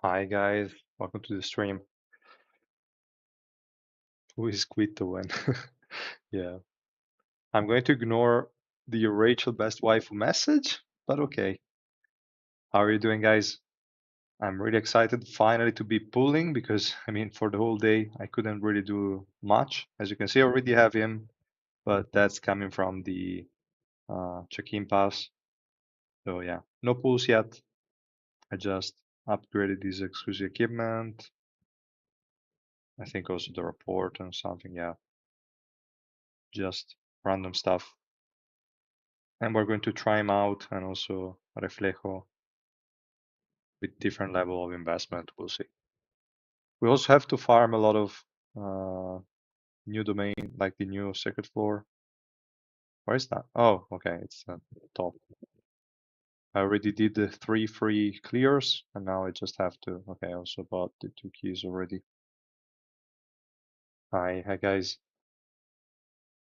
Hi guys, welcome to the stream. Who is Quito and yeah, I'm going to ignore the Rachel Best Wife message, but okay. How are you doing, guys? I'm really excited finally to be pulling because I mean for the whole day I couldn't really do much. As you can see, I already have him, but that's coming from the check-in pass. So yeah, no pulls yet. I just upgraded this exclusive equipment. I think also the report and something. Yeah, just random stuff. And we're going to try them out and also Reflejo with different level of investment. We'll see. We also have to farm a lot of new domain, like the new secret floor. Where is that? Oh, okay, it's at the top. I already did the 3 free clears, and now I just have to. Okay, I also bought the 2 keys already. Hi guys.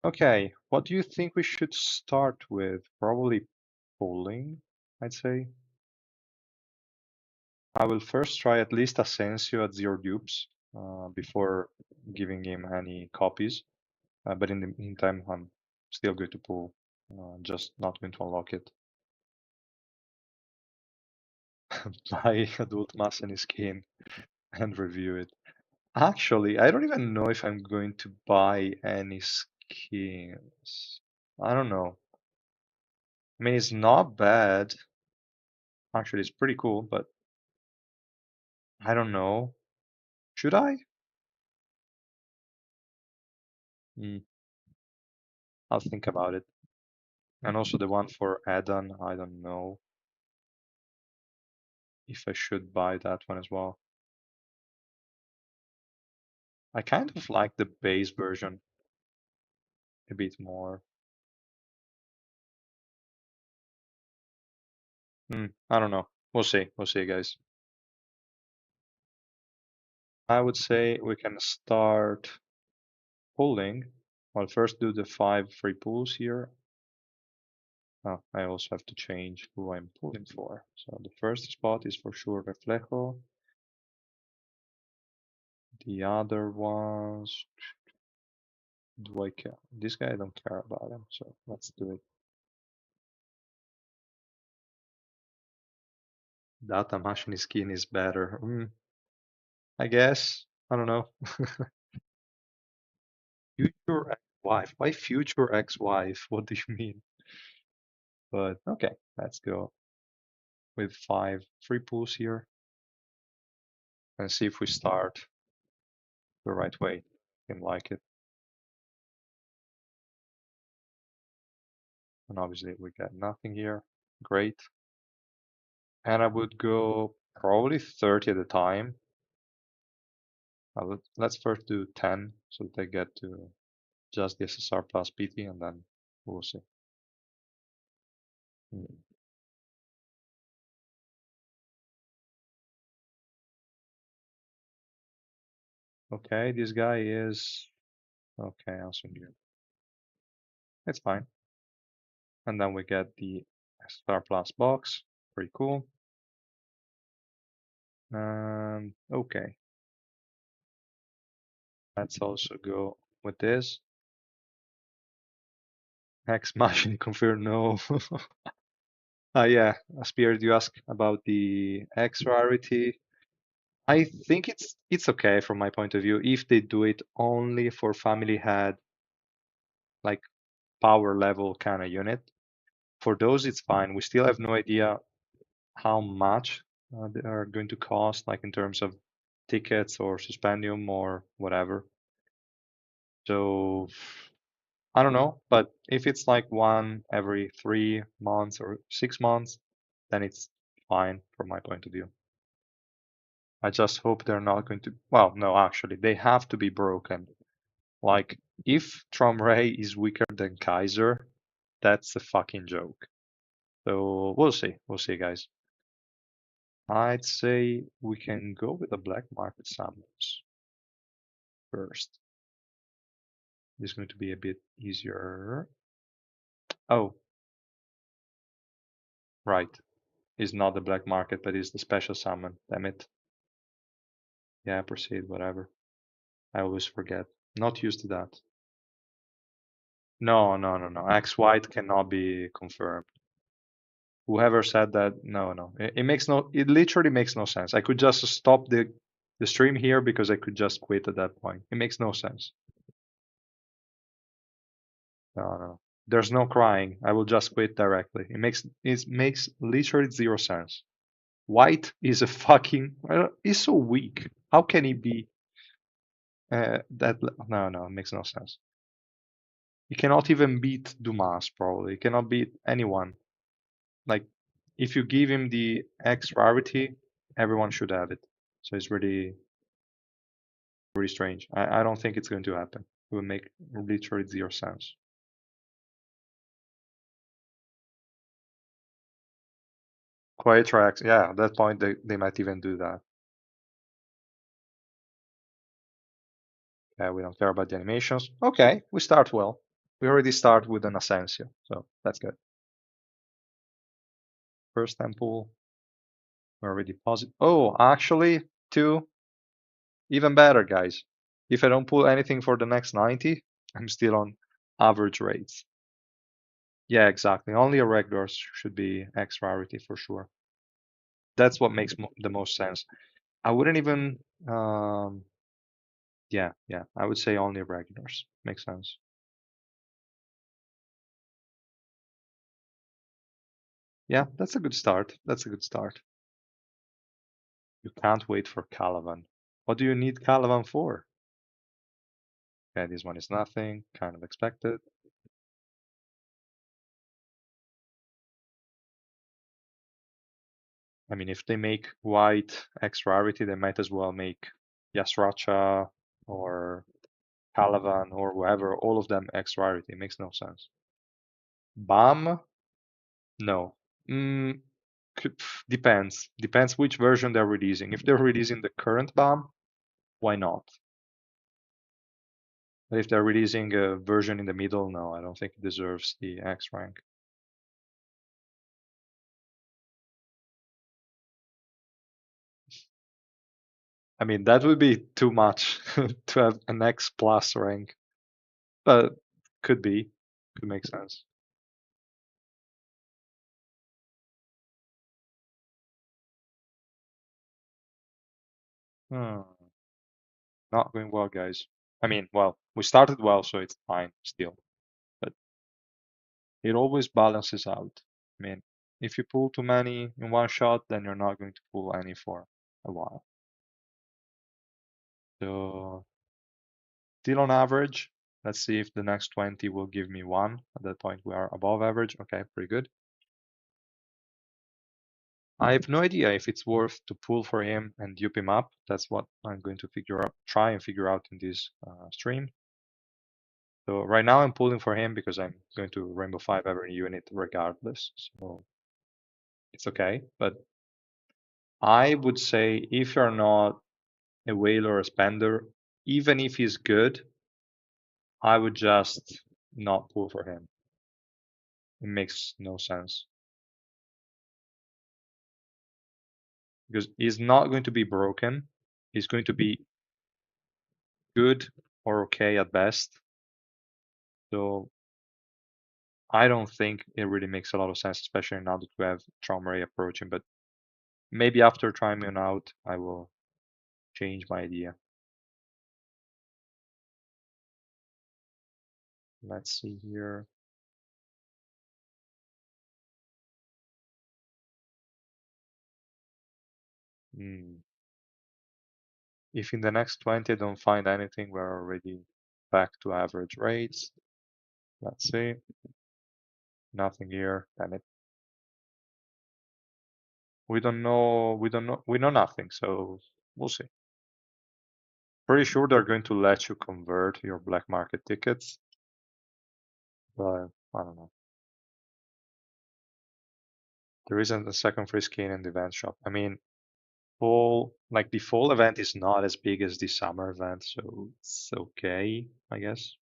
Okay, what do you think we should start with? Probably polling, I'd say. I will first try at least ASENSIO at 0 dupes before giving him any copies. But in the meantime, I'm still going to pull, just not going to unlock it. Buy Adult Mass and Skin and review it. Actually, I don't even know if I'm going to buy any skins. I don't know. I mean, it's not bad. Actually, it's pretty cool, but I don't know. Should I? Mm, I'll think about it. And also the one for Adan, I don't know if I should buy that one as well. I kind of like the base version a bit more. I don't know. We'll see. We'll see, guys. I would say we can start pulling. I'll first do the 5 free pulls here. Oh, I also have to change who I'm pulling for. So the first spot is for sure Reflejo. The other ones, do I care? This guy I don't care about him, so let's do it. Data machine skin is better. I guess. I don't know. Future ex-wife. Why future ex-wife? What do you mean? But okay, let's go with 5 free pulls here and see if we start the right way. Can like it. And obviously we got nothing here. Great. And I would go probably 30 at a time. Let's first do 10 so that they get to just the SSR plus PT and then we'll see. Mm. Okay, this guy is okay, also new. It's fine. And then we get the SSR plus box. Pretty cool. Okay, let's also go with this. Hex machine confirm no. Yeah, Spirit, you ask about the X rarity. I think it's okay from my point of view if they do it only for family head, like power level kind of unit. For those, it's fine. We still have no idea how much they are going to cost, like in terms of tickets or suspendium or whatever. So I don't know, but if it's like one every 3 months or 6 months, then it's fine from my point of view. I just hope they're not going to. Well, no, actually, they have to be broken. Like, if Ray is weaker than Kaiser, that's a fucking joke. So we'll see. We'll see, guys. I'd say we can go with the black market summons first. This is going to be a bit easier. Oh, right. It's not the black market, but it's the special summon. Damn it. Yeah, proceed, whatever. I always forget. Not used to that. No, no, no, no. X white cannot be confirmed. Whoever said that, no, no. It makes no, it literally makes no sense. I could just stop the stream here because I could just quit at that point. It makes no sense. No, no. There's no crying. I will just quit directly. It makes literally zero sense. White is a fucking, he's so weak. How can he be that? No, no, it makes no sense. He cannot even beat Dumas, probably. He cannot beat anyone. Like, if you give him the X rarity, everyone should have it. So it's really, really strange. I don't think it's going to happen. It will make literally zero sense. Quiet tracks, yeah, at that point they might even do that. We don't care about the animations. Okay, we start well. We already start with an Asensio, so that's good. First temple, we're already positive. Oh, actually, two, even better, guys. If I don't pull anything for the next 90, I'm still on average rates. Yeah, exactly. Only irregulars should be X rarity for sure. That's what makes the most sense. I wouldn't even, yeah, yeah, I would say only irregulars. Makes sense. Yeah, that's a good start. That's a good start. You can't wait for Calavan. What do you need Calavan for? Okay, this one is nothing, kind of expected. I mean, if they make white X rarity, they might as well make Yasracha or Calavan or whoever, all of them X rarity. It makes no sense. Bam? No. Mm, depends. Depends which version they're releasing. If they're releasing the current BAM, why not? But if they're releasing a version in the middle, no, I don't think it deserves the X rank. I mean, that would be too much to have an X plus rank, but could be, could make sense. Hmm. Not going well, guys. I mean, well, we started well, so it's fine still, but it always balances out. I mean, if you pull too many in one shot, then you're not going to pull any for a while. So still on average. Let's see if the next 20 will give me one. At that point, we are above average. Okay, pretty good. I have no idea if it's worth to pull for him and dupe him up. That's what I'm going to try and figure out in this stream. So right now I'm pulling for him because I'm going to Rainbow 5 every unit regardless. So it's okay. But I would say if you're not a whale or a spender, even if he's good, I would just not pull for him. It makes no sense. Because he's not going to be broken. He's going to be good or okay at best. So I don't think it really makes a lot of sense, especially now that we have Traumaray approaching. But maybe after trying him out, I will change my idea. Let's see here. Hmm. If in the next 20 I don't find anything, we're already back to average rates. Let's see. Nothing here. Damn it. We know nothing, so we'll see. Pretty sure they're going to let you convert your black market tickets, but I don't know. There isn't a second free skin in the event shop. I mean, the fall event is not as big as the summer event, so it's okay, I guess.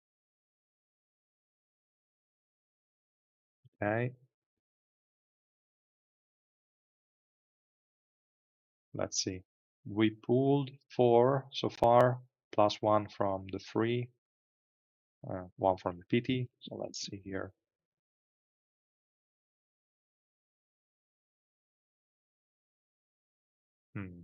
Okay, let's see. We pulled 4 so far, plus 1 from the free, 1 from the PT. So let's see here. Hmm.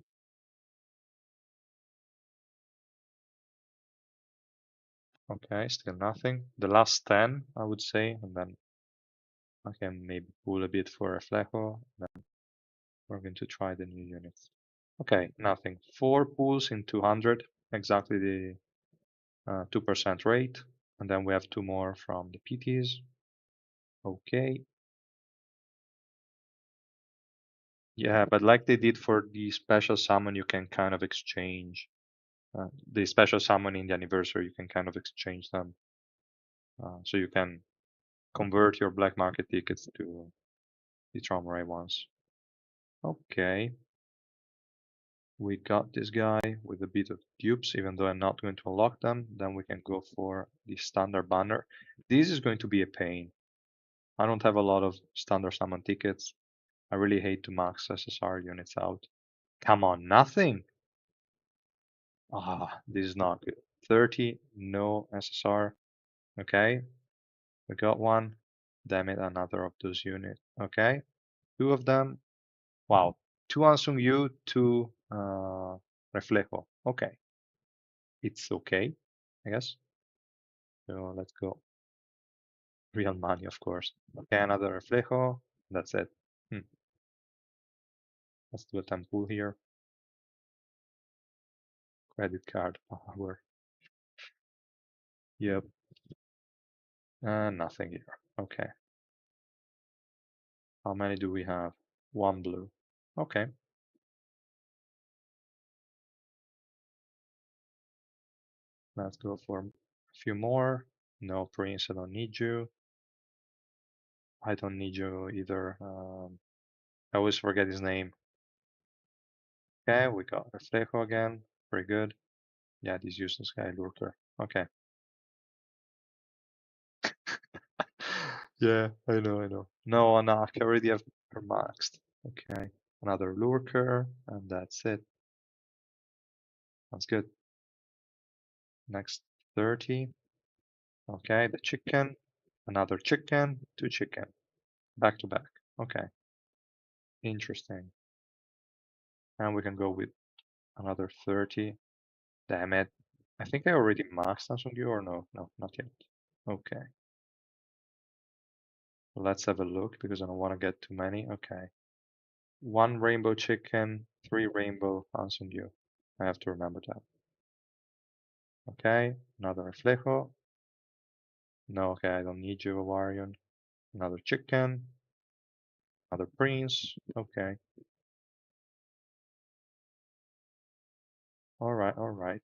Okay, still nothing. The last 10, I would say, and then I can maybe pull a bit for Reflejo. Then we're going to try the new units. Okay, nothing. 4 pulls in 200, exactly the 2% rate. And then we have 2 more from the PTs. Okay. Yeah, but like they did for the special summon, you can kind of exchange the special summon in the anniversary. You can kind of exchange them, so you can convert your black market tickets to the Traumaray ones. Okay, we got this guy with a bit of dupes, even though I'm not going to unlock them. Then we can go for the standard banner. This is going to be a pain. I don't have a lot of standard summon tickets. I really hate to max SSR units out. Come on, nothing. Ah, this is not good. 30, no SSR. Okay, we got one. Damn it, another of those units. Okay, 2 of them. Wow, 2 Ansung Yu, 2 Reflejo. Okay, it's okay, I guess. So let's go. Real money, of course. Okay, another Reflejo. That's it. Let's do a temple here. Credit card power. Yep. Nothing here. Okay. How many do we have? 1 blue. Okay. Let's go for a few more. No, Prince, I don't need you. I don't need you either. I always forget his name. Okay, we got Reflejo again. Pretty good. Yeah, this useless guy, Lurker. Okay. Yeah, I know, I know. No, no, I already have her maxed. Okay, another Lurker, and that's it. That's good. Next 30. Okay, the chicken, another chicken, 2 chicken, back to back. Okay, interesting. And we can go with another 30. Damn it. I think I already maxed Samsung or no? No, not yet. Okay. Let's have a look because I don't want to get too many. Okay. 1 rainbow chicken, 3 rainbow Samsung. I have to remember that. Okay. Another reflejo. No, okay, I don't need you, Awarion. Another chicken. Another prince. Okay. All right, all right.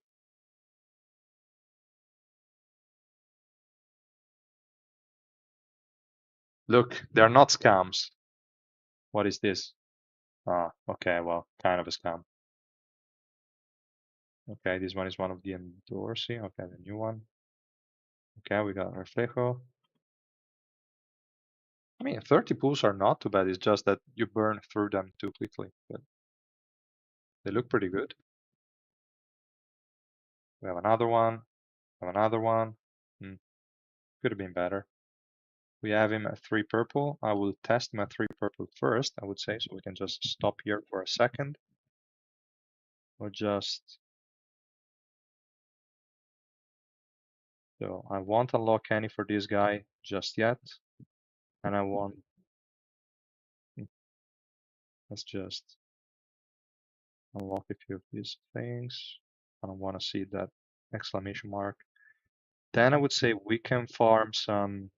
Look, they're not scams. What is this? Ah, okay, well, kind of a scam. Okay, this one is one of the endorsing. Okay, the new one. Okay, we got Reflejo. I mean, 30 pools are not too bad. It's just that you burn through them too quickly, but they look pretty good. We have another one. We have another one. Could have been better. We have him at 3 purple. I will test him at 3 purple first, I would say, so we can just stop here for a second. Or just... So I won't unlock any for this guy just yet. And I want... Let's just unlock a few of these things. I don't want to see that exclamation mark. Then I would say we can farm some...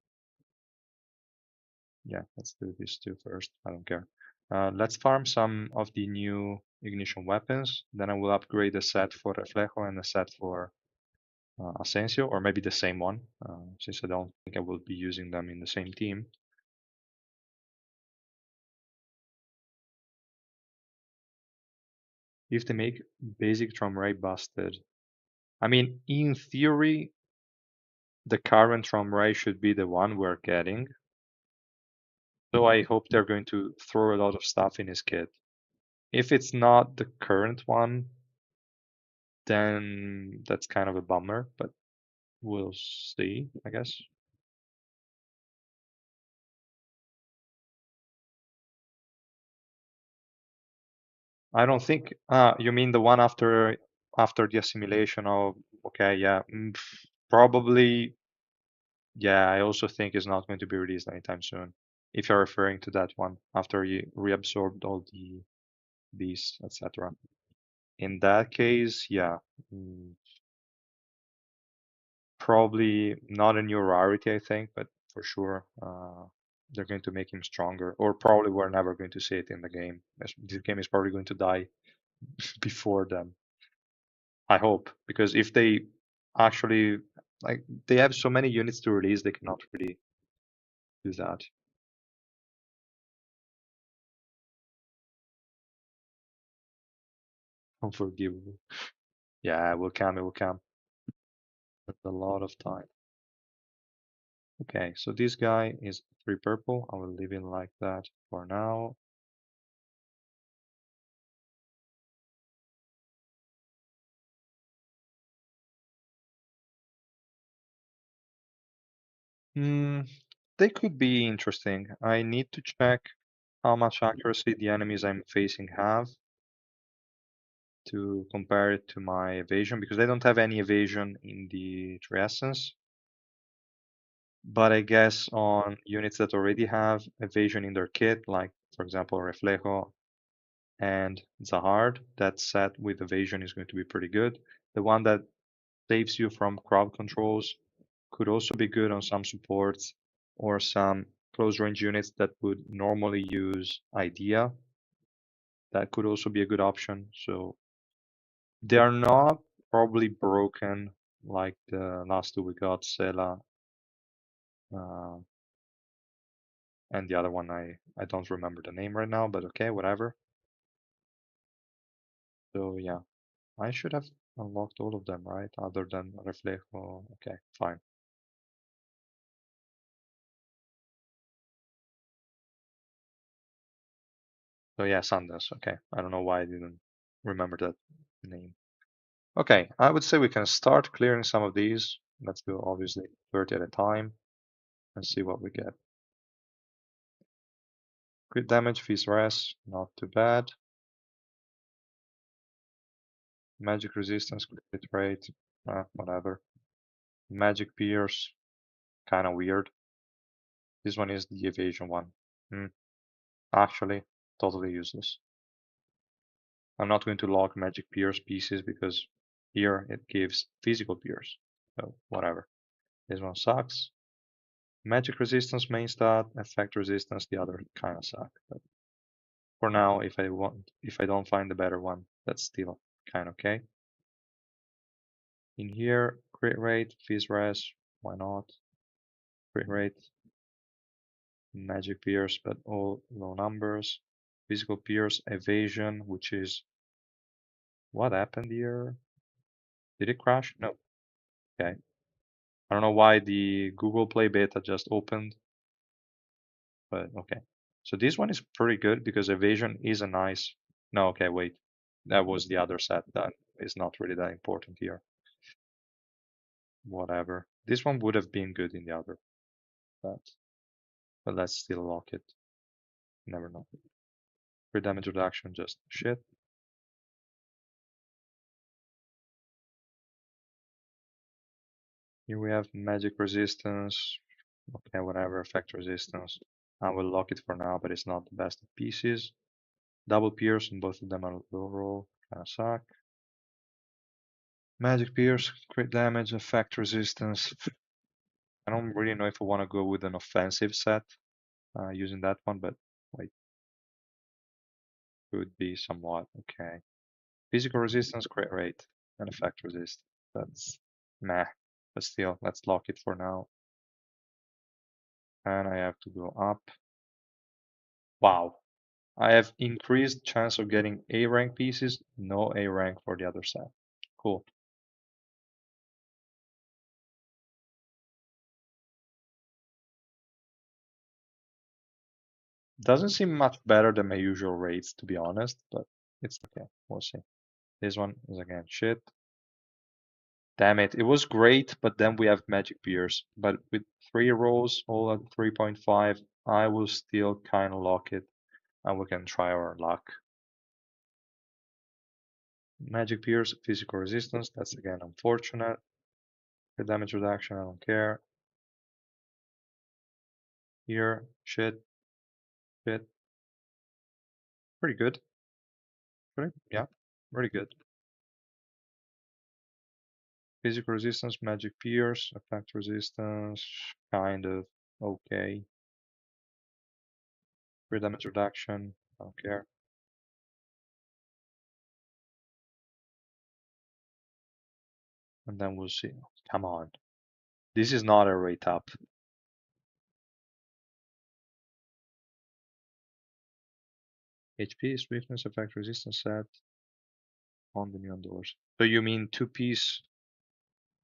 Yeah, let's do these two first. I don't care. Let's farm some of the new ignition weapons. Then I will upgrade a set for Reflejo and a set for ASENSIO, or maybe the same one, since I don't think I will be using them in the same team. If they make basic Traumaray busted, I mean, in theory, the current Traumaray should be the one we're getting. So I hope they're going to throw a lot of stuff in his kit. If it's not the current one, then that's kind of a bummer, but we'll see, I guess. I don't think you mean the one after the assimilation of okay, yeah. Probably yeah, I also think it's not going to be released anytime soon. If you're referring to that one after you reabsorbed all the beasts, etc. In that case, yeah, mm, probably not a new rarity, I think, but for sure, they're going to make him stronger. Or probably we're never going to see it in the game. This game is probably going to die before then. I hope, because if they actually like they have so many units to release, they cannot really do that. Unforgivable. Yeah, it will come, it will come. That's a lot of time. Okay, so this guy is 3 purple. I will leave it like that for now. Hmm, they could be interesting. I need to check how much accuracy the enemies I'm facing have to compare it to my evasion, because I don't have any evasion in the Tree Essence. But I guess on units that already have evasion in their kit, like for example Reflejo and Zahard, that set with evasion is going to be pretty good. The one that saves you from crowd controls could also be good on some supports or some close range units that would normally use Idea. That could also be a good option. So they are not probably broken like the last two we got, Sela, uh, and the other one I don't remember the name right now, but okay, whatever. So yeah, I should have unlocked all of them, right? Other than Reflejo. Okay, fine. So yeah, Sundance. Okay, I don't know why I didn't remember that name. Okay, I would say we can start clearing some of these. Let's do obviously 30 at a time and see what we get. Crit damage, Feast Res, not too bad. Magic resistance, crit rate, whatever. Magic Pierce, kind of weird. This one is the evasion one. Hmm. Actually, totally useless. I'm not going to lock Magic Pierce pieces because here it gives physical pierce. So whatever. This one sucks. Magic resistance main stat, effect resistance the other kind of suck. But for now, if I don't find a better one, that's still kind of okay. In here, crit rate, fizz res, why not? Crit rate, magic pierce, but all low numbers. Physical pierce, evasion, which is what happened here? Did it crash? No. Okay. I don't know why the Google Play beta just opened, but okay. So this one is pretty good because evasion is a nice. No, okay, wait. That was the other set that is not really that important here. Whatever. This one would have been good in the other, but let's still lock it. Never know. Crit damage reduction, just shit. Here we have magic resistance. Okay, whatever, effect resistance. I will lock it for now, but it's not the best of pieces. Double pierce, and both of them are low roll. Kinda suck. Magic pierce, crit damage, effect resistance. I don't really know if I want to go with an offensive set using that one, but like could be somewhat okay. Physical resistance, crit rate, and effect resist. That's meh. But still, let's lock it for now. And I have to go up. Wow. I have increased chance of getting A rank pieces, no A rank for the other set. Cool. Doesn't seem much better than my usual rates, to be honest, but It's okay. We'll see. This one is again shit. Damn it. It was great, but then we have magic beers. But with three rolls, all at 3.5, I will still kind of lock it and we can try our luck. Magic beers, physical resistance. That's again unfortunate. The damage reduction, I don't care. Here, shit, shit. Pretty good. Pretty, yeah, pretty good. Physical resistance, magic pierce, effect resistance, kind of okay. Free damage reduction, I don't care. And then we'll see. Come on. This is not a rate up. HP, swiftness, effect resistance set on the new doors. So you mean two piece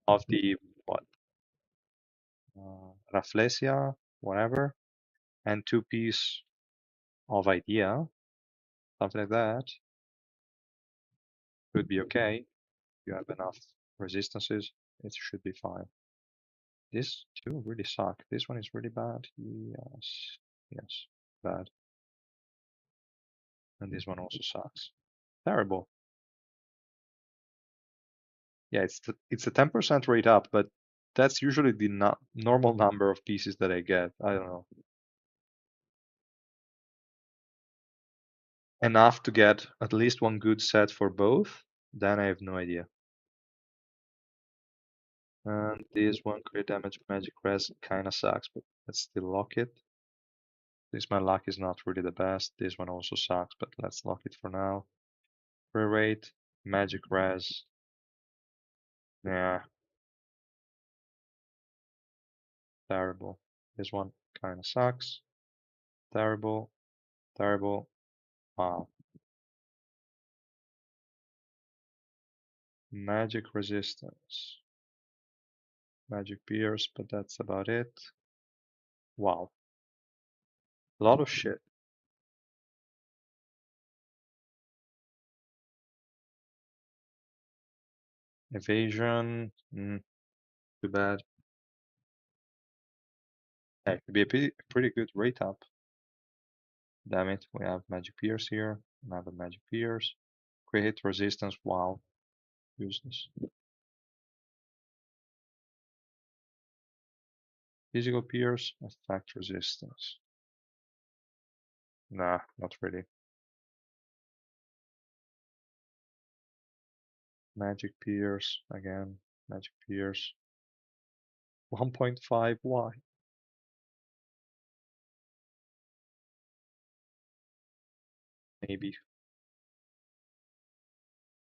of the what? Rafflesia, whatever, and two piece of idea, something like that. Could be okay. You have enough resistances, it should be fine. This two really suck. This one is really bad. Yes, yes, bad. And this one also sucks. Terrible. Yeah, it's a 10% rate up, but that's usually the normal number of pieces that I get. I don't know. Enough to get at least one good set for both, then I have no idea. And this one crit damage magic res kinda sucks, but let's still lock it. This my luck is not really the best. This one also sucks, but let's lock it for now. Free rate, magic res. Yeah, terrible. This one kinda sucks. Terrible, terrible. Wow. Magic resistance. Magic pierce, but that's about it. Wow. A lot of shit. Evasion. Too bad. Yeah, it could be a pretty good rate up. Damn it, we have magic pierce here. Another magic pierce. Crit resistance. Wow. Useless. Physical pierce. Effect resistance. Nah, not really. Magic pierce. Again. Magic pierce. 1.5. Why? Maybe.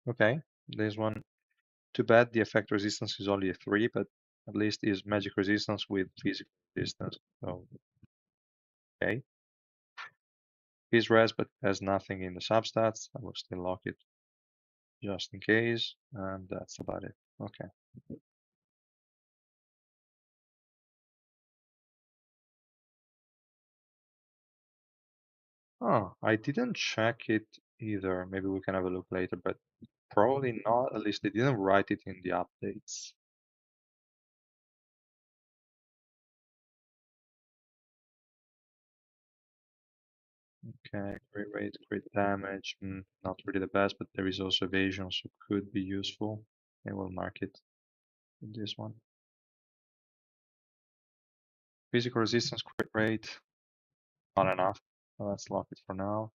Okay. This one. Too bad the effect resistance is only a 3, but at least is magic resistance with physical resistance. So, okay. Is res, but has nothing in the substats. I will still lock it just in case, and that's about it. Okay. Oh, I didn't check it either. Maybe we can have a look later, but probably not. At least they didn't write it in the updates. Okay, crit rate, crit damage. Not really the best, but there is also evasion, so could be useful. I will mark it with this one. Physical resistance, crit rate, not enough. So let's lock it for now.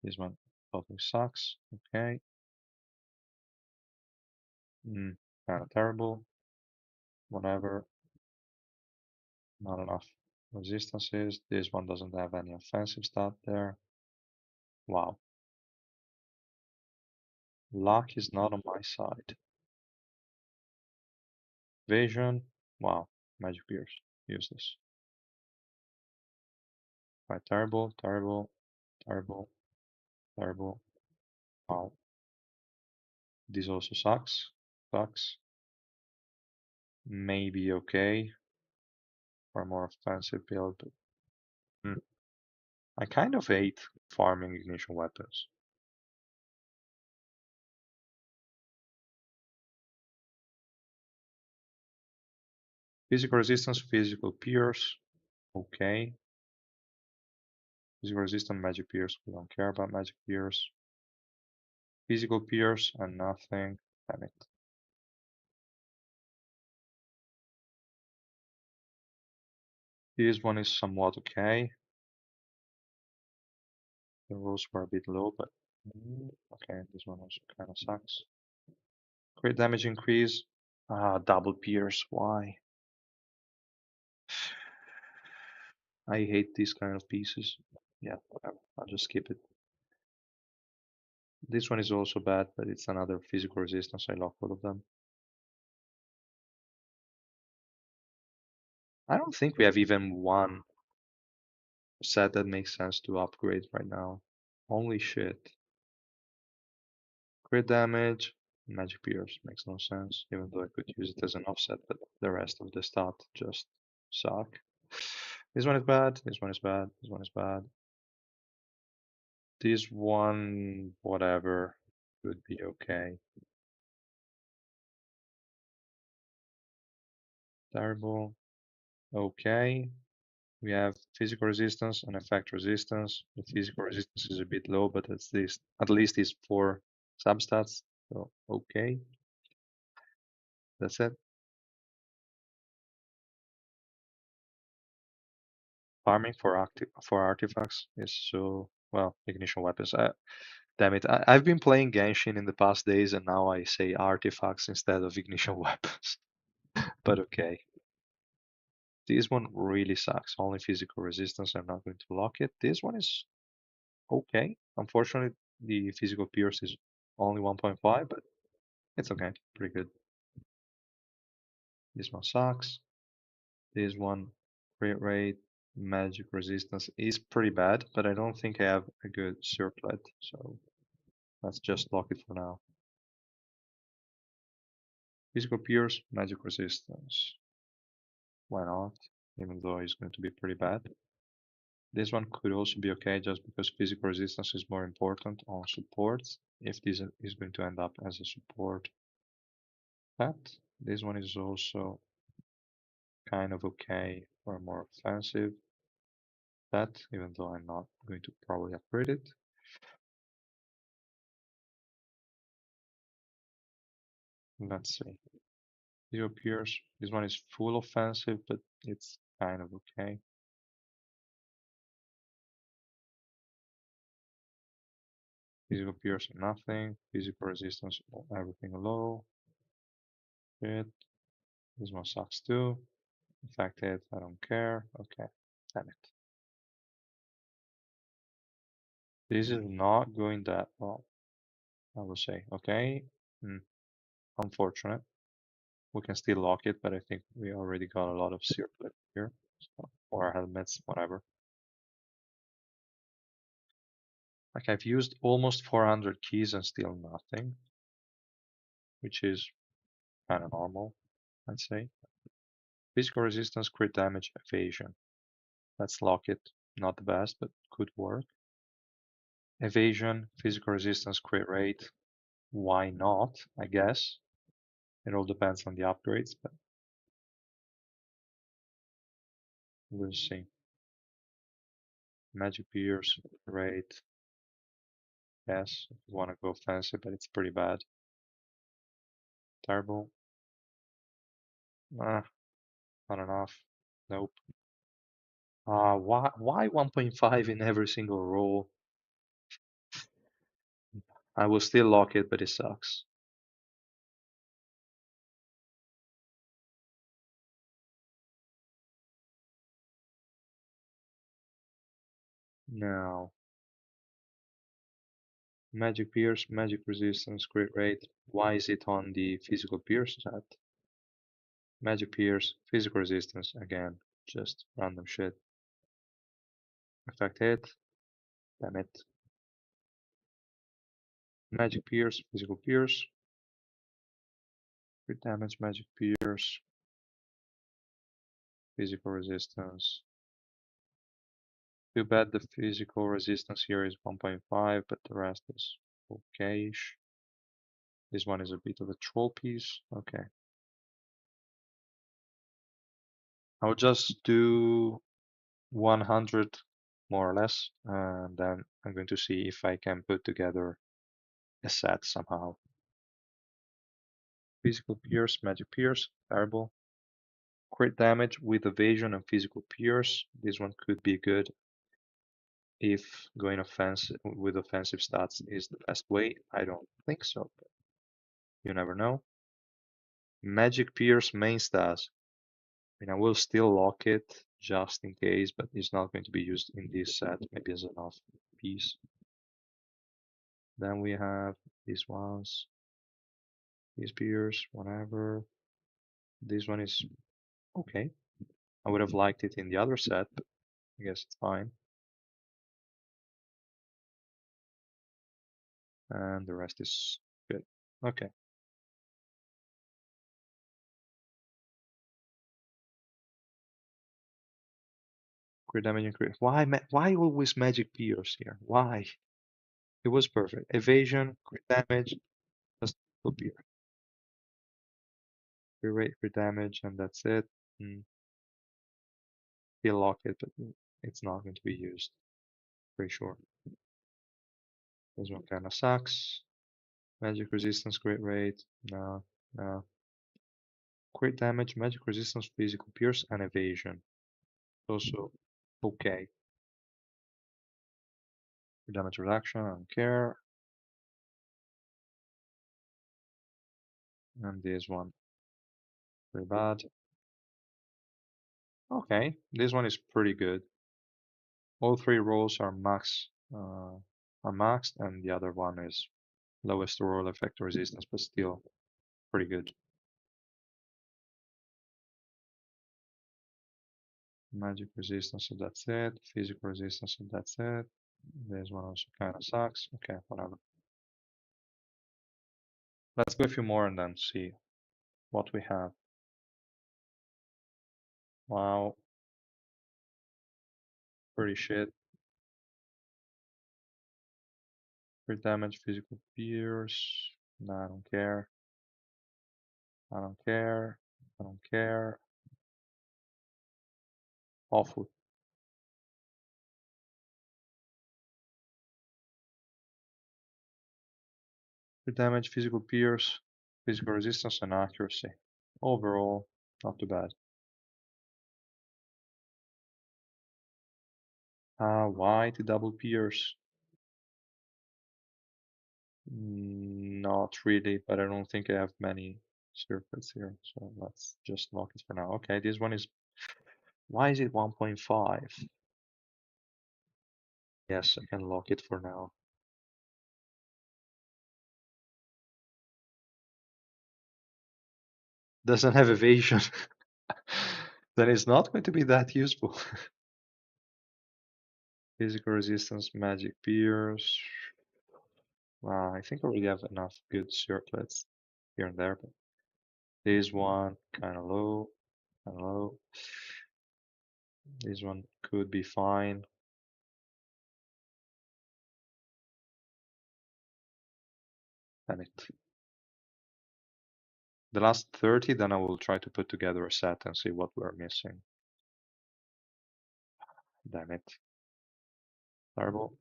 This one totally sucks. Okay. Kind of terrible. Whatever. Not enough resistances. This one doesn't have any offensive stat there. Wow. Luck is not on my side. Vision. Wow. Magic Pierce. Useless. Right. Terrible. Terrible. Terrible. Terrible. Wow. This also sucks. Sucks. Maybe okay for a more offensive build, but I kind of hate farming ignition weapons. Physical resistance, physical pierce. Okay. Physical resistance, magic pierce. We don't care about magic pierce. Physical pierce and nothing. Damn it. This one is somewhat okay. The rolls were a bit low, but okay, this one also kind of sucks. Crit damage increase. Ah, double pierce. Why? I hate these kind of pieces. Yeah, whatever. I'll just skip it. This one is also bad, but it's another physical resistance. I lock all of them. I don't think we have even one set that makes sense to upgrade right now. Holy shit. Crit damage, magic pierce makes no sense, even though I could use it as an offset, but the rest of the stat just suck. This one is bad, this one is bad, this one is bad. This one, whatever, would be okay. Terrible. Okay. We have physical resistance and effect resistance. The physical resistance is a bit low, but at least it's 4 substats. So okay, that's it. Farming for artifacts is so well. Ignition weapons. Damn it! I've been playing Genshin in the past days, and now I say artifacts instead of ignition weapons. But okay, this one really sucks. Only physical resistance. I'm not going to lock it. This one is okay. Unfortunately, the physical pierce is only 1.5, but it's okay. Pretty good. This one sucks. This one, crit rate, magic resistance is pretty bad, but I don't think I have a good circlet, so let's just lock it for now. Physical pierce, magic resistance. Why not? Even though it's going to be pretty bad. This one could also be okay just because physical resistance is more important on supports. If this is going to end up as a support pet, this one is also kind of okay for a more offensive pet, even though I'm not going to probably upgrade it. Let's see. Zero Pierce. This one is full offensive, but it's kind of okay. Physical Pierce, nothing. Physical resistance, everything low. Shit. This one sucks too. Infected, I don't care. Okay, damn it. This is not going that well, I will say. Okay, unfortunate. We can still lock it, but I think we already got a lot of circlet here. So, or helmets, whatever. Like I've used almost 400 keys and still nothing, which is kind of normal, I'd say. Physical resistance, crit damage, evasion. Let's lock it. Not the best, but could work. Evasion, physical resistance, crit rate. Why not? I guess. It all depends on the upgrades, but we'll see. Magic Pierce, rate. Yes, if you want to go fancy, but it's pretty bad. Terrible. Ah, not enough. Nope. Why 1.5 in every single roll? I will still lock it, but it sucks. Now, Magic Pierce, Magic Resistance, Crit Rate. Why is it on the Physical Pierce stat? Magic Pierce, Physical Resistance, again, just random shit. Effect hit, damn it. Magic Pierce, Physical Pierce, crit damage, Magic Pierce, Physical Resistance. Too bad the Physical Resistance here is 1.5, but the rest is okay-ish. This one is a bit of a troll piece, okay. I'll just do 100 more or less, and then I'm going to see if I can put together a set somehow. Physical pierce, magic pierce, variable. Crit damage with evasion and physical pierce. This one could be good if going offensive with offensive stats is the best way. I don't think so, but you never know. Magic pierce main stats. I mean, I will still lock it just in case, but it's not going to be used in this set. Maybe as an off piece. Then we have these ones, these pierce, whatever. This one is okay. I would have liked it in the other set, but I guess it's fine. And the rest is good. Okay. Crit damage and crit. Why always magic pierce here? Why? It was perfect. Evasion, crit damage, just go pierce. Crit rate, crit damage, and that's it. Mm, he'll lock it, but it's not going to be used. Pretty sure. This one kind of sucks. Magic resistance, crit rate. No, no. Crit damage, magic resistance, physical pierce, and evasion. Also okay. Damage reduction, I don't care. And this one, pretty bad. Okay, this one is pretty good. All three rolls are maxed, and the other one is lowest roll effect resistance, but still pretty good. Magic resistance, so that's it. Physical resistance, so that's it. This one also kind of sucks. Okay, whatever. Let's go a few more and then see what we have. Wow, pretty shit. Crit damage, physical pierce. No, I don't care. I don't care. I don't care. Awful. Crit damage, physical pierce, physical resistance, and accuracy. Overall, not too bad. Why the double pierce? Not really, but I don't think I have many circuits here, so let's just lock it for now. Okay, this one is. Why is it 1.5? Yes, I can lock it for now. Doesn't have evasion. Then it's not going to be that useful. Physical resistance, magic pierce. I think I already have enough good circlets here and there, but this one kind of low, kind of low. This one could be fine. Damn it. The last 30, then I will try to put together a set and see what we're missing. Damn it. Terrible,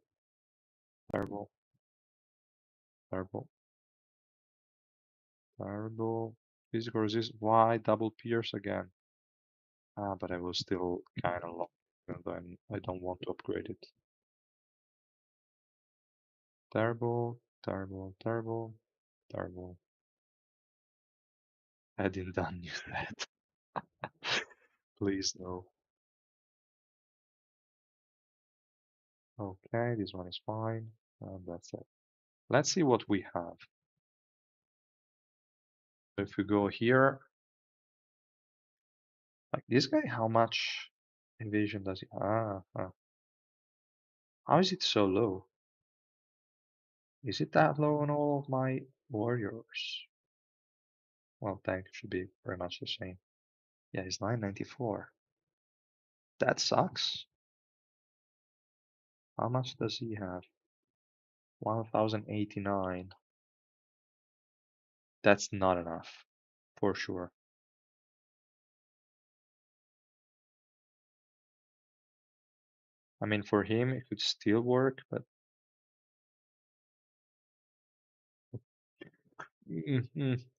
terrible, terrible, terrible. Physical resist. Why double pierce again? But I will still kind of lock, even though I don't want to upgrade it. Terrible, terrible, terrible, terrible. I didn't done that. Please no. Okay, this one is fine. And that's it. Let's see what we have. So if we go here, like this guy, how much evasion does he? How is it so low? Is it that low on all of my warriors? Well, tank should be pretty much the same. Yeah, he's 994. That sucks. How much does he have? 1089. That's not enough, for sure. I mean, for him, it could still work, but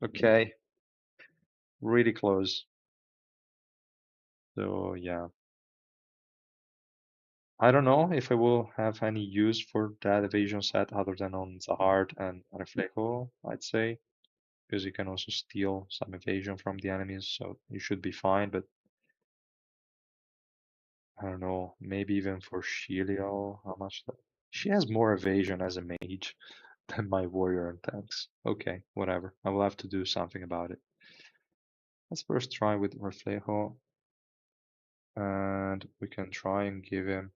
okay, really close. So yeah, I don't know if I will have any use for that evasion set other than on Zahard and Reflejo, I'd say, because you can also steal some evasion from the enemies, so you should be fine. But I don't know, maybe even for Shilio, how much that she has more evasion as a mage than my warrior and tanks. Okay, whatever. I will have to do something about it. Let's first try with Reflejo, and we can try and give him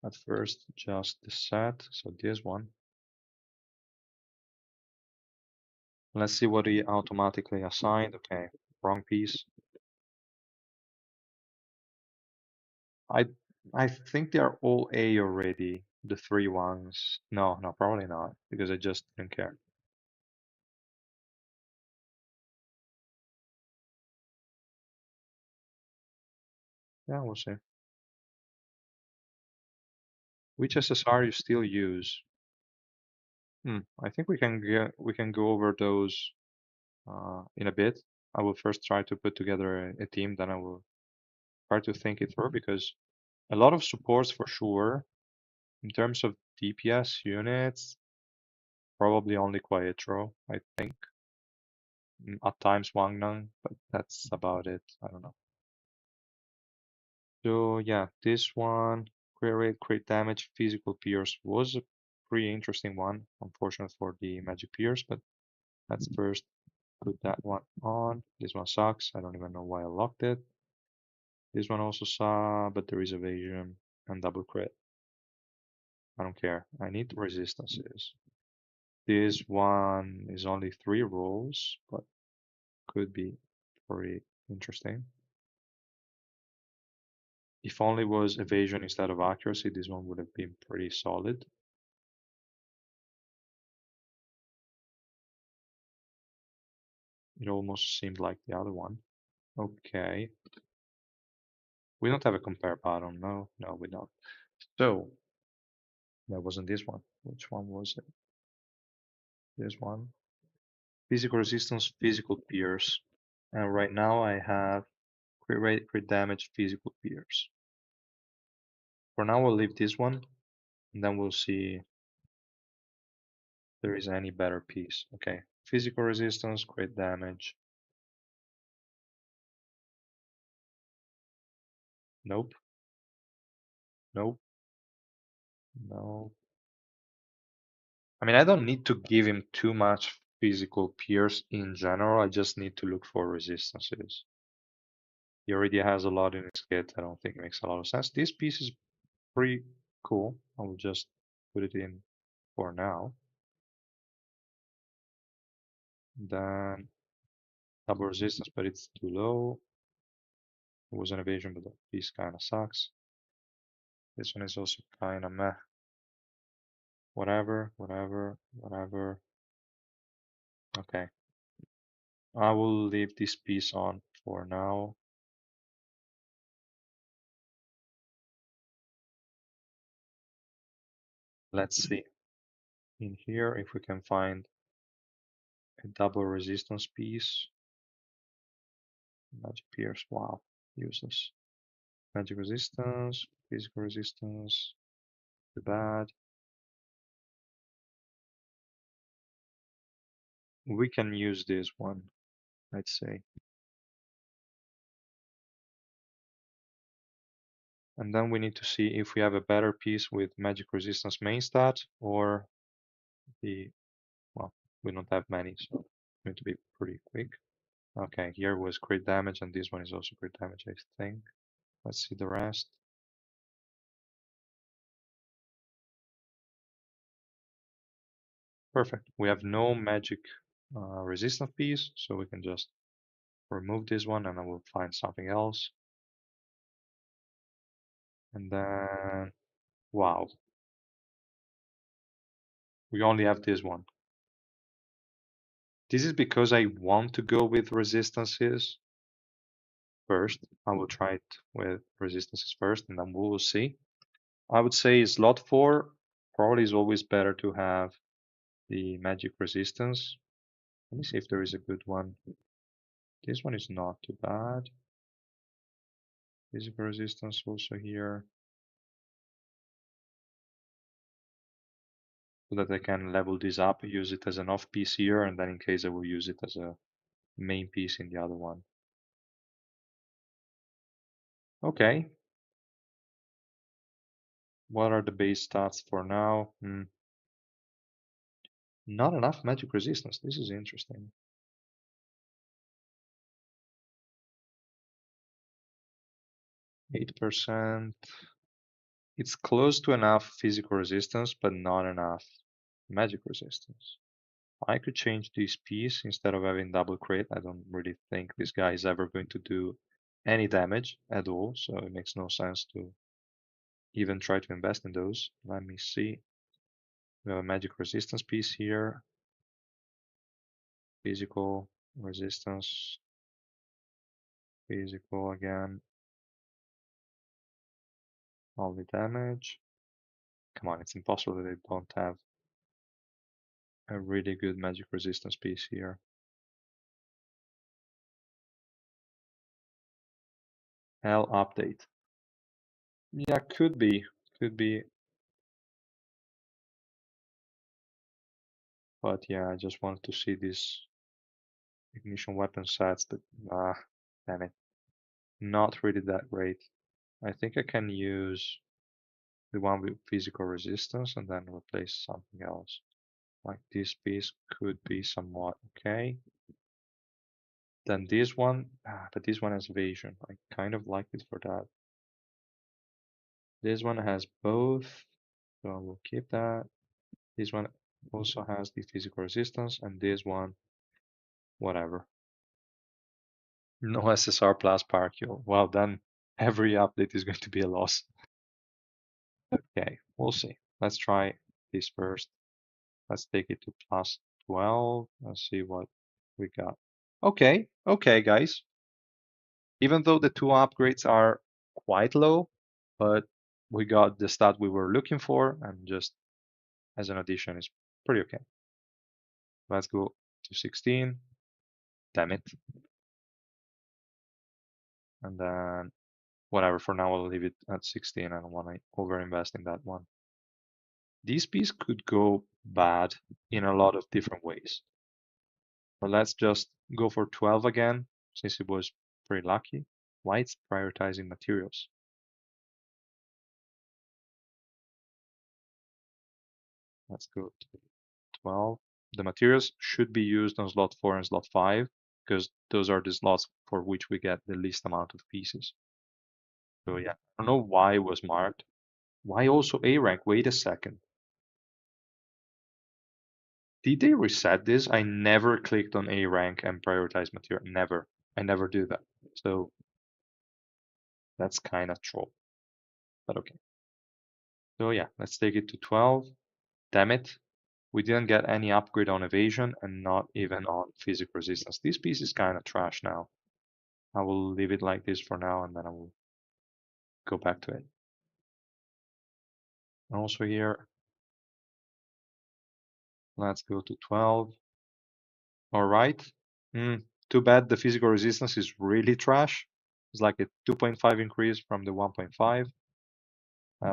at first just the set, so this one. Let's see what he automatically assigned. Okay, wrong piece. I I think they are all A already, the three ones. No, no, probably not, because I just didn't care. Yeah, we'll see. Which SSR you still use? I think we can go over those in a bit. I will first try to put together a team, then I will try to think it through because a lot of supports for sure. In terms of DPS units, probably only Quaetro, I think. At times Wangnang, but that's about it. I don't know. So yeah, this one, crit rate, crit damage, physical pierce was a pretty interesting one. Unfortunate for the magic pierce, but let's first put that one on. This one sucks. I don't even know why I locked it. This one also sucks, but there is evasion and double crit. I don't care. I need resistances. This one is only 3 rolls, but could be pretty interesting. If only was evasion instead of accuracy, this one would have been pretty solid. It almost seemed like the other one. Okay. We don't have a compare pattern. No, no, we don't. So that wasn't this one. Which one was it? This one. Physical resistance, physical pierce. And right now I have crit rate, crit damage, physical pierce. For now, we'll leave this one, and then we'll see if there is any better piece. Okay. Physical resistance, crit damage. Nope. Nope. No. I mean, I don't need to give him too much physical pierce in general. I just need to look for resistances. He already has a lot in his kit. I don't think it makes a lot of sense. This piece is pretty cool. I will just put it in for now. Then double resistance, but it's too low. It was an evasion, but the piece kind of sucks. This one is also kind of meh. Whatever, whatever, whatever. Okay. I will leave this piece on for now. Let's see in here if we can find a double resistance piece. Magic Pierce, wow, useless. Magic resistance, physical resistance, too bad. We can use this one, I'd say. And then we need to see if we have a better piece with magic resistance main stat or the, well, we don't have many, so we need to be pretty quick. Okay, here was crit damage, and this one is also crit damage, I think. Let's see the rest. Perfect. We have no magic resistance piece, so we can just remove this one and I will find something else. And then, wow, we only have this one. This is because I want to go with resistances first. I will try it with resistances first and then we will see. I would say slot 4 probably is always better to have the magic resistance. Let me see if there is a good one. This one is not too bad. Physical resistance also here. So that I can level this up, use it as an off piece here, and then in case I will use it as a main piece in the other one. Okay. What are the base stats for now? Not enough magic resistance. This is interesting. 8%. It's close to enough physical resistance, but not enough magic resistance. I could change this piece instead of having double crit. I don't really think this guy is ever going to do any damage at all, so it makes no sense to even try to invest in those. Let me see. We have a magic resistance piece here. Physical resistance. Physical again. All the damage. Come on, it's impossible that they don't have a really good magic resistance piece here. Hell update. Yeah, could be. Could be. But yeah, I just wanted to see these ignition weapon sets, but damn it. Not really that great. I think I can use the one with physical resistance and then replace something else. Like this piece could be somewhat okay. Then this one, but this one has evasion. I kind of like it for that. This one has both, so I will keep that. This one also has the physical resistance, and this one, whatever. No SSR plus Parkio. Well, then every update is going to be a loss. Okay, we'll see. Let's try this first. Let's take it to plus 12 and see what we got. Okay, okay, guys. Even though the two upgrades are quite low, but we got the stat we were looking for, and just as an addition is pretty okay. Let's go to 16. Damn it. And then whatever, for now I'll leave it at 16. I don't want to overinvest in that one. This piece could go bad in a lot of different ways. But let's just go for 12 again, since it was pretty lucky. Why it's prioritizing materials? Let's go to 12. The materials should be used on slot 4 and slot 5, because those are the slots for which we get the least amount of pieces. So yeah, I don't know why it was marked. Why also A rank? Wait a second. Did they reset this? I never clicked on A rank and prioritize material. Never. I never do that. So that's kind of troll. But okay. So yeah, let's take it to 12. Damn it. We didn't get any upgrade on evasion and not even on physical resistance. This piece is kind of trash now. I will leave it like this for now and then I will go back to it. And also here, let's go to 12. All right. Too bad the physical resistance is really trash. It's like a 2.5 increase from the 1.5.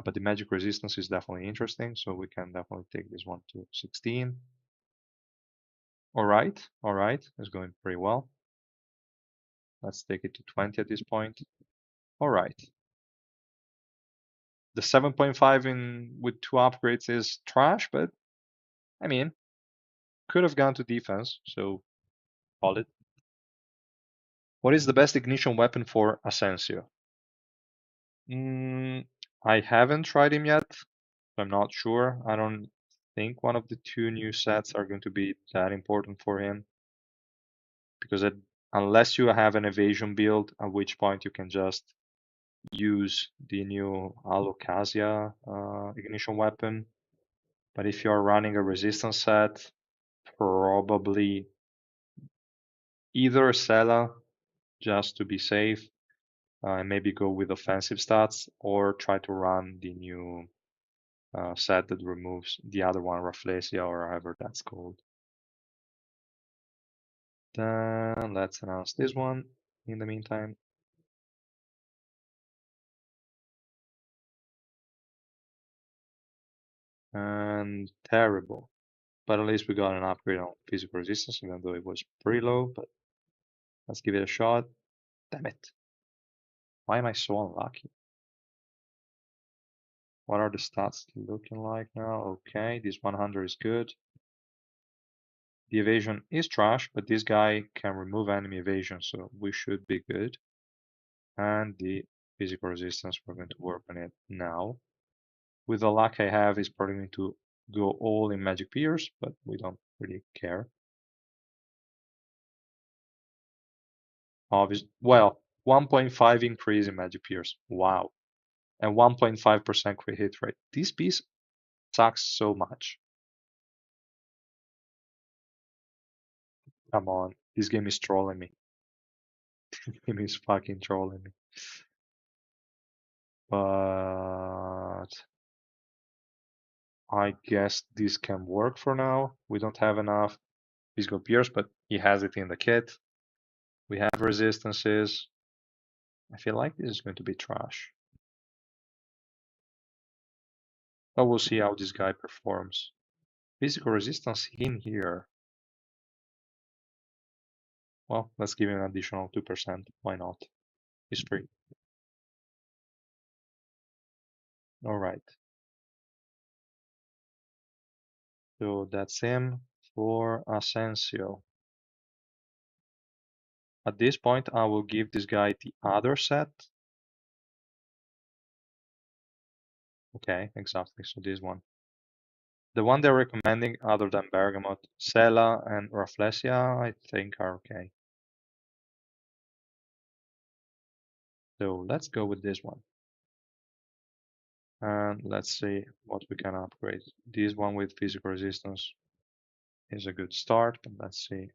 But the magic resistance is definitely interesting, so we can definitely take this one to 16. All right, it's going pretty well. Let's take it to 20 at this point. All right. The 7.5 in with two upgrades is trash, but I mean, could have gone to defense, so call it. What is the best ignition weapon for ASENSIO? I haven't tried him yet. I'm not sure. I don't think one of the two new sets are going to be that important for him. Because unless you have an evasion build, at which point you can just use the new Alocasia ignition weapon. But if you're running a resistance set, probably either Sela just to be safe, and maybe go with offensive stats or try to run the new set that removes the other one, REFLEJO, or however that's called. Then let's announce this one in the meantime. And terrible. But at least we got an upgrade on physical resistance, even though it was pretty low, but let's give it a shot. Damn it. Why am I so unlucky? What are the stats looking like now? Okay, this 100 is good. The evasion is trash, but this guy can remove enemy evasion, so we should be good. And the physical resistance, we're going to work on it now. With the luck I have, it's probably going to go all in magic pierce, but we don't really care. Obviously, well, 1.5 increase in magic pierce. Wow. And 1.5% crit hit rate. This piece sucks so much. Come on, this game is trolling me. This game is fucking trolling me. But I guess this can work for now. We don't have enough physical pierce, but he has it in the kit. We have resistances. I feel like this is going to be trash. But we'll see how this guy performs. Physical resistance in here. Well, let's give him an additional 2%. Why not? He's free. All right. So that's him for ASENSIO. At this point, I will give this guy the other set. Okay, exactly. So this one. The one they're recommending other than Bergamot, Sela and Rafflesia, I think are okay. So let's go with this one. And let's see what we can upgrade. This one with physical resistance is a good start, but let's see.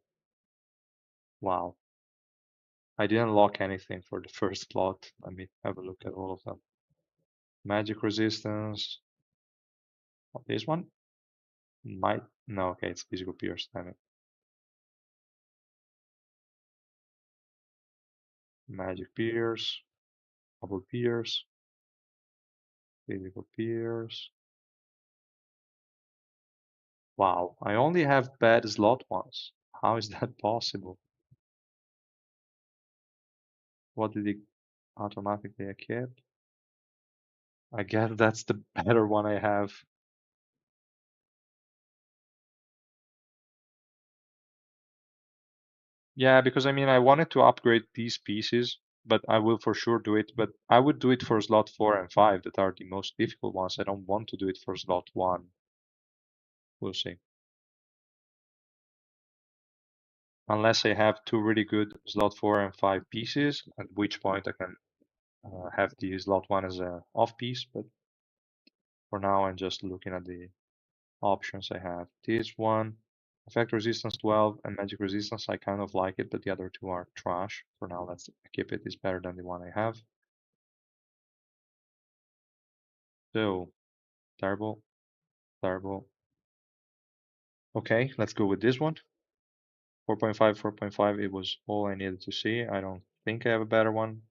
Wow. I didn't lock anything for the first slot. Let me have a look at all of them. Magic resistance. Oh, this one might. No, okay, it's physical pierce. Damn it. Magic pierce. Double pierce. Physical pierce. Wow, I only have bad slot ones. How is that possible? What did it automatically equip? I guess that's the better one I have. Yeah, because I mean, I wanted to upgrade these pieces, but I will for sure do it. But I would do it for slot 4 and 5 that are the most difficult ones. I don't want to do it for slot 1. We'll see. Unless I have two really good slot 4 and 5 pieces, at which point I can have the slot 1 as a off piece. But for now, I'm just looking at the options I have. This one, effect resistance 12 and magic resistance, I kind of like it, but the other two are trash. For now, let's keep it. It's better than the one I have. So, terrible, terrible. Okay, let's go with this one. 4.5, 4.5, it was all I needed to see. I don't think I have a better one.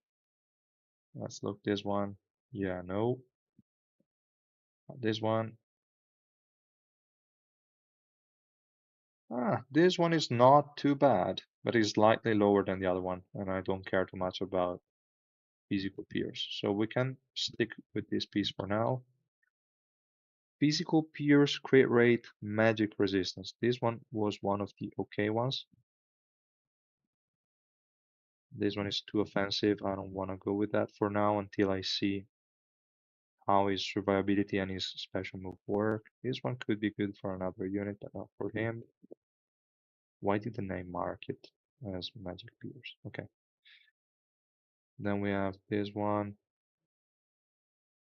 Let's look this one. Yeah, no. This one. This one is not too bad, but it's slightly lower than the other one, and I don't care too much about physical pierce. So we can stick with this piece for now. Physical pierce, crit rate, magic resistance. This one was one of the okay ones. This one is too offensive. I don't want to go with that for now until I see how his survivability and his special move work. This one could be good for another unit, but not for him. Why did the name mark it as magic pierce? Okay. Then we have this one.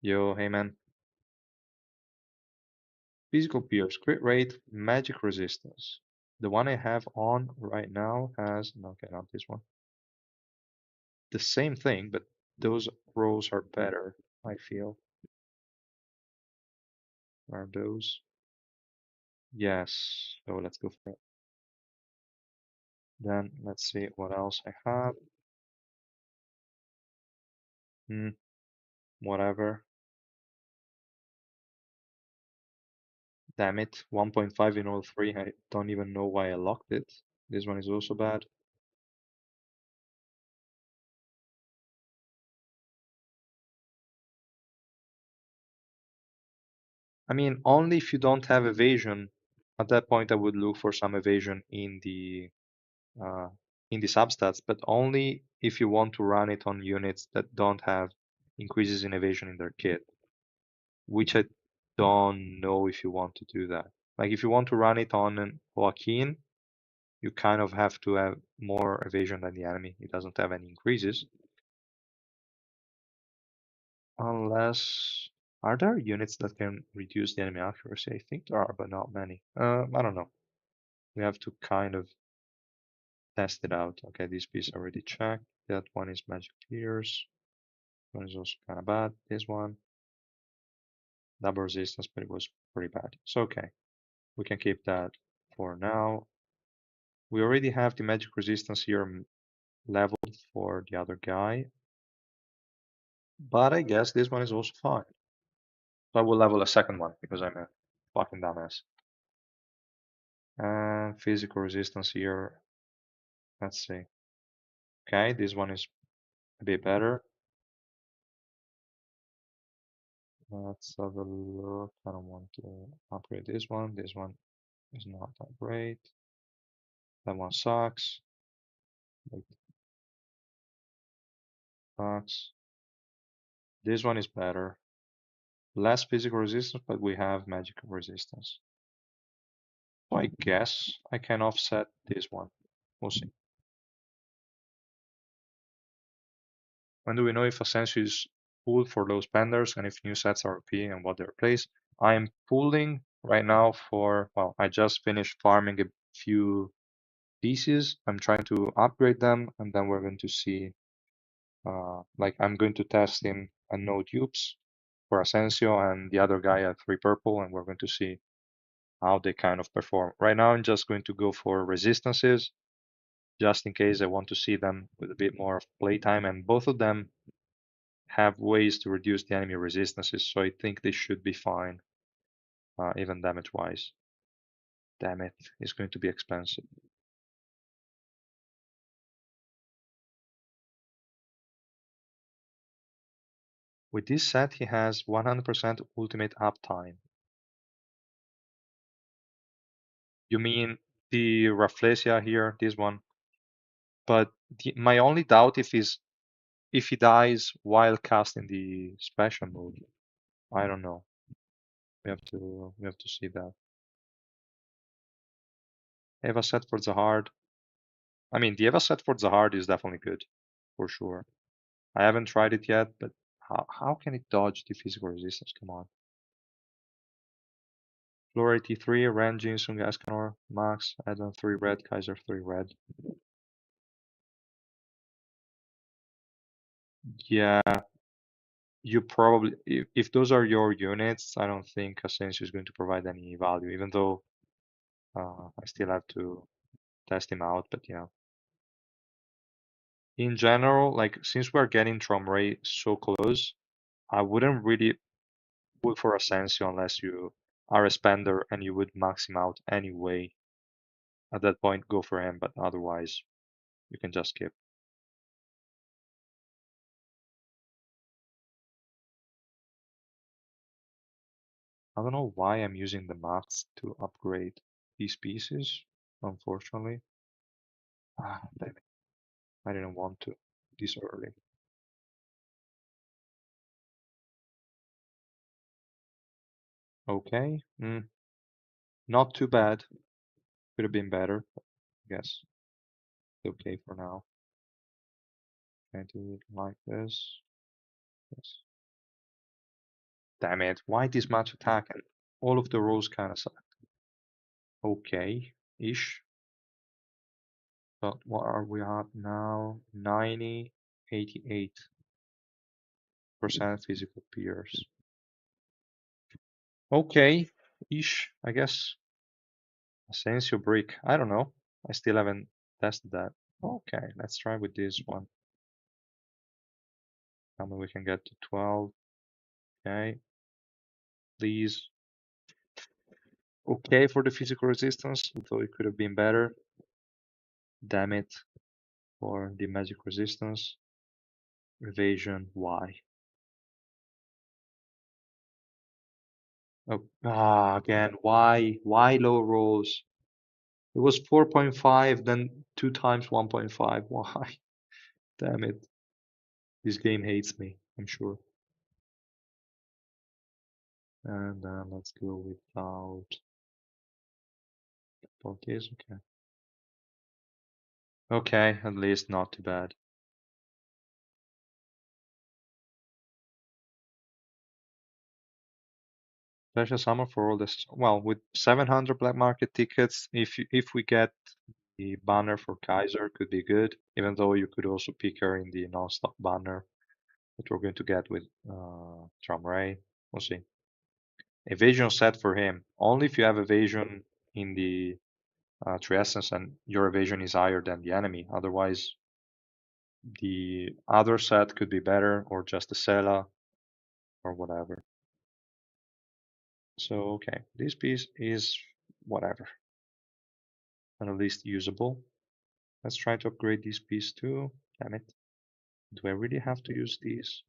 Yo, hey man. Physical pierce, crit rate, magic resistance. The one I have on right now has, okay, not this one. The same thing, but Those rows are better, I feel. Are those? Yes. So let's go for it. Then let's see what else I have. Hmm, whatever. Damn it. 1.5 in all three. I don't even know why I locked it. This one is also bad. I mean, only if you don't have evasion. At that point, I would look for some evasion uh, in the substats, but only if you want to run it on units that don't have increases in evasion in their kit, which I don't know if you want to do that. Like if you want to run it on an Joaquin, you kind of have to have more evasion than the enemy. It doesn't have any increases. Unless, are there units that can reduce the enemy accuracy? I think there are, but not many. I don't know. We have to kind of test it out. Okay, this piece already checked. That one is magic tears. One is also kind of bad. This one, double resistance, but it was pretty bad. So okay, we can keep that for now. We already have the magic resistance here leveled for the other guy, but I guess this one is also fine. So I will level a second one because I'm a fucking dumbass. And physical resistance here, let's see. Okay, this one is a bit better. Let's have a look. I don't want to upgrade this one. This one is not that great. That one sucks. Like, sucks. This one is better. Less physical resistance, but we have magical resistance. So I guess I can offset this one. We'll see. When do we know if ASENSIO is pulled for low spenders and if new sets are OP and what they replace? I am pulling right now for, well, I just finished farming a few pieces. I'm trying to upgrade them and then we're going to see, like I'm going to test him and no dupes for ASENSIO and the other guy at 3 purple and we're going to see how they kind of perform. Right now I'm just going to go for resistances just in case I want to see them with a bit more of playtime and both of them have ways to reduce the enemy resistances, so I think they should be fine, even damage-wise. Damn it, it's going to be expensive. With this set, he has 100% ultimate uptime. You mean the Rafflesia here, this one? But my only doubt if he dies while casting the special mode. I don't know. We have to see that. Eva set for Zahard. I mean, the Eva set for Zahard is definitely good, for sure. I haven't tried it yet, but how can it dodge the physical resistance? Come on. Flora 83, Ren, Jinsung, Escanor, Max, Adam 3 red, Kaiser 3 red. Yeah, you probably, if those are your units, I don't think Asensio is going to provide any value, even though I still have to test him out, but yeah. In general, like since we're getting Tromray so close, I wouldn't really put for Asensio unless you are a spender and you would max him out anyway. At that point, go for him, but otherwise, you can just skip. I don't know why I'm using the max to upgrade these pieces, unfortunately. Damn it. I didn't want to this early. Okay, not too bad. Could have been better, but I guess it's okay for now. Can I do it like this? Yes. Damn it, why this much attack? And all of the rows kind of suck. Okay-ish. But what are we at now? 90, 88. 50% physical peers. Okay, ish, I guess. ASENSIO brick. I don't know. I still haven't tested that. Okay, let's try with this one. Tell me we can get to 12. Okay, please. Okay for the physical resistance, although it could have been better. Damn it for the magic resistance. Evasion, why? Oh, again, why? Why low rolls? It was 4.5, then 2 times 1.5. Why? Damn it. This game hates me, I'm sure. And then let's go without focus. Okay. Okay, at least not too bad. Special summer for all this. Well, with 700 black market tickets, if we get the banner for Kaiser, could be good. Even though you could also pick her in the non-stop banner that we're going to get with Ray. We'll see. Evasion set for him. Only if you have evasion in the Triessence and your evasion is higher than the enemy. Otherwise, the other set could be better, or just a Sela, or whatever. So, okay, this piece is whatever, and at least usable. Let's try to upgrade this piece too. Damn it. Do I really have to use these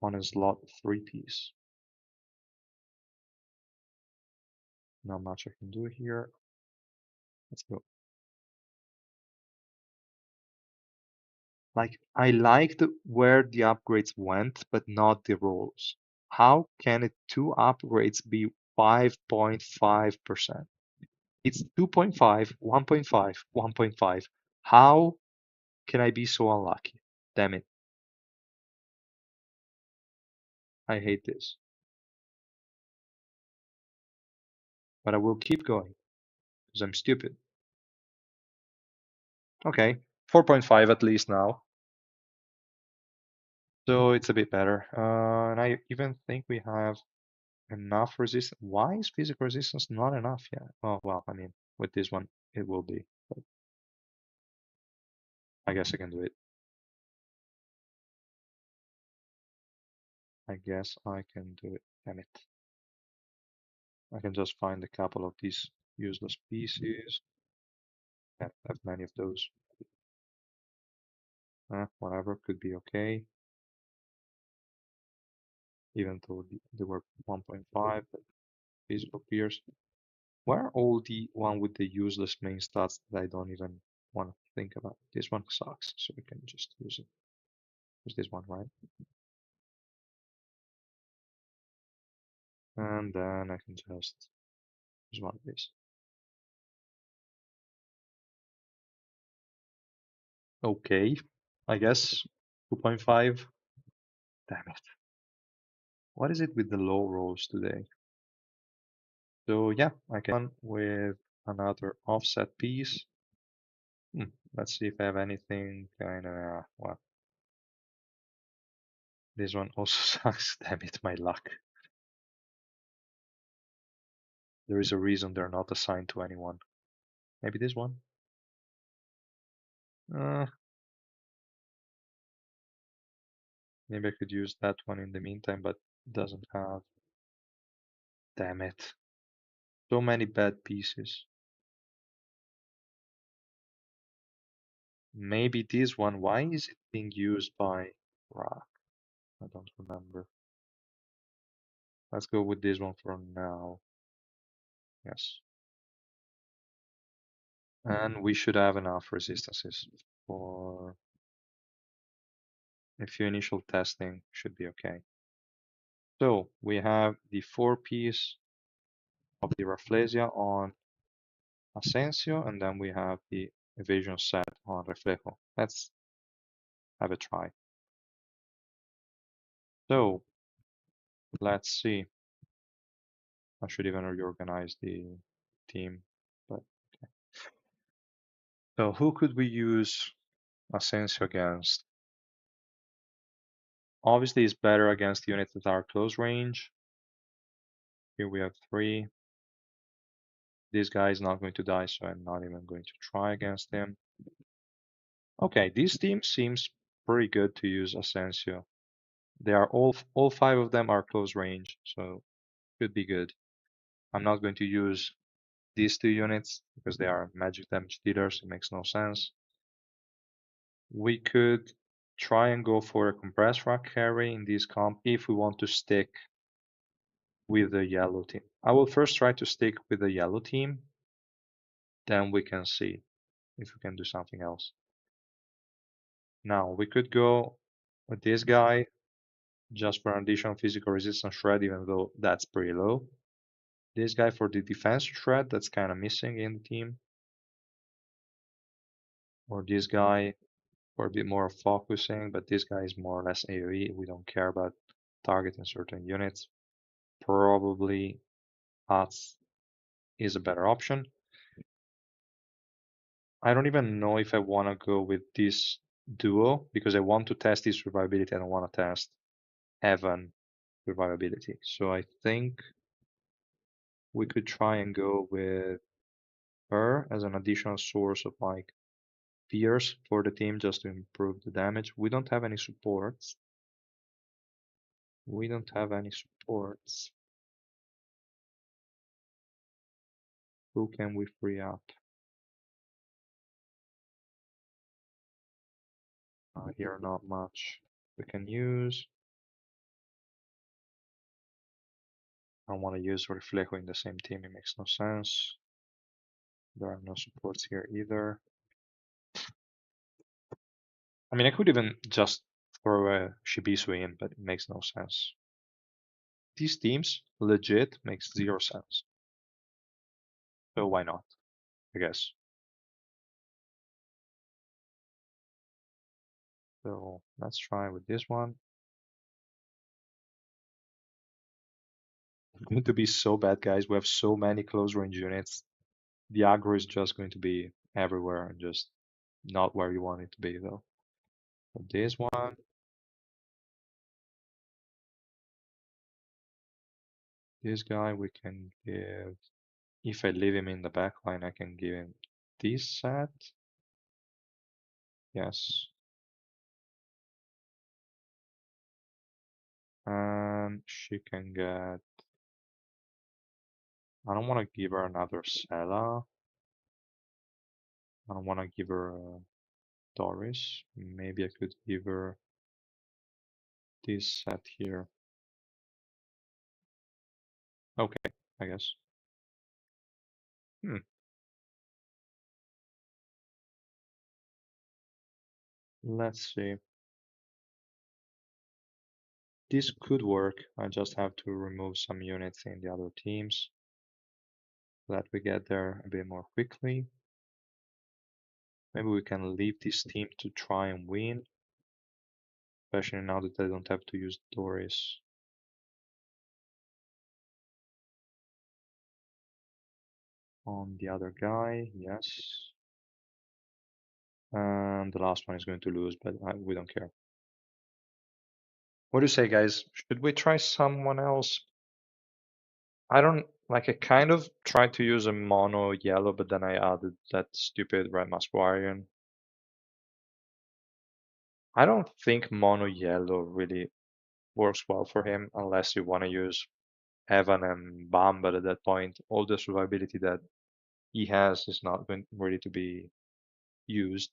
on a slot 3 piece? Not much I can do here. Let's go. Like, I liked where the upgrades went, but not the rolls. How can it 2 upgrades be 5.5%? It's 2.5, 1.5, 1.5. How can I be so unlucky? Damn it. I hate this. But I will keep going because I'm stupid. Okay, 4.5 at least now. So it's a bit better. And I even think we have enough resistance. Why is physical resistance not enough yet? Oh, well, I mean, with this one, it will be. But I guess I can do it. I guess I can do it. Damn it. I can just find a couple of these useless pieces. I have many of those. Whatever, could be okay. Even though they were 1.5, but physical peers. Where are all the one with the useless main stats that I don't even want to think about? This one sucks, so we can just use it. Use this one, right? And then I can just use one of these. Okay, I guess 2.5. Damn it. What is it with the low rolls today? So yeah, I can with another offset piece. Let's see if I have anything kind of, well, this one also sucks. Damn it, my luck. There is a reason they're not assigned to anyone. Maybe this one? Uh, Maybe I could use that one in the meantime, but it doesn't have. Damn it. So many bad pieces. Maybe this one. Why is it being used by Rock? I don't remember. Let's go with this one for now. Yes. And we should have enough resistances for a few initial testing. Should be okay. So we have the 4 piece of the Rafflesia on ASENSIO, and then we have the evasion set on Reflejo. Let's have a try. So let's see. I should even reorganize the team. But okay. So who could we use ASENSIO against? Obviously, it's better against units that are close range. Here we have 3. This guy is not going to die, so I'm not even going to try against him. Okay, this team seems pretty good to use ASENSIO. They are all 5 of them are close range, so could be good. I'm not going to use these 2 units because they are magic damage dealers. It makes no sense. We could try and go for a compressed rock carry in this comp if we want to stick with the yellow team. I will first try to stick with the yellow team, then we can see if we can do something else. Now we could go with this guy just for an additional physical resistance shred, even though that's pretty low. This guy for the defense shred, that's kind of missing in the team. Or this guy for a bit more focusing, but this guy is more or less AoE. We don't care about targeting certain units. Probably Hats is a better option. I don't even know if I want to go with this duo because I want to test his survivability. I don't want to test Evan survivability. So I think we could try and go with her as an additional source of like fears for the team just to improve the damage. We don't have any supports. We don't have any supports. Who can we free up? Here, not much we can use. I don't want to use Reflejo in the same team, it makes no sense. There are no supports here either. I mean, I could even just throw a Shibisu in, but it makes no sense. These teams legit makes 0 sense. So why not, I guess. So let's try with this one. It's going to be so bad, guys. We have so many close range units. The aggro is just going to be everywhere and just not where you want it to be, though. So this one. This guy we can give. If I leave him in the back line, I can give him this set. Yes. And she can get. I don't want to give her another Sela. I don't want to give her a Doris. Maybe I could give her this set here. Okay, I guess. Hmm. Let's see. This could work. I just have to remove some units in the other teams so that we get there a bit more quickly. Maybe we can leave this team to try and win, especially now that I don't have to use Doris. On the other guy, yes. And the last one is going to lose, but we don't care. What do you say, guys? Should we try someone else? I don't like. I kind of tried to use a mono yellow, but then I added that stupid red Masquarian. I don't think mono yellow really works well for him unless you want to use Evan and Bam, but at that point, all the survivability that he has is not ready to be used.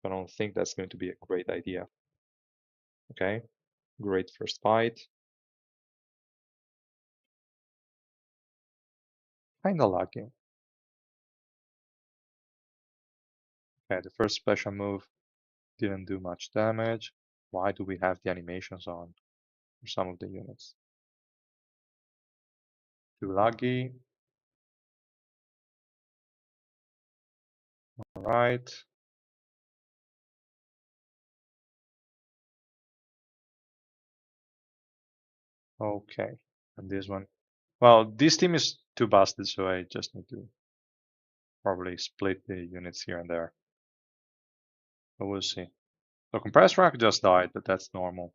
I don't think that's going to be a great idea. Okay, great first fight. Kinda lucky. Okay, the first special move didn't do much damage. Why do we have the animations on for some of the units? Too laggy. Alright. Okay. And this one. Well, this team is too busted, so I just need to probably split the units here and there. But we'll see. So compressed rock just died, but that's normal.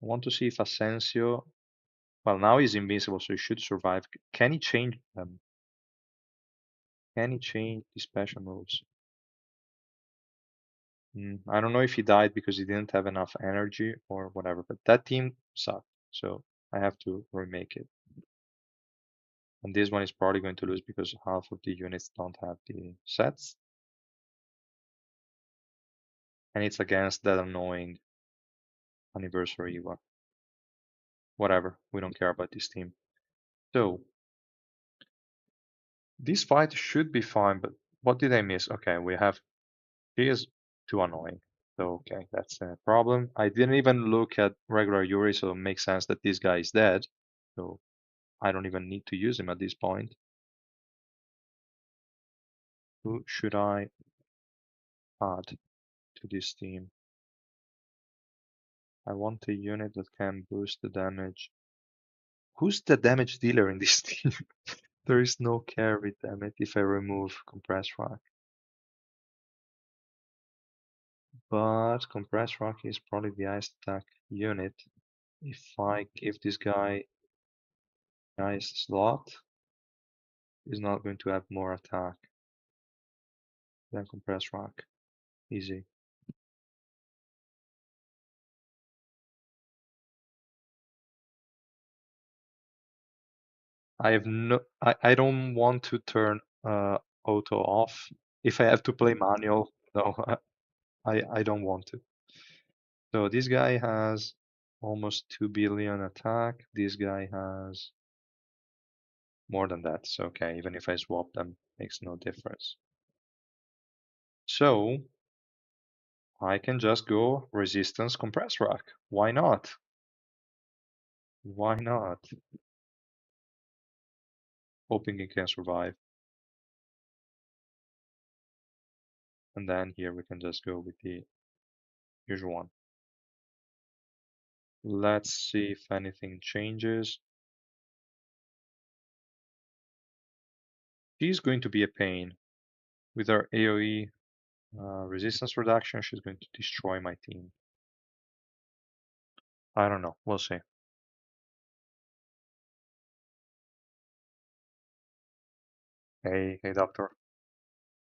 I want to see if Asensio, well, now he's invincible, so he should survive. Can he change them? Can he change the special moves? I don't know if he died because he didn't have enough energy or whatever, but that team sucked, so I have to remake it. And this one is probably going to lose because half of the units don't have the sets, and it's against that annoying anniversary one. Whatever, we don't care about this team. So this fight should be fine, but what did I miss? Okay, we have, he is too annoying. So, okay, that's a problem. I didn't even look at regular Yuri, so it makes sense that this guy is dead. So I don't even need to use him at this point. Who should I add to this team? I want a unit that can boost the damage. Who's the damage dealer in this team? There is no carry, damn it, if I remove Compressed Rock. But Compressed Rock is probably the ice attack unit. If I give this guy ice slot, he's not going to have more attack than Compressed Rock. Easy. I don't want to turn auto off. If I have to play manual, no, I don't want to. So this guy has almost 2 billion attack. This guy has more than that. So okay, even if I swap them, makes no difference. So I can just go resistance compress rock. Why not? Why not? Hoping it can survive. And then here we can just go with the usual one. Let's see if anything changes. She's going to be a pain. With our AoE resistance reduction, she's going to destroy my team. I don't know. We'll see. Hey, doctor.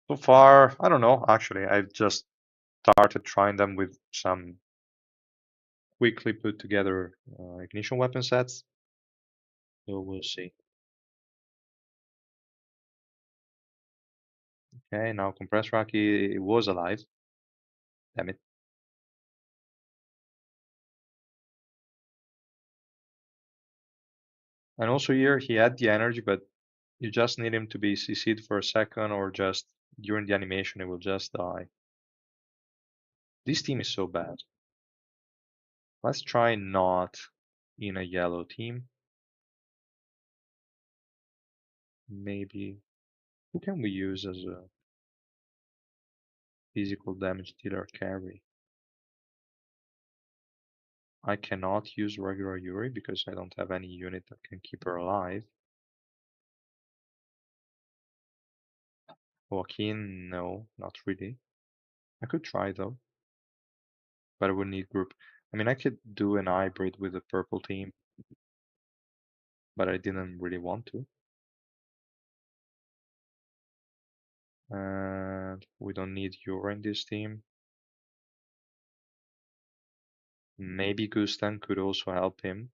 So far, I don't know. Actually, I've just started trying them with some quickly put together ignition weapon sets. So we'll see. Okay, now compressed Rocky was alive. Damn it. And also here he had the energy, but you just need him to be CC'd for a second or just during the animation he will just die. This team is so bad. Let's try not in a yellow team. Maybe who can we use as a physical damage dealer carry? I cannot use regular Yuri because I don't have any unit that can keep her alive. Joaquin, no, not really. I could try though, but I would need group. I mean, I could do an hybrid with the purple team, but I didn't really want to. And we don't need Yura in this team. Maybe Gustan could also help him.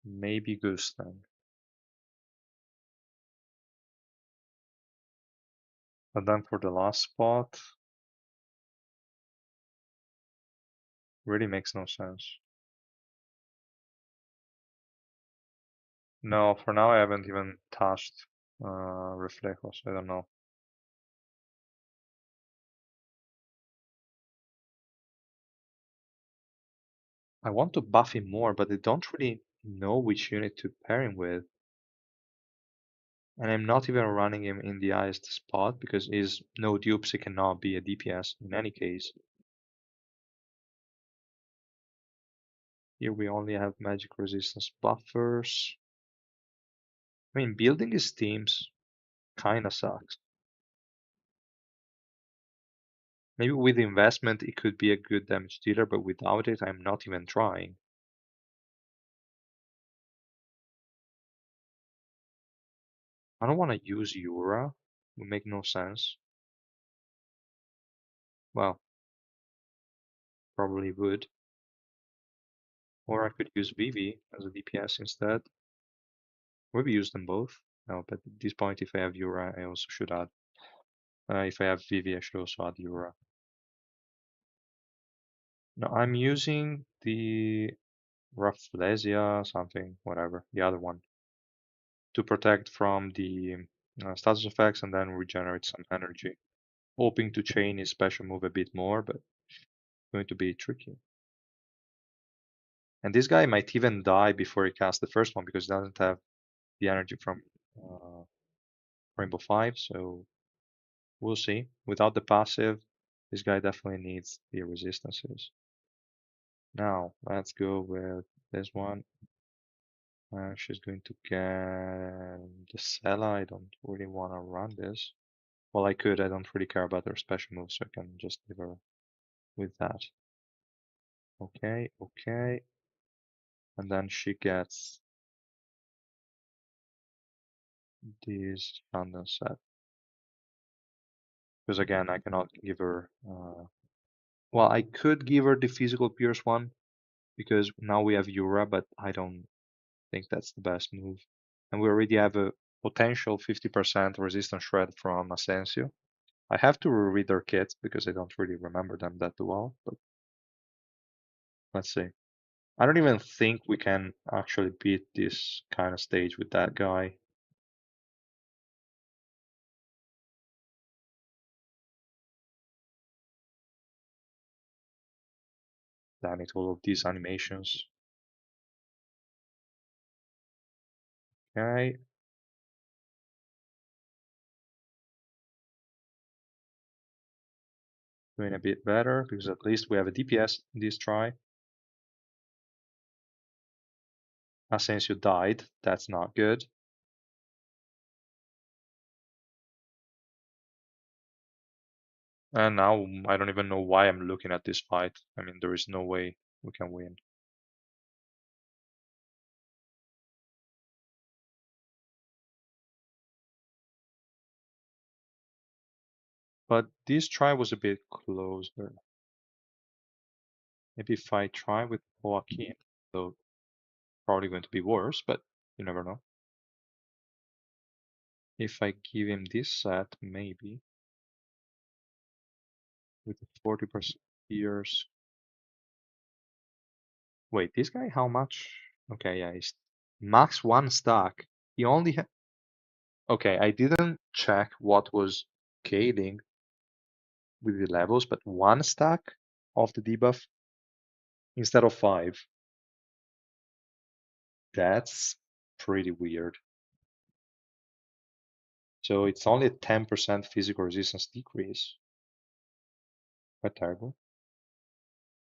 Maybe Gustan. But then for the last spot, really makes no sense. No, for now I haven't even touched Reflejo, so I don't know. I want to buff him more, but I don't really know which unit to pair him with. And I'm not even running him in the highest spot because he's no dupes, he cannot be a DPS in any case. Here we only have magic resistance buffers. I mean, building his teams kinda sucks. Maybe with investment it could be a good damage dealer, but without it, I'm not even trying. I don't want to use Yura. Would make no sense. Well, probably would. Or I could use Vivi as a DPS instead. Maybe use them both. No, but at this point, if I have Yura, I also should add. If I have Vivi, I should also add Yura. No, I'm using the Rafflesia something, whatever, the other one, to protect from the status effects and then regenerate some energy. Hoping to chain his special move a bit more, but going to be tricky. And this guy might even die before he casts the first one because he doesn't have the energy from uh, Rainbow 5, so we'll see. Without the passive, this guy definitely needs the resistances. Now, let's go with this one. She's going to get the Sela. I don't really want to run this. Well, I could. I don't really care about her special moves, so I can just leave her with that. Okay, okay. And then she gets this random set. Because again, I cannot give her. Well, I could give her the physical Pierce one because now we have Yura, but I don't think that's the best move. And we already have a potential 50% resistance shred from ASENSIO. I have to reread their kits because I don't really remember them that well, but let's see. I don't even think we can actually beat this kind of stage with that guy. Damn it, all of these animations. Okay, doing a bit better because at least we have a DPS this try. Asensio died, that's not good. And now I don't even know why I'm looking at this fight. I mean, there is no way we can win. But this try was a bit closer. Maybe if I try with Joaquin, though probably going to be worse, but you never know. If I give him this set, maybe with 40% years. Wait, this guy, how much? Okay, yeah, he's max one stack. He only had. Okay, I didn't check what was scaling with the levels, but one stack of the debuff instead of five. That's pretty weird. So it's only a 10% physical resistance decrease. Quite terrible.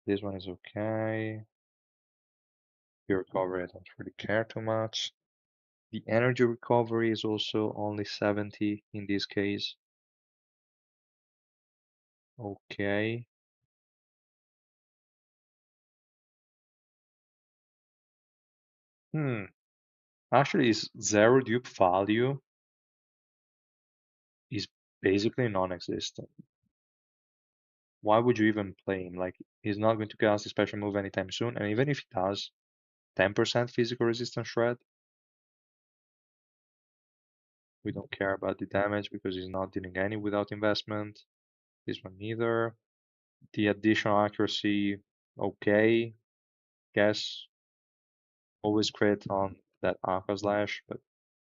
This one is okay. Pure recovery, I don't really care too much. The energy recovery is also only 70 in this case. Okay. Hmm. Actually, his zero dupe value is basically non-existent. Why would you even play him? Like, he's not going to cast a special move anytime soon, and even if he does, 10% physical resistance shred, we don't care about the damage because he's not dealing any without investment. This one neither. The additional accuracy, okay. Guess always crit on that Aqua Slash, but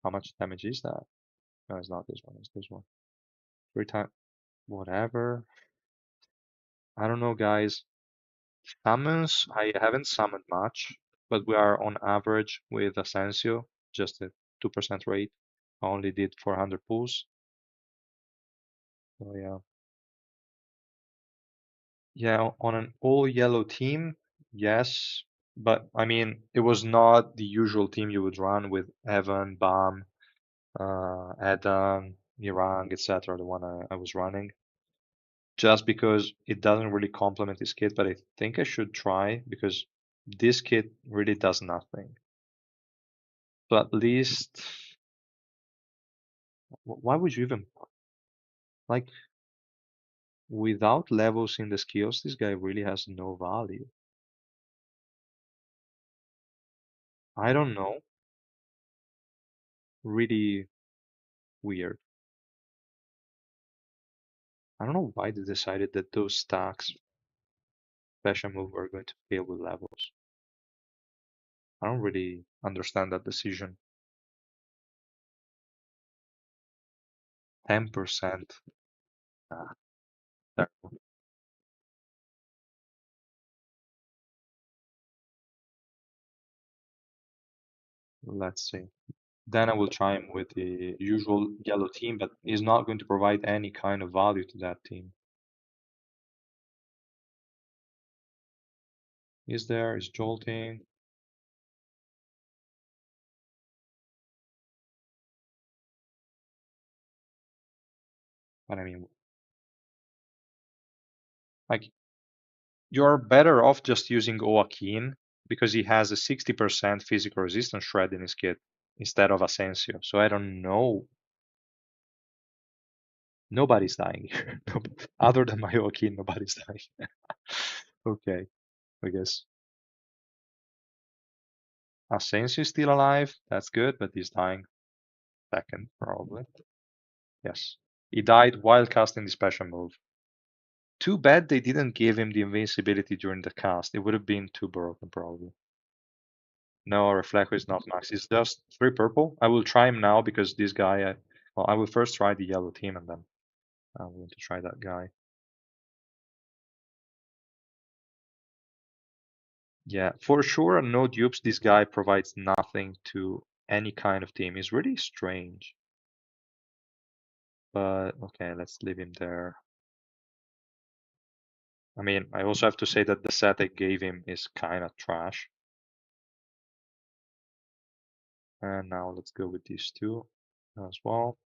how much damage is that? No, it's not this one, it's this one. 3 times, whatever. I don't know, guys. Summons, I haven't summoned much, but we are on average with Asensio, just a 2% rate. I only did 400 pulls. So yeah. Yeah, on an all yellow team, yes. But I mean, it was not the usual team you would run with Evan, Bam, Adam, Nirang, etc. The one I was running. just because it doesn't really complement this kit, but I think I should try because this kit really does nothing. But at least, why would you even, like, without levels in the skills, this guy really has no value. I don't know. Really weird. I don't know why they decided that those stacks special move were going to fail with levels. I don't really understand that decision. 10%. Ah, terrible. Let's see. Then I will try him with the usual yellow team, but he's not going to provide any kind of value to that team. Is there? Is jolting? But I mean, like, you're better off just using Oakin because he has a 60% physical resistance shred in his kit instead of Asensio. So I don't know. Nobody's dying here. Other than my Oakin, nobody's dying. Okay, I guess. Asensio is still alive. That's good, but he's dying second, probably. Yes. He died while casting the special move. Too bad they didn't give him the invincibility during the cast. It would have been too broken, probably. No, Reflejo is not max. It's just 3 purple. I will try him now because this guy, well, I will first try the yellow team and then I'm going to try that guy. Yeah, for sure, no dupes. This guy provides nothing to any kind of team. He's really strange. But okay, let's leave him there. I mean, I also have to say that the set I gave him is kind of trash. And now let's go with these two as well.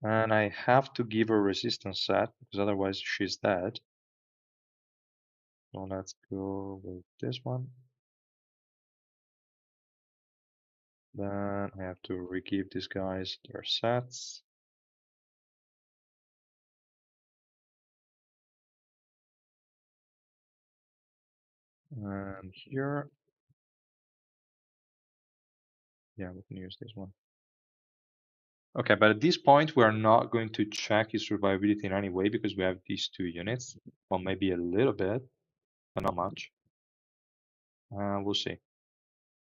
And I have to give her resistance set because otherwise she's dead. So let's go with this one. Then I have to re-give these guys their sets. And here, yeah, we can use this one. Okay, but at this point, we are not going to check his survivability in any way because we have these 2 units. Well, maybe a little bit, but not much. We'll see.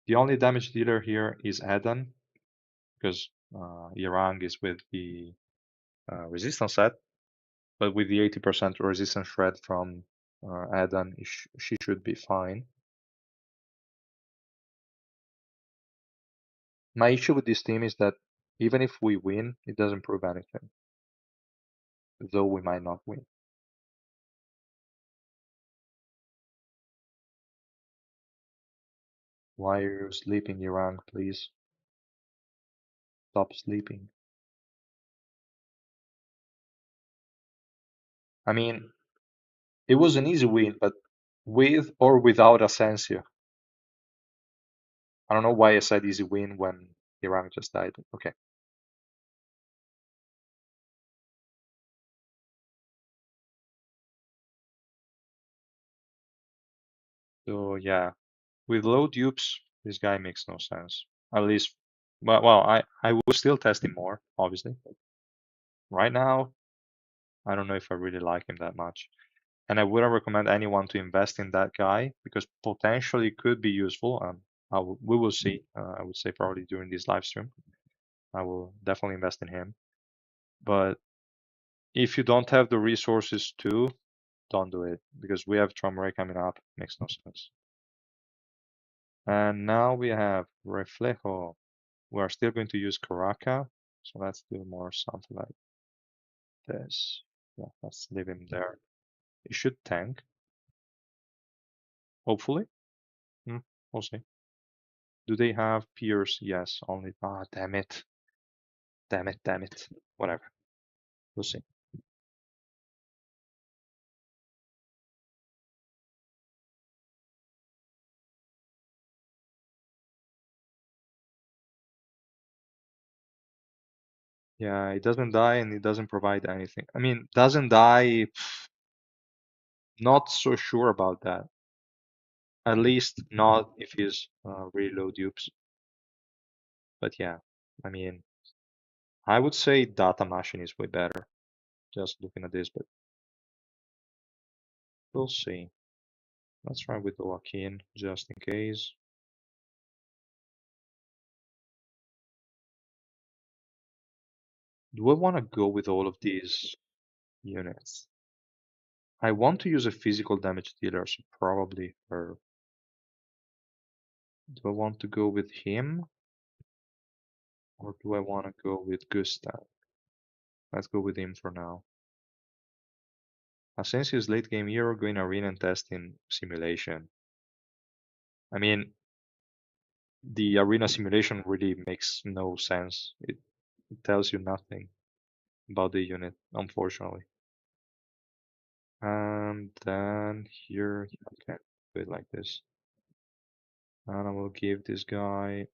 The only damage dealer here is Eden because Yarang is with the resistance set, but with the 80% resistance shred from Eden, she should be fine. My issue with this team is that even if we win, it doesn't prove anything, though we might not win. Why are you sleeping, Yarang? Please stop sleeping. I mean, it was an easy win, but with or without Asensio. I don't know why I said easy win when Yarang just died. Okay. So yeah, with low dupes, this guy makes no sense. At least, well, I will still test him more, obviously. Right now, I don't know if I really like him that much. And I wouldn't recommend anyone to invest in that guy because potentially it could be useful. We will see. I would say probably during this live stream, I will definitely invest in him. But if you don't have the resources to, don't do it because we have Tromray coming up. Makes no sense. And now we have Reflejo. We are still going to use Karaka, so let's do more something like this. Yeah, let's leave him there. He should tank, hopefully. We'll see. Do they have Pierce? Yes, only. Ah, damn it. Damn it, damn it. Whatever. We'll see. Yeah, it doesn't die and it doesn't provide anything. I mean, doesn't die, not so sure about that. At least not if he's really low dupes. But yeah, I mean, I would say data machine is way better. Just looking at this, but we'll see. Let's try with the lock-in just in case. Do I want to go with all of these units? I want to use a physical damage dealer, so probably her. Do I want to go with him or do I want to go with Gustav? Let's go with him for now. Asensio's late game hero going arena and testing simulation. I mean, the arena simulation really makes no sense. It tells you nothing about the unit, unfortunately. And then here, okay, do it like this. And I will give this guy,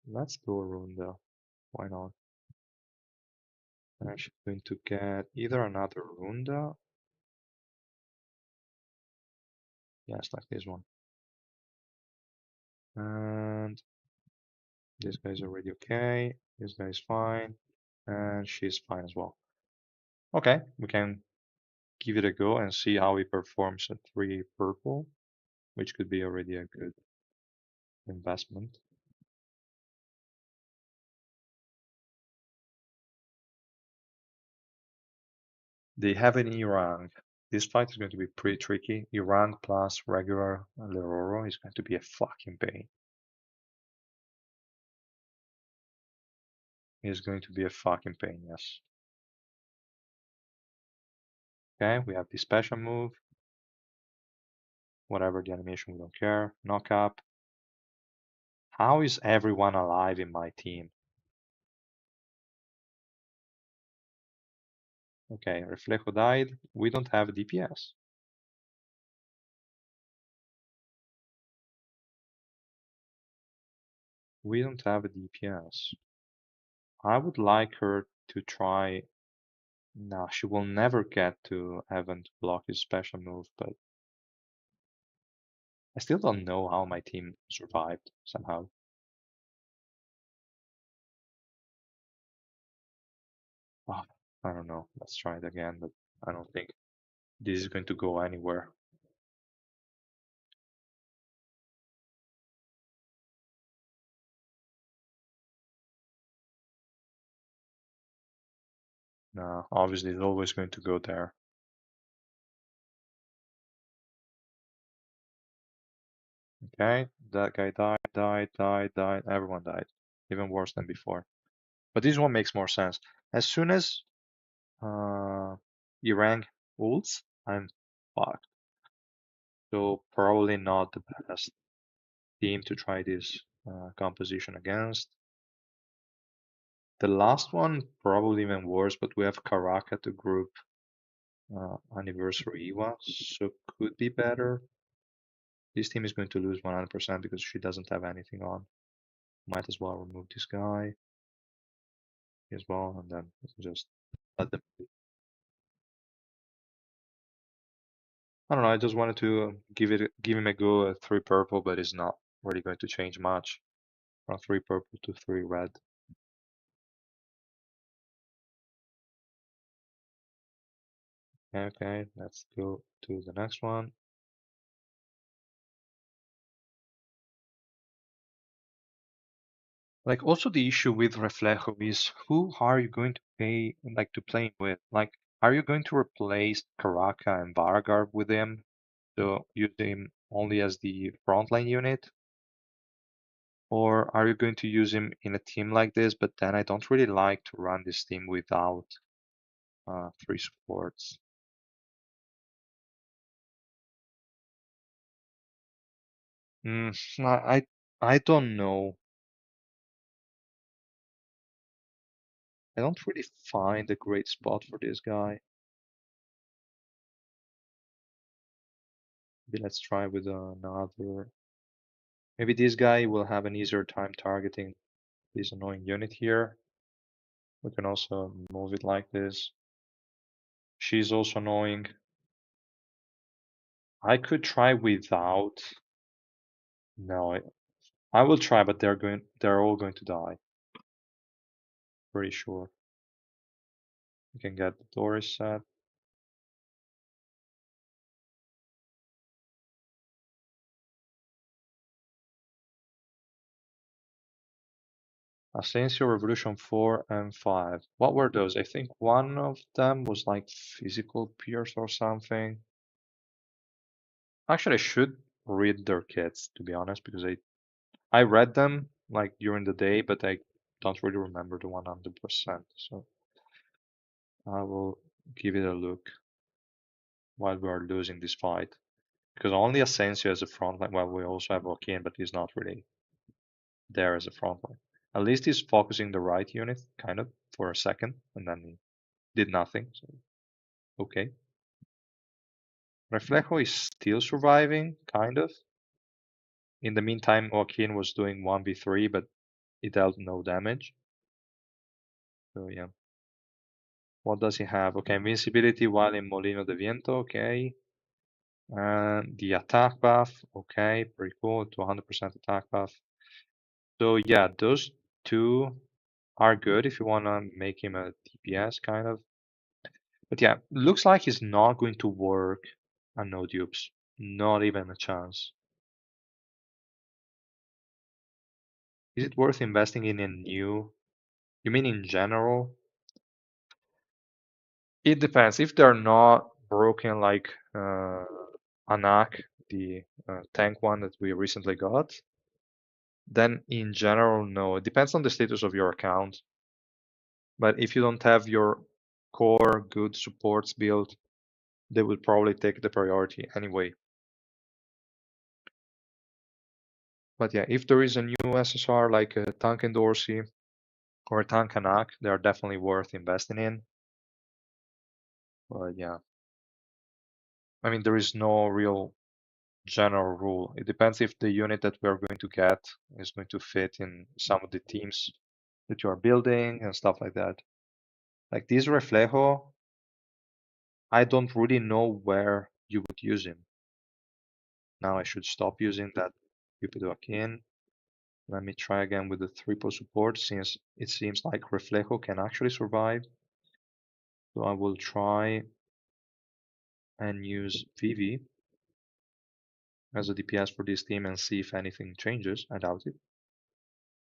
let's go Runda. Why not? I'm actually going to get either another Runda. Yes, like this one. And this guy's already okay. This guy's fine. And she's fine as well. Okay, we can give it a go and see how he performs at 3 purple, which could be already a good investment. They have an E rank. This fight is going to be pretty tricky. E rank plus regular Leroro is going to be a fucking pain. It's going to be a fucking pain, yes. Okay, we have the special move. Whatever the animation, we don't care. Knock up. How is everyone alive in my team? Okay, Reflejo died. We don't have DPS. We don't have a DPS. I would like her to try. No, she will never get to Evan to block his special move, but I still don't know how my team survived somehow. Oh, I don't know. Let's try it again, but I don't think this is going to go anywhere. No, obviously it's always going to go there. Okay, that guy died. Everyone died. Even worse than before. But this one makes more sense. As soon as Iran ults, I'm fucked. So probably not the best team to try this composition against. The last one probably even worse, but we have Karaka to group Anniversary Iwa, so could be better. This team is going to lose 100% because she doesn't have anything on. Might as well remove this guy as well, and then just let them. I don't know. I just wanted to give him a go at 3 purple, but it's not really going to change much from 3 purple to 3 red. Okay, let's go to the next one. Like also the issue with Reflejo is who are you going to pay like to play with? Like, are you going to replace Karaka and Vargar with him? So use him only as the frontline unit? Or are you going to use him in a team like this? But then I don't really like to run this team without 3 supports. Mm, I don't know. I don't really find a great spot for this guy. Maybe let's try with another. Maybe this guy will have an easier time targeting this annoying unit here. We can also move it like this. She's also annoying. I could try without. No, I will try, but they're all going to die. Pretty sure. We can get the door set. Asensio, Revolution 4 and 5. What were those? I think one of them was like physical pierce or something. Actually, I should read their kits, to be honest, because I read them like during the day, but I don't really remember the 100%. So I will give it a look while we are losing this fight. Because only Asensio has a front line. Well, we also have Joaquin, but he's not really there as a front line. At least he's focusing the right unit, kind of, for a second, and then he did nothing. So, okay. Reflejo is still surviving, kind of. In the meantime, Joaquin was doing 1v3, but he dealt no damage. So yeah. What does he have? Okay, invincibility while in Molino de Viento, okay. And the attack buff, okay, pretty cool, 200% attack buff. So yeah, those two are good if you want to make him a DPS kind of. But yeah, looks like he's not going to work on no dupes. Not even a chance. Is it worth investing in a new? You mean in general? It depends. If they're not broken like Anak, the tank one that we recently got, then in general, no. It depends on the status of your account. But if you don't have your core good supports built, they will probably take the priority anyway. But yeah, if there is a new SSR like a Tank and Dorsey or a Tank Anak, they are definitely worth investing in. But yeah, I mean, there is no real general rule. It depends if the unit that we are going to get is going to fit in some of the teams that you are building and stuff like that. Like this Reflejo, I don't really know where you would use him. Now I should stop using that stupid Joaquin. Let me try again with the triple support since it seems like Reflejo can actually survive. So I will try and use Vivi as a DPS for this team and see if anything changes. I doubt it,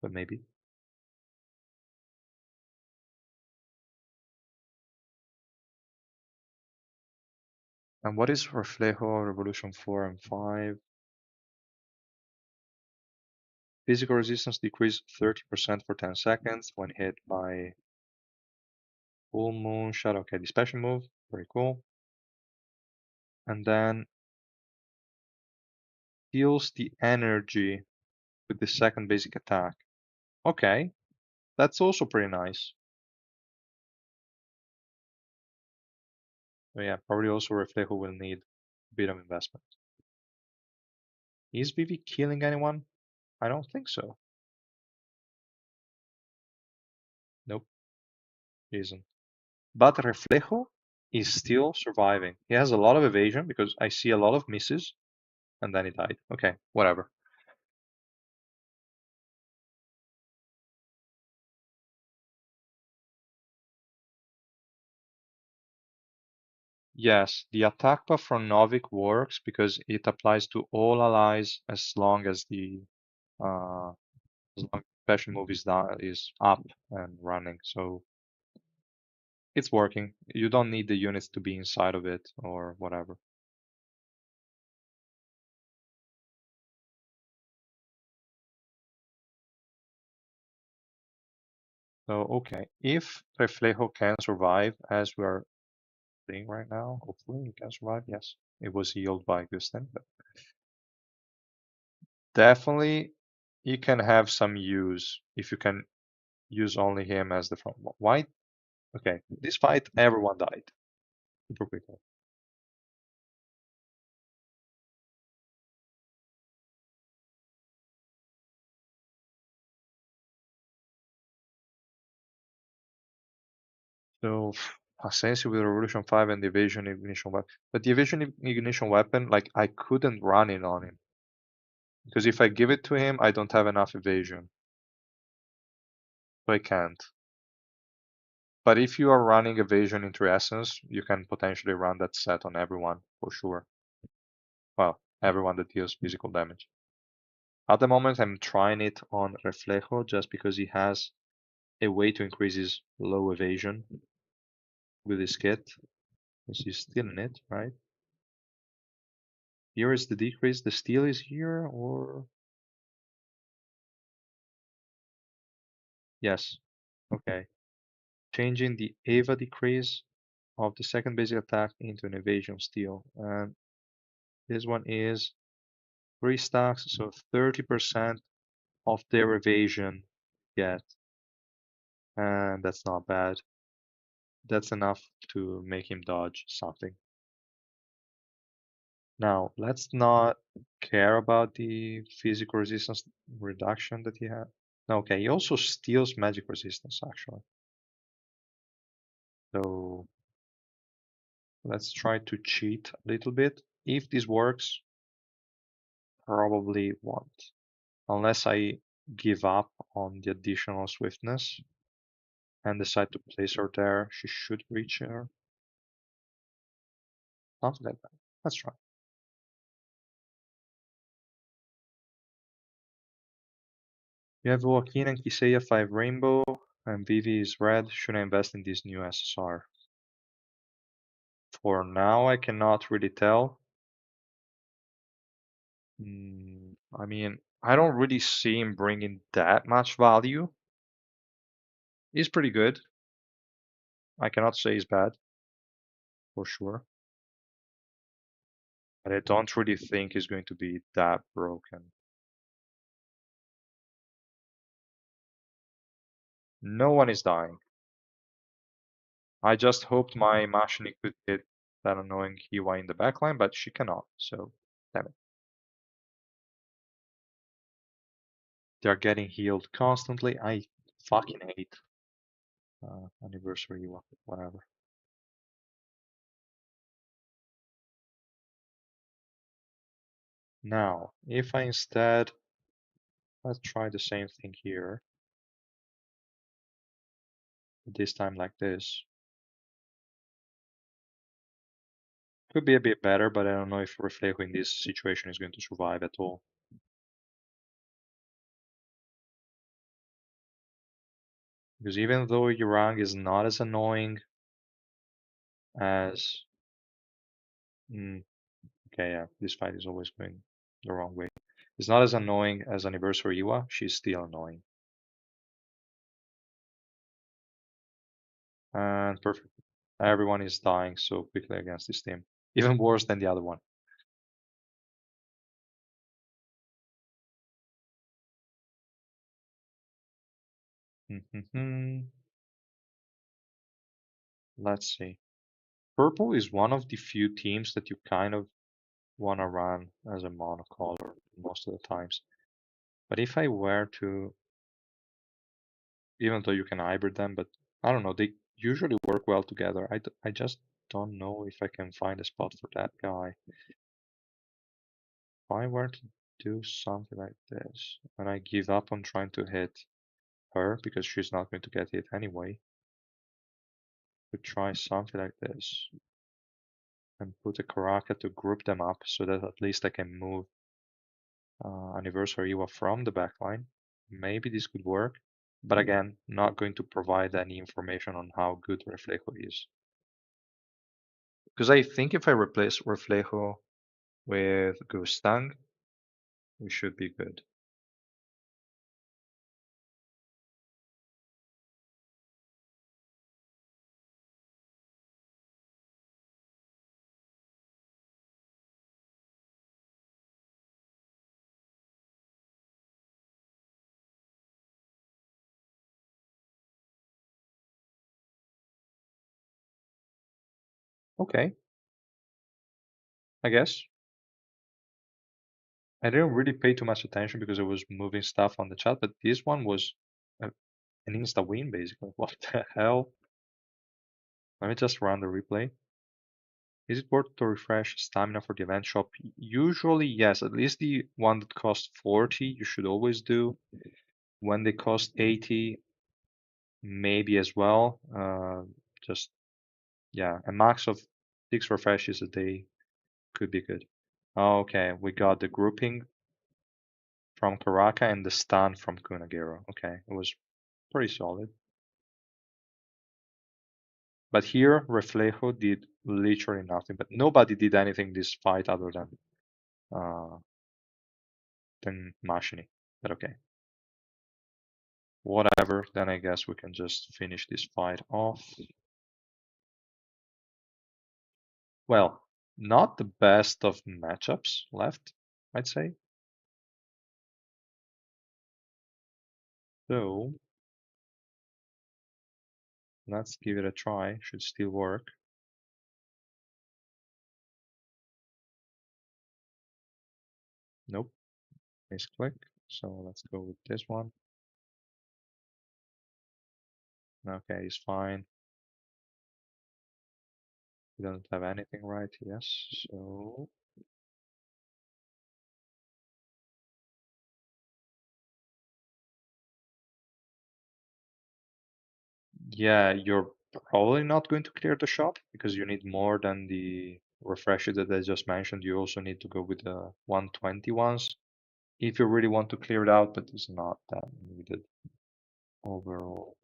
but maybe. And what is Reflejo, Revolution 4 and 5? Physical resistance decreased 30% for 10 seconds when hit by full moon shadow. Okay, the special move, very cool. And then heals the energy with the second basic attack. Okay, that's also pretty nice. But yeah, probably also Reflejo will need a bit of investment. Is Vivi killing anyone? I don't think so. Nope, he isn't. But Reflejo is still surviving. He has a lot of evasion because I see a lot of misses, and then he died. Okay, whatever. Yes, the attack buff from Novik works because it applies to all allies as long as the special move is up and running. So it's working. You don't need the units to be inside of it or whatever. So okay, if Reflejo can survive as we are seeing right now, hopefully he can survive. Yes, it was healed by Gusten, but definitely he can have some use if you can use only him as the front. Why? Okay, this fight everyone died super quickly. So ASENSIO with Revolution 5 and the Evasion Ignition Weapon. But the Evasion Ignition Weapon, like I couldn't run it on him. Because if I give it to him, I don't have enough evasion. So I can't. But if you are running evasion into essence, you can potentially run that set on everyone for sure. Well, everyone that deals physical damage. At the moment, I'm trying it on Reflejo just because he has a way to increase his low evasion with his kit. Because he's stealing it, right? Here is the decrease. The steal is here, or yes. Okay. Changing the Eva decrease of the second basic attack into an evasion steal. And this one is 3 stacks, so 30% of their evasion get. And that's not bad. That's enough to make him dodge something. Now, let's not care about the physical resistance reduction that he had. Okay, he also steals magic resistance, actually. So let's try to cheat a little bit. If this works, probably won't. Unless I give up on the additional swiftness and decide to place her there, she should reach her. Not that bad. Let's try. You have Joaquin and Kiseiya 5 Rainbow, and Vivi is red. Should I invest in this new SSR? For now, I cannot really tell. I mean, I don't really see him bringing that much value. He's pretty good. I cannot say he's bad, for sure. But I don't really think he's going to be that broken. No one is dying. I just hoped my Mashini could hit that annoying Hiwa in the backline, but she cannot, so damn it. They're getting healed constantly. I fucking hate anniversary, whatever. Now, if I instead, let's try the same thing here, this time like this. Could be a bit better, but I don't know if Reflejo in this situation is going to survive at all. Because even though Yurang is not as annoying as... okay, yeah, this fight is always going the wrong way. It's not as annoying as Anniversary Iwa, she's still annoying. And perfect. Everyone is dying so quickly against this team. Even worse than the other one. Let's see. Purple is one of the few teams that you kind of want to run as a monocolor most of the times. But if I were to, even though you can hybrid them, but I don't know, they usually work well together. I just don't know if I can find a spot for that guy. If I were to do something like this, and I give up on trying to hit her because she's not going to get hit anyway, to try something like this and put a Karaka to group them up so that at least I can move Anniversary Iwa from the backline. Maybe this could work, but again, not going to provide any information on how good Reflejo is. Because I think if I replace Reflejo with Gustang, we should be good. Okay, I guess. I didn't really pay too much attention because I was moving stuff on the chat, but this one was an insta win basically. What the hell? Let me just run the replay. Is it worth to refresh stamina for the event shop? Usually, yes. At least the one that costs 40, you should always do. When they cost 80, maybe as well. Just, yeah, a max of 6 refreshes a day could be good. Okay, we got the grouping from Karaka and the stun from Kunagero. Okay, it was pretty solid. But here, Reflejo did literally nothing. But nobody did anything this fight other uh, than Mashini. But okay, whatever. Then I guess we can just finish this fight off. Well, not the best of matchups left, I'd say. So let's give it a try. Should still work. Nope, misclick. So let's go with this one. Okay, it's fine. We don't have anything right, yes. So yeah, you're probably not going to clear the shop because you need more than the refresher that I just mentioned. You also need to go with the 120 ones if you really want to clear it out, but it's not that needed overall.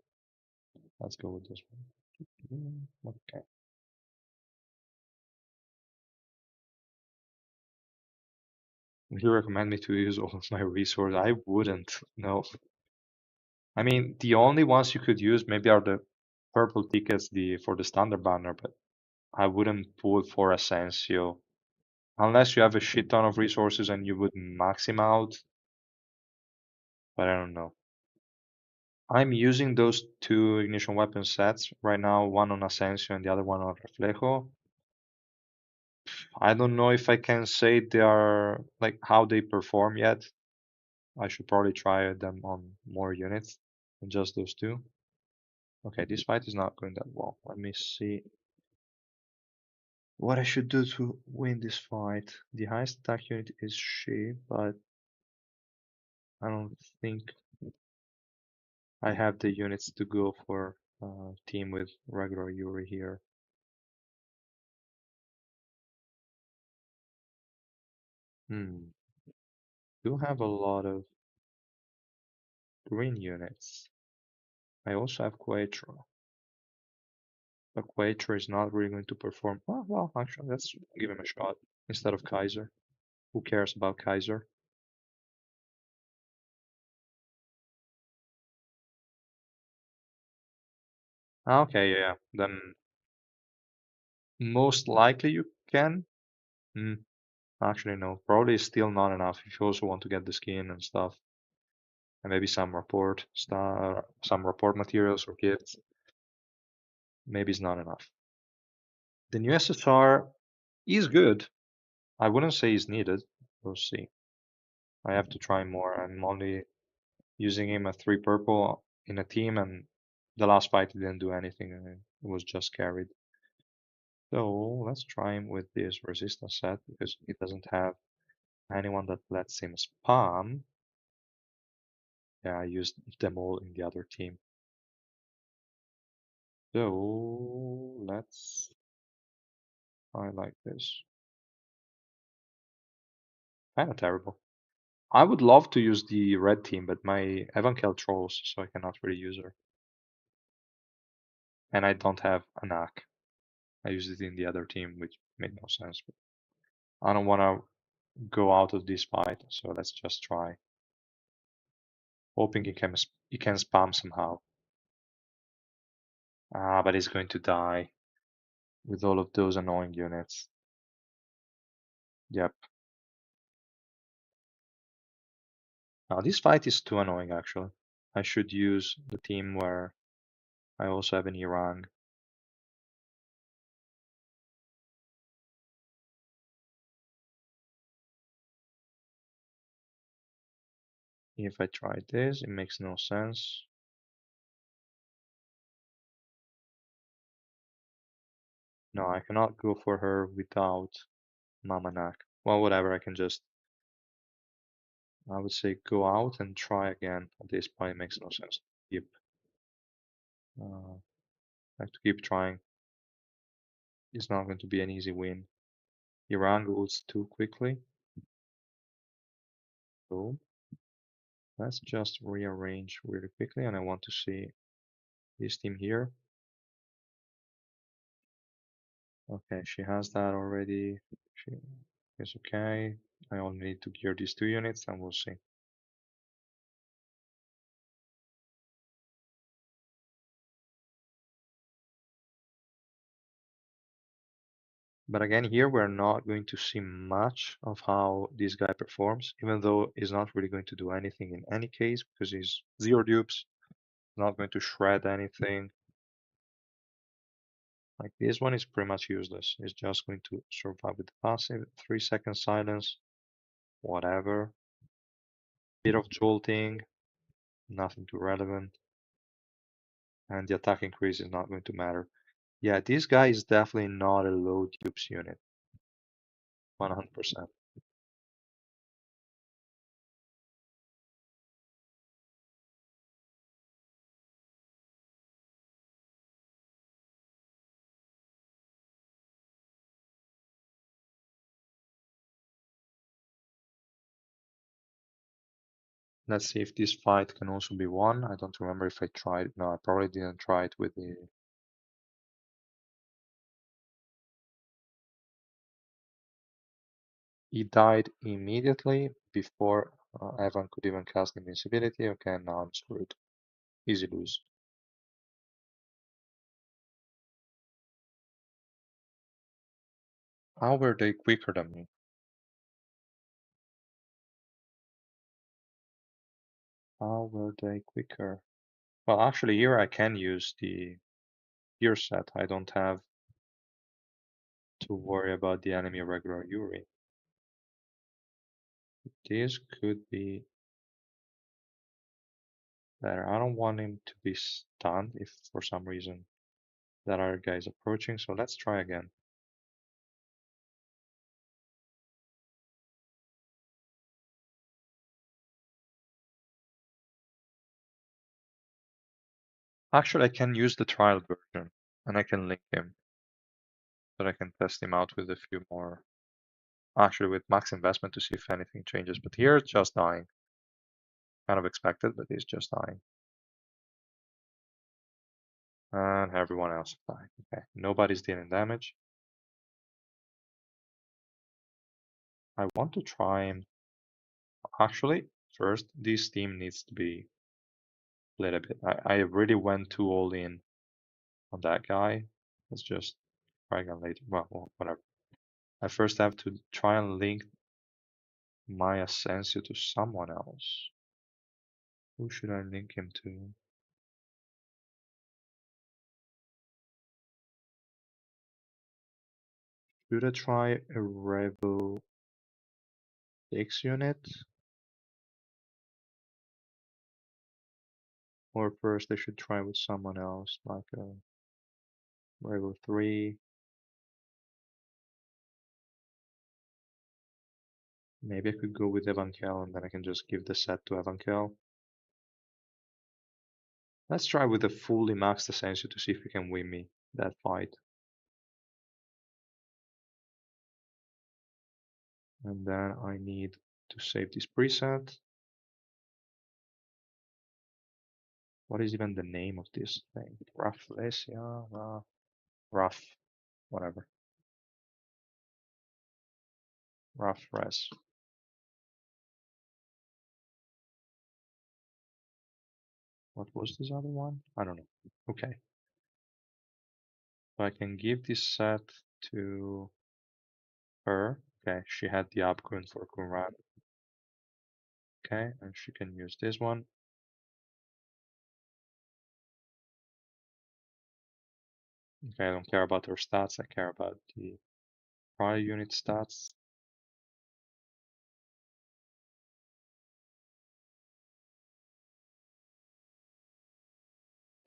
Let's go with this one. Okay. Would you recommend me to use all of my resources? I wouldn't. No. I mean, the only ones you could use maybe are the purple tickets, the for the standard banner, but I wouldn't pull for Asensio unless you have a shit ton of resources and you would max him out. But I don't know. I'm using those two ignition weapon sets right now, one on Asensio and the other one on Reflejo. I don't know if I can say they are like how they perform yet. I should probably try them on more units than just those two. Okay, this fight is not going that well. Let me see what I should do to win this fight. The highest attack unit is she, but I don't think I have the units to go for team with regular Yuri here. Hmm. Do have a lot of green units. I also have Quattro. But Quattro is not really going to perform. Well, actually, let's give him a shot instead of Kaiser. Who cares about Kaiser? Okay, yeah. Then most likely you can. Hmm. Actually, no. Probably still not enough if you also want to get the skin and stuff. And maybe some report stuff, some report materials or gifts. Maybe it's not enough. The new SSR is good. I wouldn't say it's needed. We'll see. I have to try more. I'm only using him at 3 purple in a team, and the last fight he didn't do anything. And it was just carried. So let's try him with this resistance set because he doesn't have anyone that lets him spam. Yeah, I used them all in the other team. So let's try like this. Kind of terrible. I would love to use the red team, but my Evankel trolls, so I cannot really use her. And I don't have a knack. I used it in the other team, which made no sense. But I don't want to go out of this fight, so let's just try. Hoping he can spam somehow. Ah, but he's going to die with all of those annoying units. Yep. Now this fight is too annoying actually. I should use the team where I also have an Erang. If I try this, it makes no sense. No, I cannot go for her without Mama Nak. Well, whatever, I can just, I would say go out and try again. At this point, it makes no sense to keep, uh, have to keep trying. It's not going to be an easy win. Iran goes too quickly. So let's just rearrange really quickly, and I want to see this team here. Okay, she has that already. She is okay. I only need to gear these 2 units, and we'll see. But again, here we're not going to see much of how this guy performs, even though he's not really going to do anything in any case because he's 0 dupes, not going to shred anything. Like this one is pretty much useless. It's just going to survive with the passive, 3 second silence, whatever. Bit of jolting, nothing too relevant. And the attack increase is not going to matter. Yeah, this guy is definitely not a low dupes unit, 100%. Let's see if this fight can also be won. I don't remember if I tried. No, I probably didn't try it with the. He died immediately before Evan could even cast invincibility. Okay, now I'm screwed. Easy lose. How were they quicker than me? How were they quicker? Well, actually, here I can use the gear set. I don't have to worry about the enemy regular Yuri. This could be better. I don't want him to be stunned if for some reason that other guy is approaching, so let's try again. Actually, I can use the trial version and I can link him, but I can test him out with a few more. Actually, with max investment to see if anything changes. But here it's just dying. Kind of expected, but he's just dying. And everyone else is dying. Okay, nobody's dealing damage. I want to try him. Actually, first, this team needs to be split a bit. I really went too all in on that guy. Let's just try again later. Well, whatever. I first have to try and link my ASENSIO to someone else. Who should I link him to? Should I try a Revo X unit? Or first I should try with someone else, like a Revo 3. Maybe I could go with Evankel and then I can just give the set to Evankel. Let's try with a fully maxed ASENSIO to see if he can win me that fight. And then I need to save this preset. What is even the name of this thing? Rafflesia? Rough, whatever. Rough res. What was this other one? I don't know. Okay. So I can give this set to her. Okay, she had the upgrade for Kunran. Okay, and she can use this one. Okay, I don't care about her stats, I care about the prior unit stats.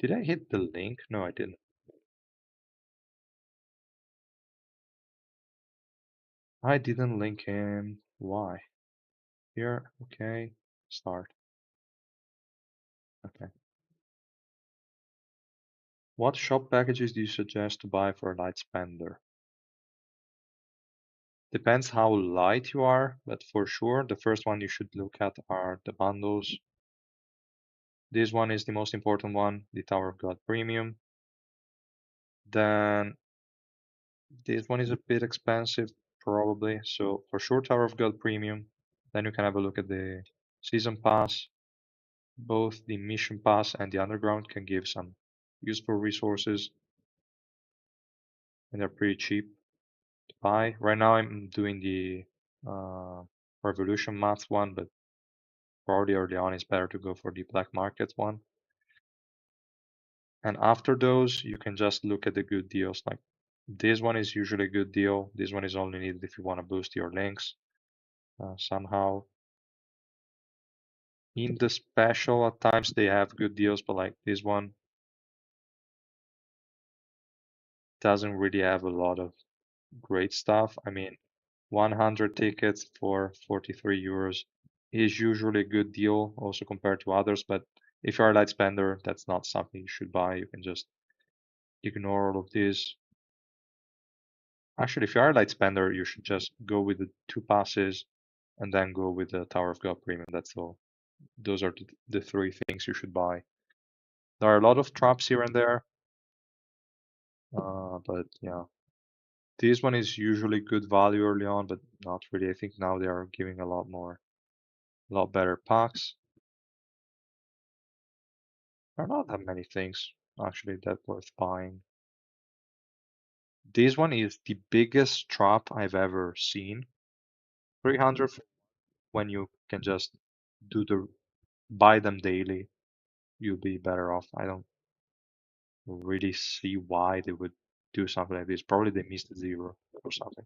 Did I hit the link? No, I didn't. I didn't link in. Why? Here, okay. Start. Okay. What shop packages do you suggest to buy for a light spender? Depends how light you are, but for sure, the first one you should look at are the bundles. This one is the most important one, the Tower of God Premium. Then this one is a bit expensive, probably. So for sure, Tower of God Premium. Then you can have a look at the Season Pass. Both the Mission Pass and the Underground can give some useful resources, and they're pretty cheap to buy. Right now, I'm doing the uh, Revolution Math one, but probably early on it's better to go for the Black Market one. And after those, you can just look at the good deals. Like this one is usually a good deal. This one is only needed if you want to boost your links somehow. In the special, at times they have good deals, but like this one doesn't really have a lot of great stuff. I mean, 100 tickets for 43 euros is usually a good deal also compared to others, but if you're a light spender, that's not something you should buy. You can just ignore all of this. Actually, if you are a light spender, you should just go with the two passes and then go with the Tower of God Premium. That's all. Those are the three things you should buy. There are a lot of traps here and there, but yeah. This one is usually good value early on, but not really. I think now they are giving a lot better packs. There are not that many things actually that worth buying. This one is the biggest trap I've ever seen. 300 when you can just do the buy them daily, you'll be better off. I don't really see why they would do something like this. Probably they missed a zero or something.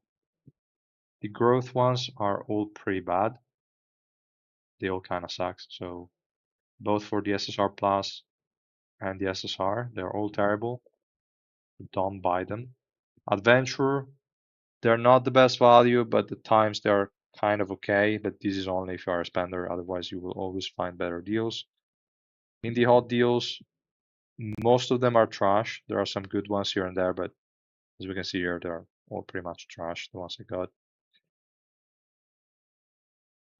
The growth ones are all pretty bad. They all kind of suck. So both for the SSR Plus and the SSR, they're all terrible. Don't buy them. Adventure, they're not the best value, but at times they're kind of okay. But this is only if you are a spender. Otherwise, you will always find better deals. In the hot deals, most of them are trash. There are some good ones here and there, but as we can see here, they're all pretty much trash, the ones I got.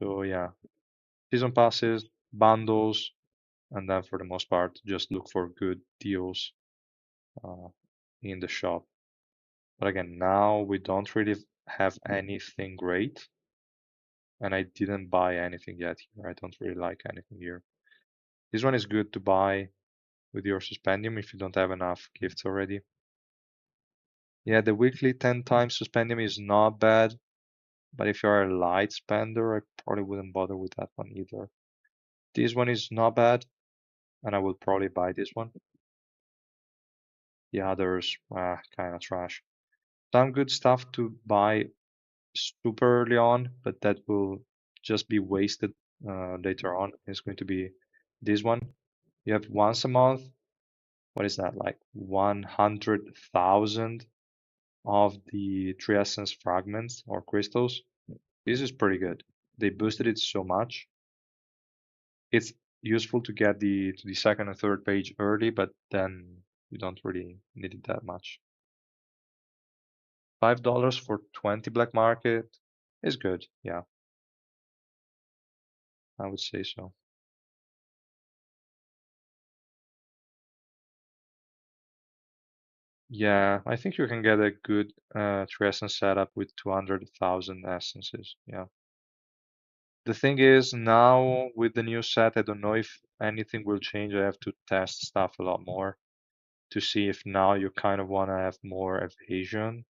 So yeah, season passes, bundles, and then for the most part, just look for good deals uh, in the shop. But again, now we don't really have anything great, and I didn't buy anything yet here. I don't really like anything here. This one is good to buy with your suspendium if you don't have enough gifts already. Yeah, the weekly 10 times suspendium is not bad, but if you're a light spender, I probably wouldn't bother with that one either. This one is not bad, and I will probably buy this one. The others, kind of trash. Some good stuff to buy super early on, but that will just be wasted later on. It's going to be this one. You have once a month. What is that? Like 100,000 of the Tree Essence fragments or crystals. This is pretty good. They boosted it so much. It's useful to get the second and third page early, but then you don't really need it that much. $5 for 20 black market is good. Yeah, I would say so. Yeah, I think you can get a good Tree Essence setup with 200,000 essences. Yeah. The thing is, now with the new set, I don't know if anything will change. I have to test stuff a lot more to see if now you kind of want to have more evasion.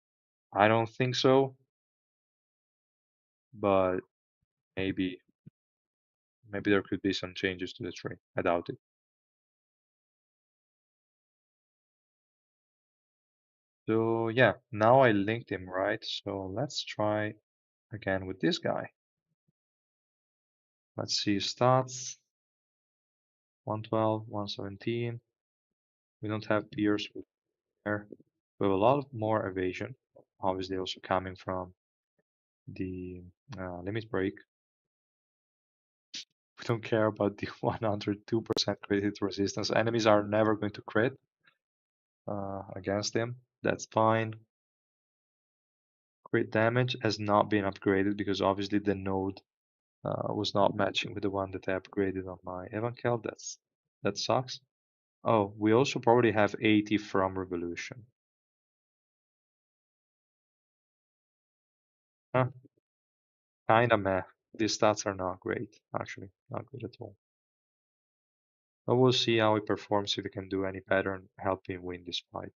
I don't think so, but maybe there could be some changes to the tree. I doubt it. So yeah, now I linked him, right? So let's try again with this guy. Let's see stats. 112, 117. We don't have Pierce with there. We have a lot more evasion, obviously also coming from the limit break. We don't care about the 102% crit hit resistance. Enemies are never going to crit against him. That's fine. Crit damage has not been upgraded because obviously the node was not matching with the one that I upgraded on my Evankel. That sucks. Oh, we also probably have 80 from Revolution. Huh, kinda meh. These stats are not great, actually. Not good at all. But we'll see how he performs, if he can do any better and help him win this fight.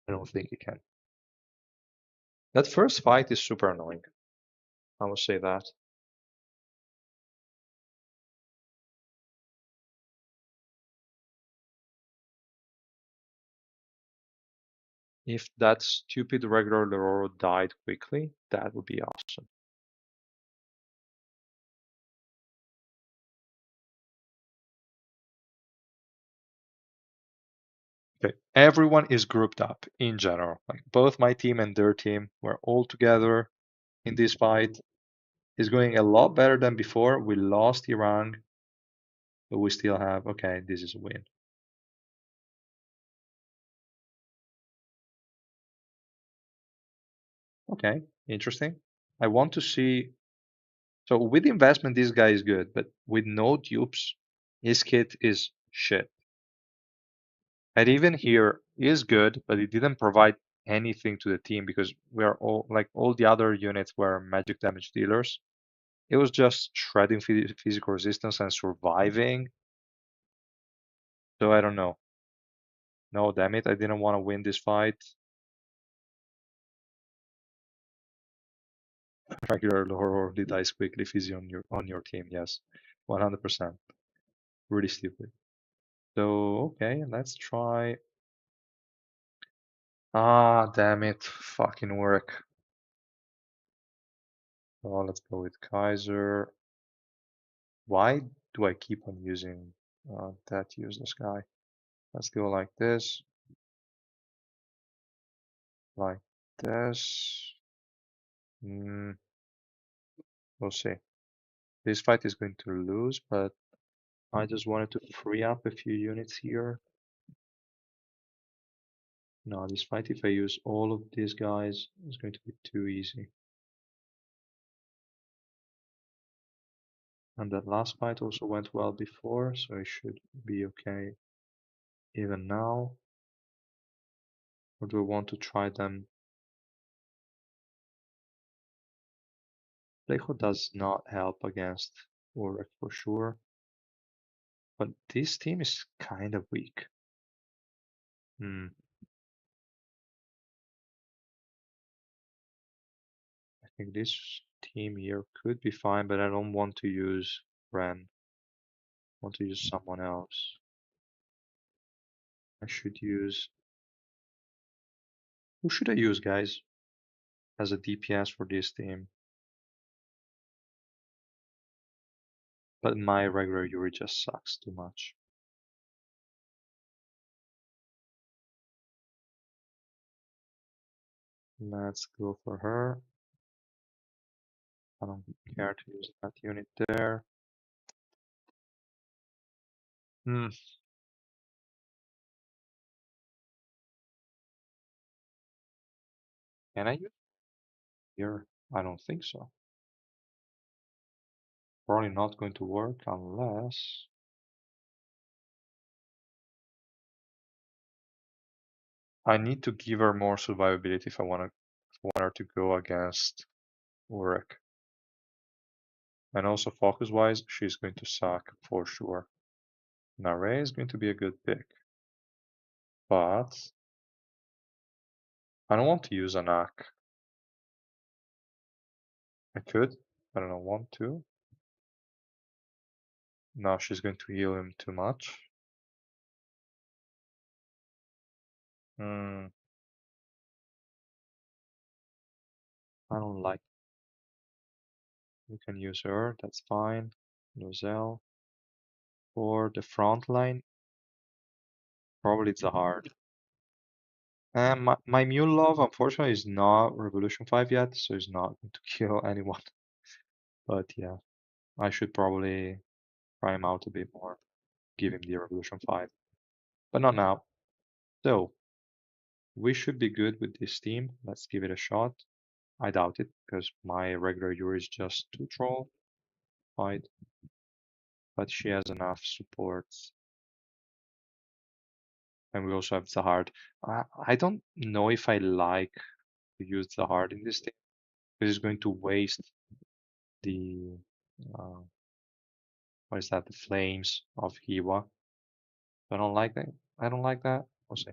I don't think he can. That first fight is super annoying. I will say that. If that stupid regular Lororo died quickly, that would be awesome. Okay, everyone is grouped up in general. Like both my team and their team were all together in this fight. It's going a lot better than before. We lost Iran, but we still have, okay, this is a win. Okay, interesting. I want to see. So with investment, this guy is good, but with no dupes, his kit is shit. And even here is good, but it didn't provide anything to the team because we are all like all the other units were magic damage dealers. It was just shredding physical resistance and surviving. So I don't know. No, damn it, I didn't want to win this fight. Regular horror dies quickly if he's on your team. Yes, 100%. Really stupid. So okay, let's try. Ah, damn it, fucking work. Oh, let's go with Kaiser. Why do I keep on using that useless guy? Let's go like this. Mm, we'll see. This fight is going to lose, but I just wanted to free up a few units here. No, this fight, if I use all of these guys, is going to be too easy. And that last fight also went well before, so it should be okay even now. Or do I want to try them? Plejo does not help against Urek for sure, but this team is kind of weak. Hmm. I think this team here could be fine, but I don't want to use Ren. I want to use someone else. I should use. Who should I use, guys, as a DPS for this team? But my regular Yuri just sucks too much. Let's go for her. I don't care to use that unit there. Hmm. Can I use here? I don't think so. Probably not going to work unless I need to give her more survivability if I want her to go against Urek. And also focus-wise, she's going to suck for sure. Nare is going to be a good pick, but I don't want to use Anak. I could. I don't know, want to. Now she's going to heal him too much. Hmm. I don't like. We can use her. That's fine. Lozelle. For the front line, probably it's a hard. And my Mule Love, unfortunately, is not Revolution 5 yet, so it's not going to kill anyone. But yeah, I should probably try him out a bit more, give him the Revolution 5. But not now. So, we should be good with this team. Let's give it a shot. I doubt it, because my regular Yuri is just too troll fight, but she has enough supports. And we also have Zahard. I don't know if I like to use Zahard in this team, because it's going to waste the uh, what is that? The flames of Hiwa. I don't like that. I don't like that. We'll see.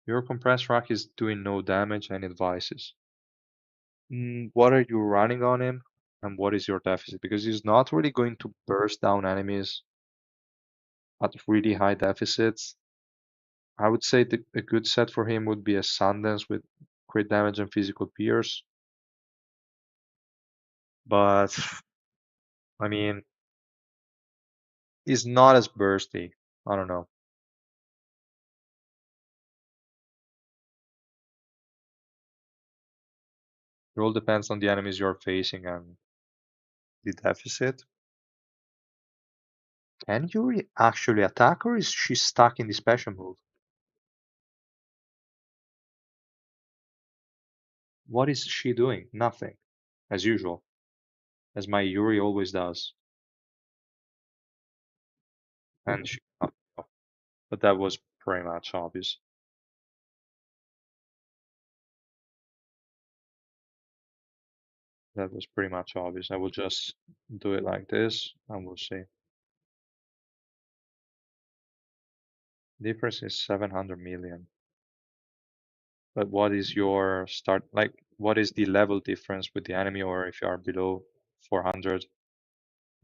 Your compressed rock is doing no damage and advices. What are you running on him? And what is your deficit? Because he's not really going to burst down enemies at really high deficits. I would say a good set for him would be a Sundance with crit damage and physical pierce. But I mean, he's not as bursty. I don't know. It all depends on the enemies you're facing and the deficit. Can Yuri actually attack, or is she stuck in the special move? What is she doing? Nothing, as usual, as my Yuri always does. And she, but that was pretty much obvious. That was pretty much obvious. I will just do it like this, and we'll see. Difference is 700 million. But what is your start, like, what is the level difference with the enemy, or if you are below 400,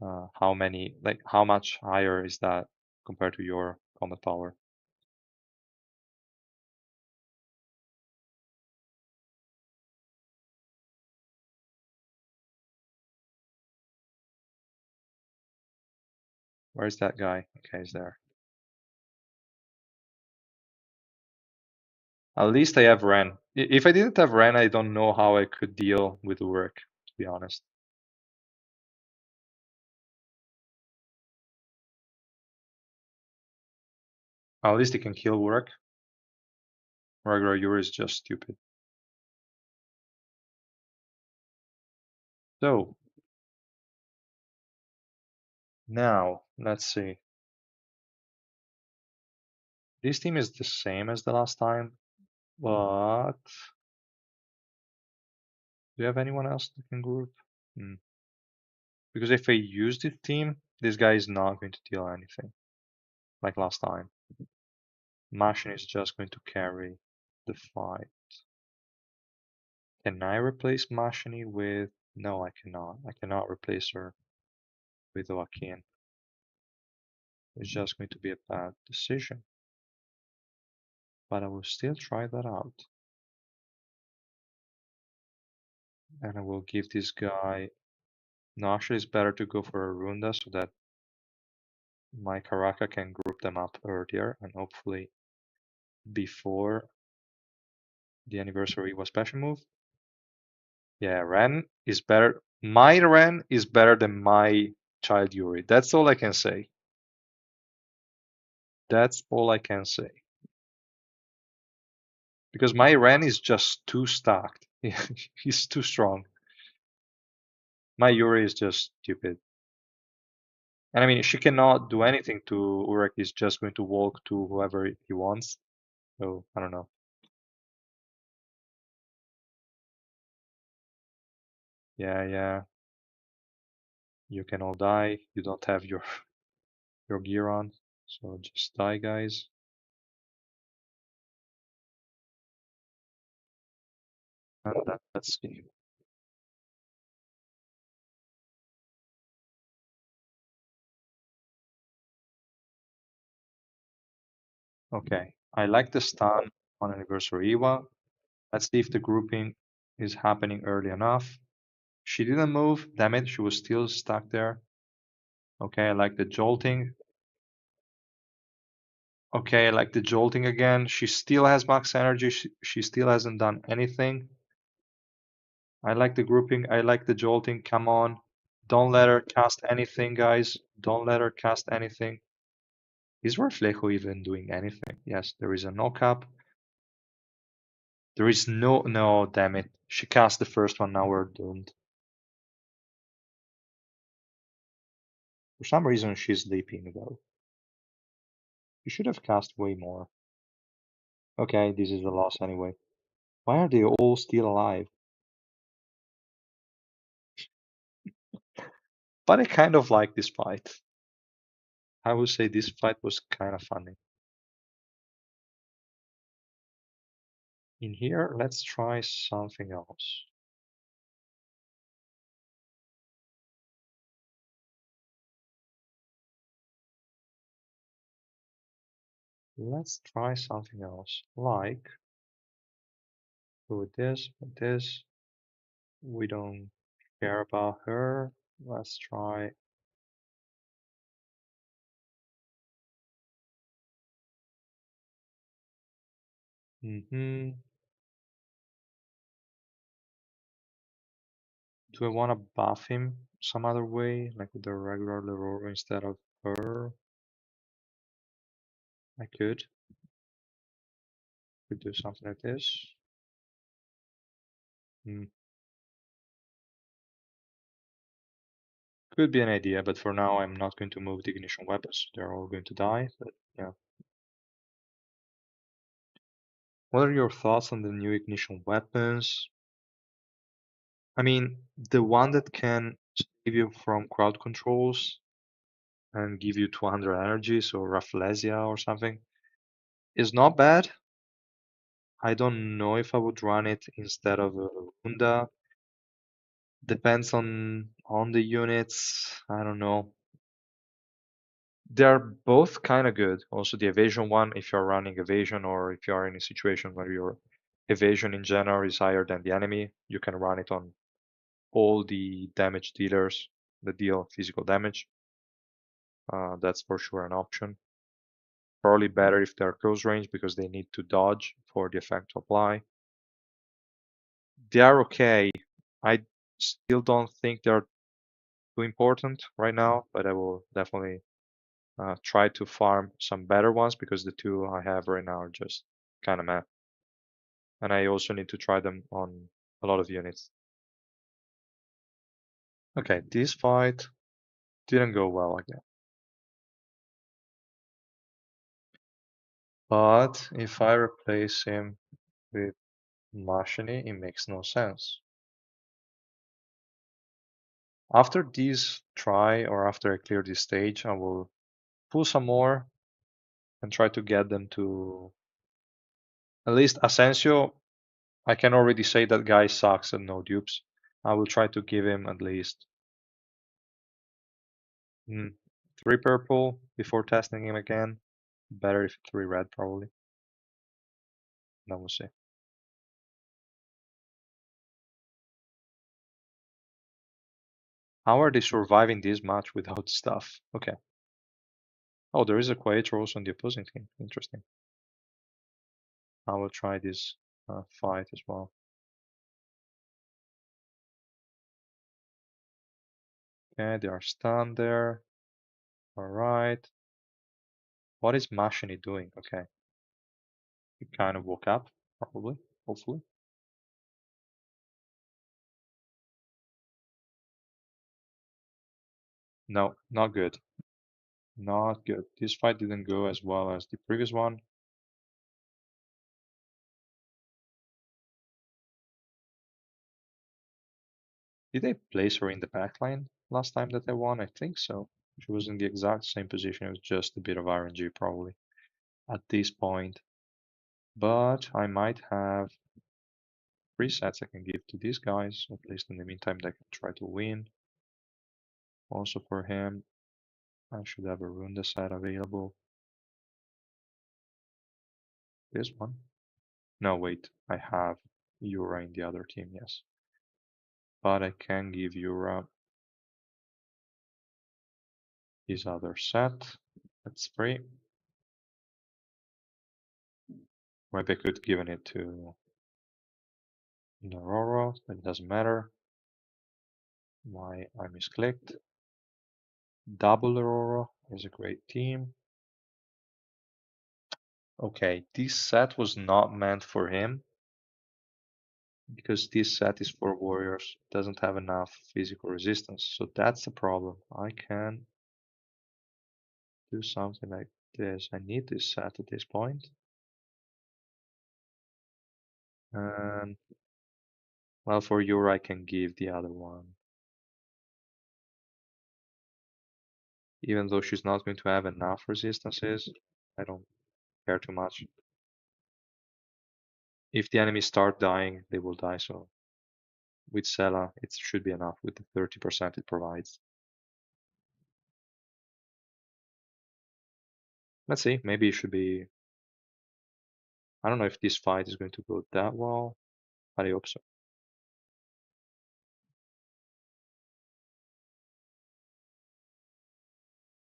how many, like, how much higher is that compared to your combat power? Where's that guy? Okay, he's there. At least I have Ren. If I didn't have Ren, I don't know how I could deal with work, to be honest. At least he can kill work. Regular Yuri is just stupid. So, now, let's see. This team is the same as the last time, but do you have anyone else that can group? Hmm. Because if I use this team, this guy is not going to deal anything, like last time. Machine is just going to carry the fight. Can I replace Machine with... No, I cannot. I cannot replace her with Joaquin. It's just going to be a bad decision. But I will still try that out. And I will give this guy... No, actually it's better to go for a Runda so that my Karaka can group them up earlier and hopefully before the anniversary was special move. Yeah, Ren is better. My Ren is better than my child Yuri. That's all I can say. That's all I can say. Because my Ren is just too stacked. He's too strong. My Yuri is just stupid. And I mean, she cannot do anything to Urek. He's just going to walk to whoever he wants. So, I don't know. Yeah, yeah. You can all die. You don't have your gear on. So just die, guys. And let's see. Okay. I like the stun on Anniversary Iwa. Let's see if the grouping is happening early enough. She didn't move. Damn it, she was still stuck there. Okay, I like the jolting. Okay, I like the jolting again. She still has max energy. She still hasn't done anything. I like the grouping. I like the jolting. Come on. Don't let her cast anything, guys. Don't let her cast anything. Is Reflejo even doing anything? Yes, there is a knock-up. There is no, damn it. She cast the first one, now we're doomed. For some reason, she's sleeping, though. You should have cast way more. Okay, this is a loss anyway. Why are they all still alive? But I kind of like this fight. I would say this fight was kind of funny. In here, let's try something else. Let's try something else. Like, with this, with this. We don't care about her. Let's try. Mm-hmm. Do I want to buff him some other way, like with the regular Leroy instead of her? I could do something like this. Mm. Could be an idea, but for now I'm not going to move the ignition weapons. They're all going to die, but yeah. What are your thoughts on the new ignition weapons? I mean, the one that can save you from crowd controls and give you 200 energy, so Rafflesia or something, is not bad. I don't know if I would run it instead of a Runda. Depends on the units. I don't know. They're both kind of good. Also, the evasion one, if you're running evasion or if you are in a situation where your evasion in general is higher than the enemy, you can run it on all the damage dealers that deal physical damage. That's for sure an option. Probably better if they're close range because they need to dodge for the effect to apply. They are okay. I still don't think they're too important right now, but I will definitely try to farm some better ones because the two I have right now are just kind of meh. And I also need to try them on a lot of units. Okay, this fight didn't go well again. But if I replace him with Machine, it makes no sense. After this try or after I clear this stage, I will pull some more and try to get them to at least Asensio. I can already say that guy sucks at no dupes. I will try to give him at least 3 purple before testing him again. Better if 3 red probably. Then we'll see. How are they surviving this match without stuff? Okay. Oh, there is a Quaitro also on the opposing team. Interesting. I will try this fight as well. Okay, they are stunned there. Alright. What is Machine doing? Okay. He kind of woke up, probably, hopefully. No, not good. Not good. This fight didn't go as well as the previous one. Did I place her in the backline last time that I won? I think so. She was in the exact same position. It was just a bit of RNG probably at this point. But I might have presets I can give to these guys. At least in the meantime, they can try to win. Also for him, I should have a Runda set available. This one. No, wait. I have Yura in the other team, yes. But I can give Yura his other set. That's free. Maybe I could given it to Aurora, but it doesn't matter. Why I misclicked. Double Aurora is a great team. Okay, this set was not meant for him because this set is for warriors. It doesn't have enough physical resistance, so that's the problem. I can do something like this. I need this set at this point. And well, for Euro, I can give the other one. Even though she's not going to have enough resistances, I don't care too much. If the enemies start dying, they will die, so with Sela, it should be enough with the 30% it provides. Let's see, maybe it should be. I don't know if this fight is going to go that well, but I hope so.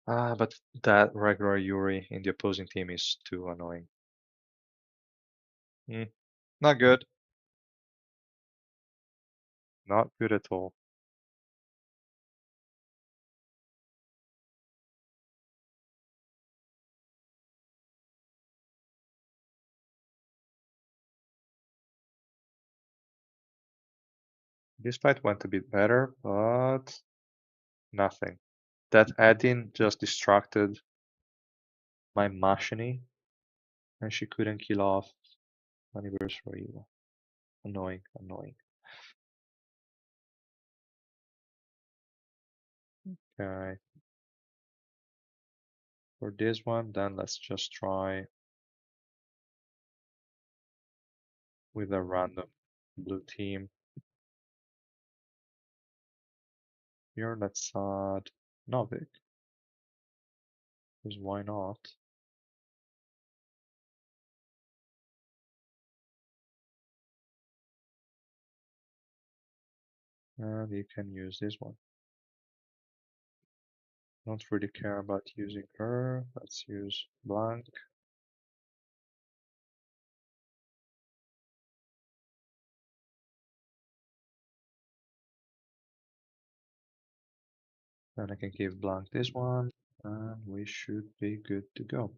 But that regular Yuri in the opposing team is too annoying. Not good. Not good at all. This fight went a bit better, but nothing. That add-in just distracted my Machine, and she couldn't kill off Anniversary Evil. Annoying, annoying. Okay. For this one, then let's just try with a random blue team. Here, let's add Novik, because why not? And you can use this one. Don't really care about using her. Let's use Blank. Then I can give Blank this one, and we should be good to go.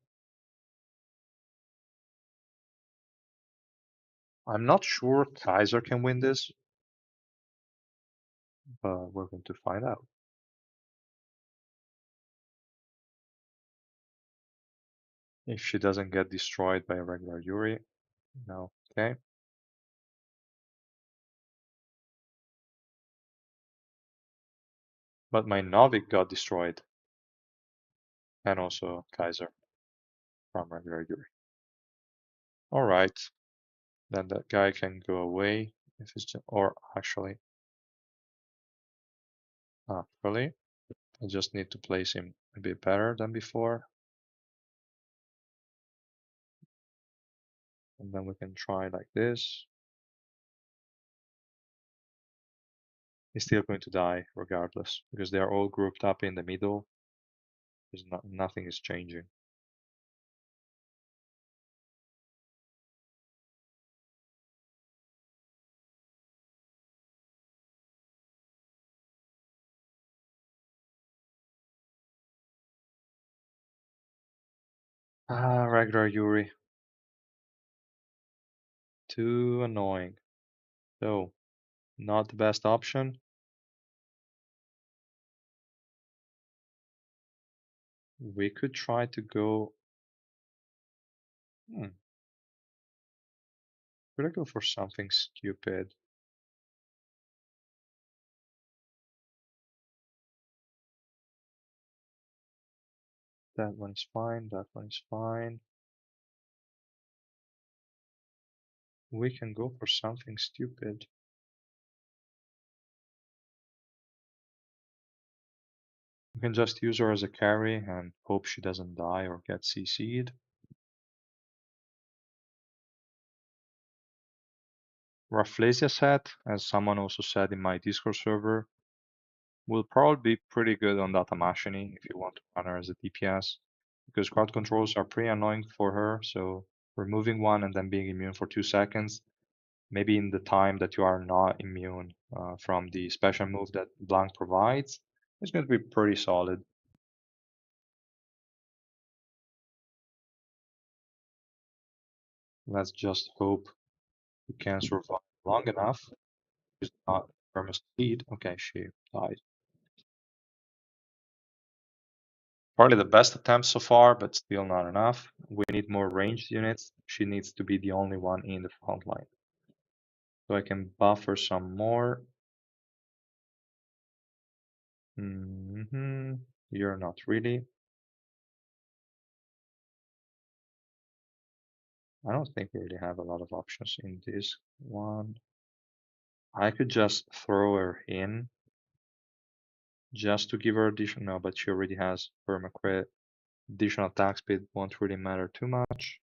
I'm not sure Kaiser can win this, but we're going to find out. If she doesn't get destroyed by a regular Yuri, no, okay. But my Novik got destroyed, and also Kaiser from regular Yuri. Alright, then that guy can go away if it's just, or actually, I just need to place him a bit better than before. And then we can try like this. He's still going to die regardless, because they are all grouped up in the middle. There's nothing is changing. Regular Yuri. Too annoying. So, not the best option. We could try to go. Could I go for something stupid? That one's fine, that one's fine. We can go for something stupid. We can just use her as a carry and hope she doesn't die or get CC'd. Rafflesia set, as someone also said in my Discord server, will probably be pretty good on Data Machine if you want to run her as a DPS, because crowd controls are pretty annoying for her, so removing one and then being immune for 2 seconds. Maybe in the time that you are not immune from the special move that Blanc provides, it's going to be pretty solid. Let's just hope we can survive long enough. She's not from speed. Okay, she died. Probably the best attempt so far, but still not enough. We need more ranged units. She needs to be the only one in the front line. So I can buffer some more. You're not really. I don't think we really have a lot of options in this one. I could just throw her in just to give her additional, no, but she already has permacrit. Additional attack speed won't really matter too much.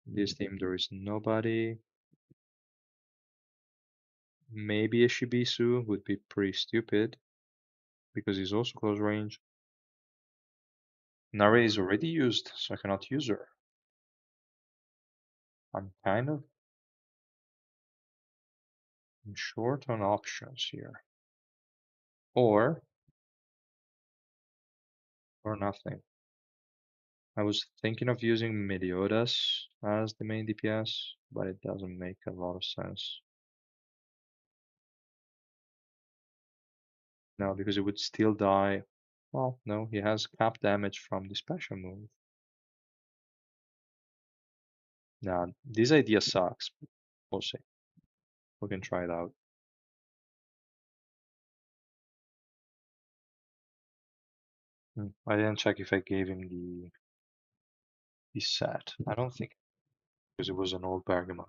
This team there is nobody. Maybe a Shibisu would be pretty stupid because he's also close range. Nare is already used, so I cannot use her. I'm kind of short on options here. Or nothing. I was thinking of using Meliodas as the main DPS, but it doesn't make a lot of sense. No, because it would still die. Well, no, he has cap damage from the special move. Nah, this idea sucks. We'll see. We can try it out. I didn't check if I gave him the set. I don't think because it was an old Bergamot.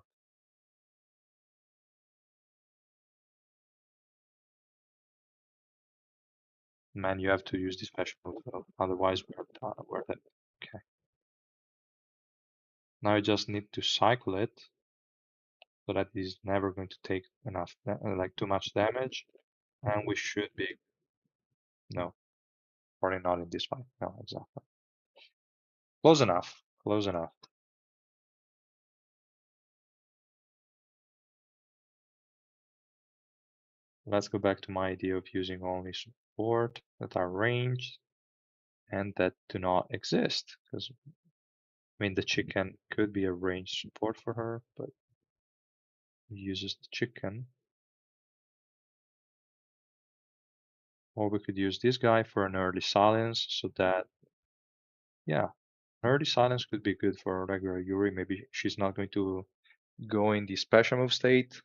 Man, you have to use the special move though, otherwise we're dead. Okay. Now I just need to cycle it so that he's never going to take enough, like too much damage, and we should be. No, probably not in this fight. No, exactly. Close enough. Close enough. Let's go back to my idea of using only support that are ranged and that do not exist. Because, I mean, the chicken could be a ranged support for her, but he uses the chicken. Or we could use this guy for an early silence so that, yeah, early silence could be good for a regular Yuri. Maybe she's not going to go in the special move state,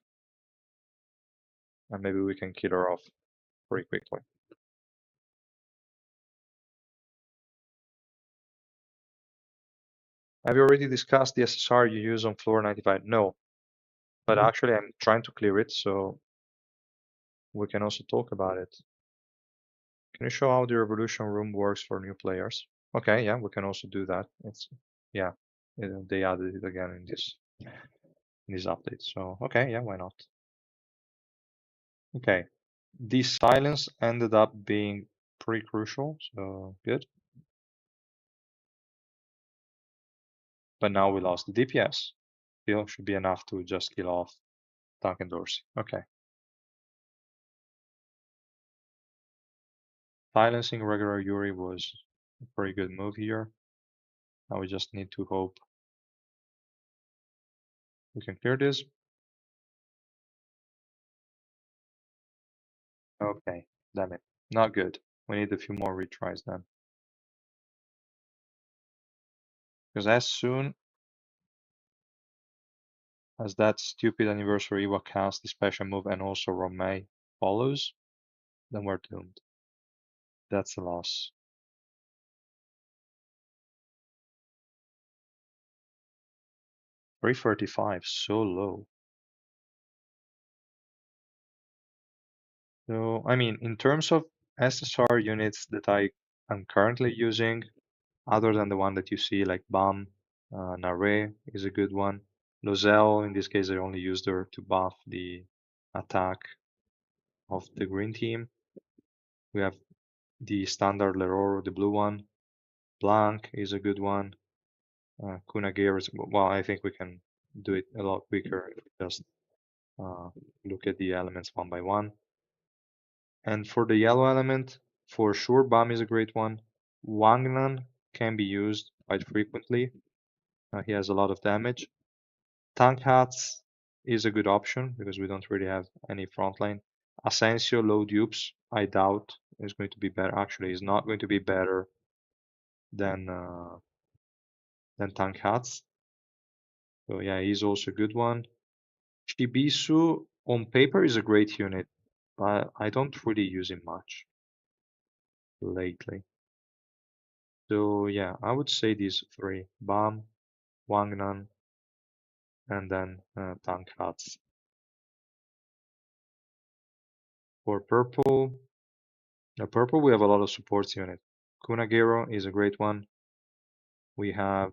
and maybe we can kill her off pretty quickly. Have you already discussed the SSR you use on floor 95? No, but actually I'm trying to clear it, so we can also talk about it. Can you show how the Revolution room works for new players? Okay, yeah, we can also do that. It's yeah, they added it again in this update. So okay, yeah, why not? Okay, the silence ended up being pretty crucial, so good. But now we lost the DPS. Still should be enough to just kill off Duncan Dorsey. Okay. Silencing regular Yuri was a pretty good move here. Now we just need to hope we can clear this. Okay, damn it. Not good. We need a few more retries then. Because as soon as that stupid anniversary Iwa casts the special move and also Romay follows, then we're doomed. That's a loss. 335, so low. So, I mean, in terms of SSR units that I am currently using, other than the one that you see, like BAM, Nare is a good one. Lozelle, in this case, I only used her to buff the attack of the green team. We have the standard Leroro, the blue one. Blanc is a good one. Kunagir is, well, I think we can do it a lot quicker if we just uh, look at the elements one by one. And for the yellow element, for sure, Bam is a great one. Wangnan can be used quite frequently. He has a lot of damage. Tank Hats is a good option because we don't really have any frontline. Asensio low dupes, I doubt is going to be better. Actually, is not going to be better than uh, than Tank Hats. So yeah, he's also a good one. Shibisu on paper is a great unit, but I don't really use him much lately. So yeah, I would say these three: Bam, Wangnan, and then Tank Hats. For purple we have a lot of supports unit. Kunagero is a great one. We have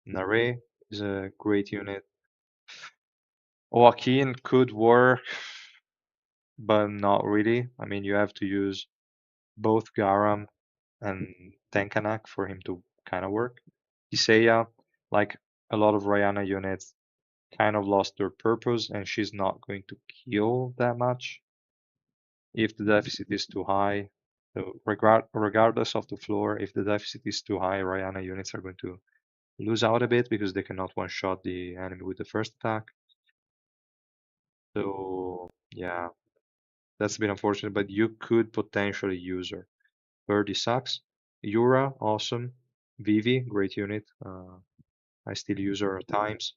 Nare is a great unit. Joaquin could work, but not really. I mean, you have to use both Garam and Tenkanak for him to kind of work. Isaiah, like a lot of Rayana units, kind of lost their purpose, and she's not going to kill that much if the deficit is too high. So regardless of the floor, if the deficit is too high, Rayana units are going to lose out a bit because they cannot one-shot the enemy with the first attack. So yeah, that's a bit unfortunate, but you could potentially use her. Birdie sucks. Yura, awesome. Vivi, great unit. I still use her at times.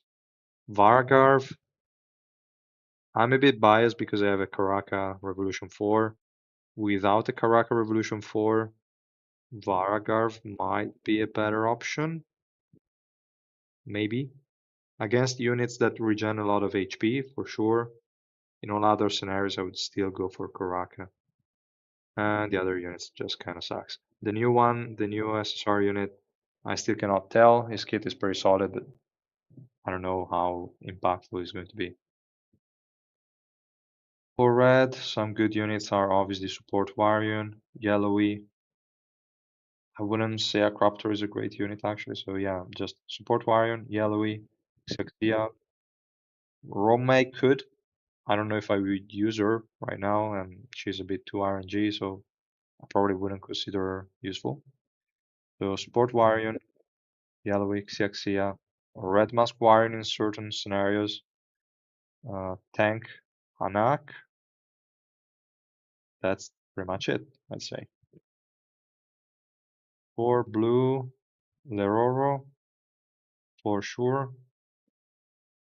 Vargarv, I'm a bit biased because I have a Karaka Revolution 4. Without a Karaka Revolution 4, Vargarv might be a better option. Maybe. Against units that regen a lot of HP, for sure. In all other scenarios, I would still go for Karaka. And the other units just kind of sucks. The new one, the new SSR unit, I still cannot tell. His kit is pretty solid, but I don't know how impactful he's going to be. For red, some good units are obviously Support Varian, Yellowy. I wouldn't say a Cropter is a great unit actually, so yeah, just Support Varian, Yellowy, Xexia. Romay could. I don't know if I would use her right now, and she's a bit too RNG, so I probably wouldn't consider her useful. So Support Varian, Yellowy, Xexia, Red Mask Varian in certain scenarios, Tank, Hanak. That's pretty much it, I'd say. For blue, Leroro, for sure.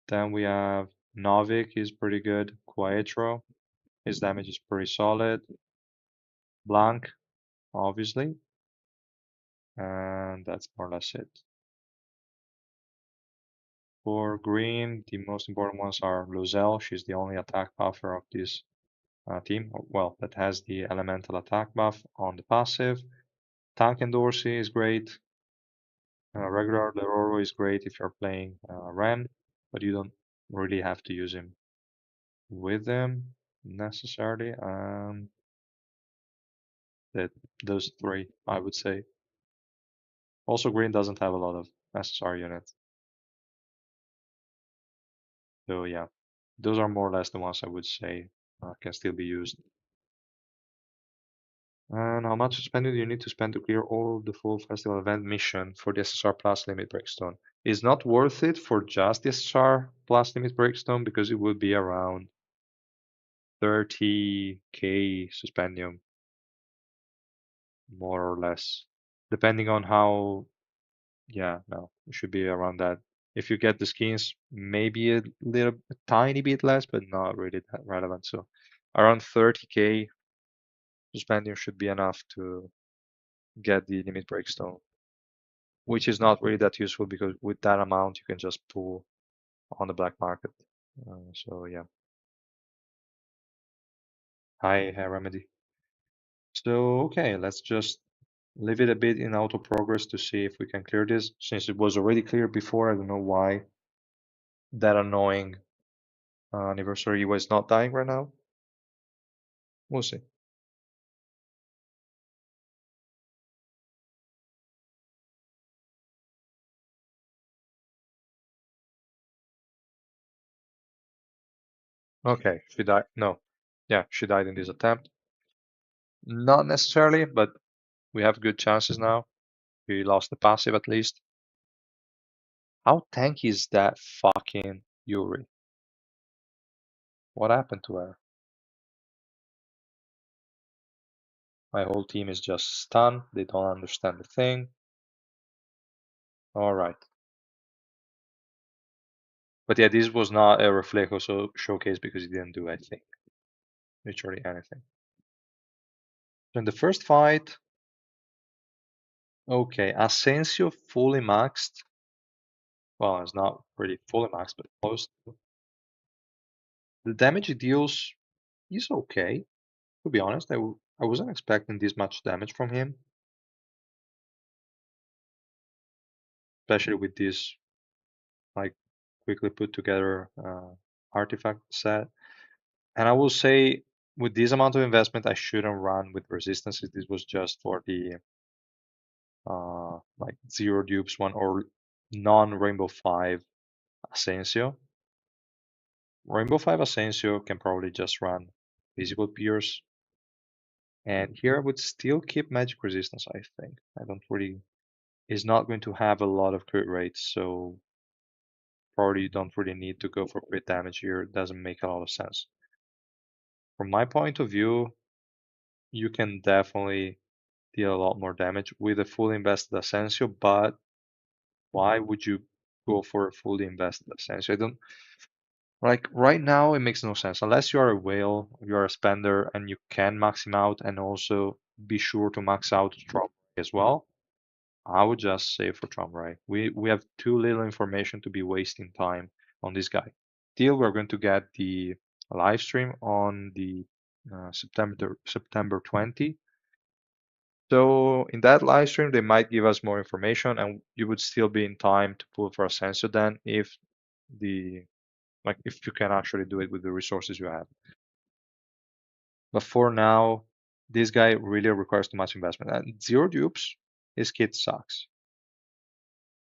Then we have Novik is pretty good. Quaetro, his damage is pretty solid. Blanc, obviously. And that's more or less it. For green, the most important ones are Luzelle. She's the only attack buffer of this team. Well, that has the elemental attack buff on the passive. Tank and Dorsey is great. Regular Leroro is great if you're playing Ren, but you don't really have to use him with them necessarily. That those three, I would say. Also, green doesn't have a lot of SSR units, so yeah, those are more or less the ones I would say can still be used. And how much spending do you need to spend to clear all the full festival event mission for the SSR plus limit breakstone? It's not worth it for just the SSR plus limit breakstone because it would be around 30k suspendium, more or less, depending on how. Yeah, no, it should be around that. If you get the skins, maybe a tiny bit less, but not really that relevant. So around 30k suspendium should be enough to get the limit breakstone, which is not really that useful because with that amount you can just pull on the black market. So yeah, hi Remedy. So okay, let's just leave it a bit in auto progress to see if we can clear this. Since it was already clear before, I don't know why that annoying anniversary was not dying right now. We'll see. Okay, she died. No. Yeah, she died in this attempt. Not necessarily, but we have good chances now. We lost the passive at least. How tanky is that fucking Yuri? What happened to her? My whole team is just stunned. They don't understand the thing. All right. But yeah, this was not a Reflejo showcase because he didn't do, I think, literally anything. So in the first fight, okay, Asensio fully maxed. Well, it's not really fully maxed, but close. The damage he deals is okay. To be honest, I wasn't expecting this much damage from him, especially with this like quickly put together artifact set. And I will say, with this amount of investment, I shouldn't run with resistances. This was just for the like zero dupes one or non-Rainbow 5 Asensio. Rainbow 5 Asensio can probably just run Visible Pierce. And here I would still keep Magic Resistance, I think. I don't really, is not going to have a lot of crit rates, so probably you don't really need to go for crit damage here. It doesn't make a lot of sense. From my point of view, you can definitely deal a lot more damage with a fully invested Asensio, but why would you go for a fully invested Asensio? I don't like right now it makes no sense unless you are a whale, you are a spender, and you can max him out and also be sure to max out Trump as well. I would just save for Tramray. We have too little information to be wasting time on this guy. Still, we're going to get the live stream on the September 20. So in that live stream, they might give us more information, and you would still be in time to pull for Ascenso then if the like if you can actually do it with the resources you have. But for now, this guy really requires too much investment. And zero dupes, his kit sucks.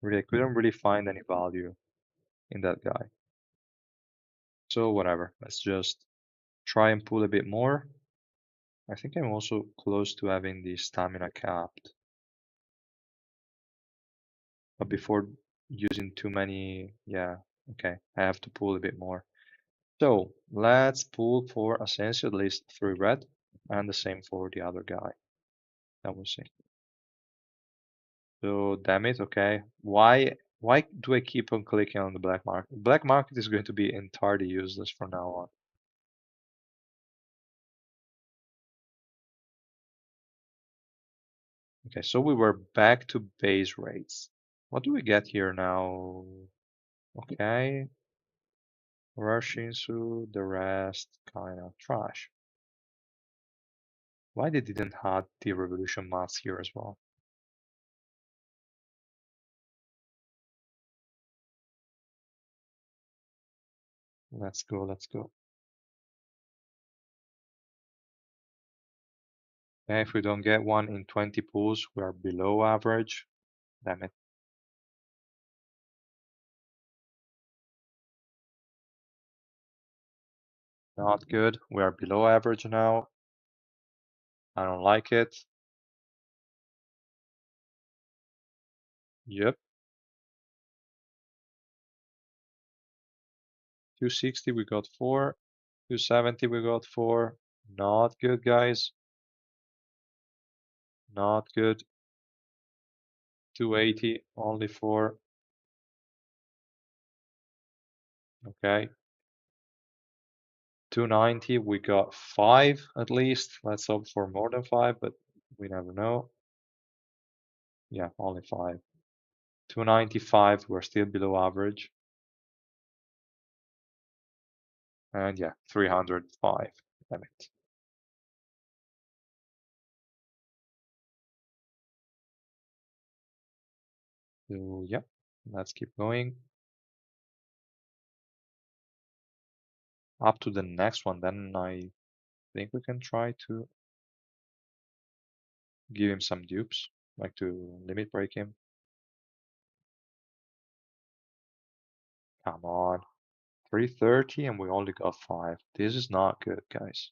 Really, I couldn't really find any value in that guy. So whatever, let's just try and pull a bit more. I think I'm also close to having the stamina capped. But before using too many, yeah, okay, I have to pull a bit more. So let's pull for Asensio at least 3 red, and the same for the other guy. That we'll see. So damn it, okay. Why do I keep on clicking on the black market? Black market is going to be entirely useless from now on. Okay, so we were back to base rates. What do we get here now? Okay, Rashinsu, the rest kind of trash. Why they didn't have the revolution mass here as well? Let's go, let's go. Okay, if we don't get one in 20 pools, we are below average. Damn it. Not good. We are below average now. I don't like it. Yep. 260, we got 4. 270, we got 4. Not good, guys. Not good. 280, only 4. Okay. 290, we got 5 at least. Let's hope for more than 5, but we never know. Yeah, only 5. 295, we're still below average. And yeah, 305. Damn it. So yeah, let's keep going. Up to the next one, then I think we can try to give him some dupes, like to limit break him. Come on. 330 and we only got 5. This is not good, guys.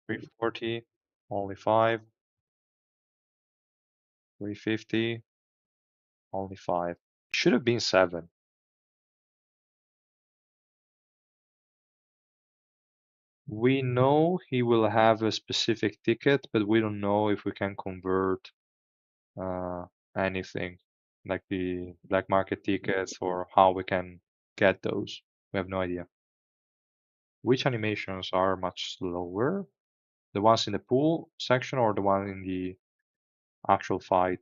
340, only 5. 350, only 5. Should have been 7. We know he will have a specific ticket, but we don't know if we can convert uh, anything like the black market tickets or how we can get those. We have no idea. Which animations are much slower? The ones in the pool section or the one in the actual fight?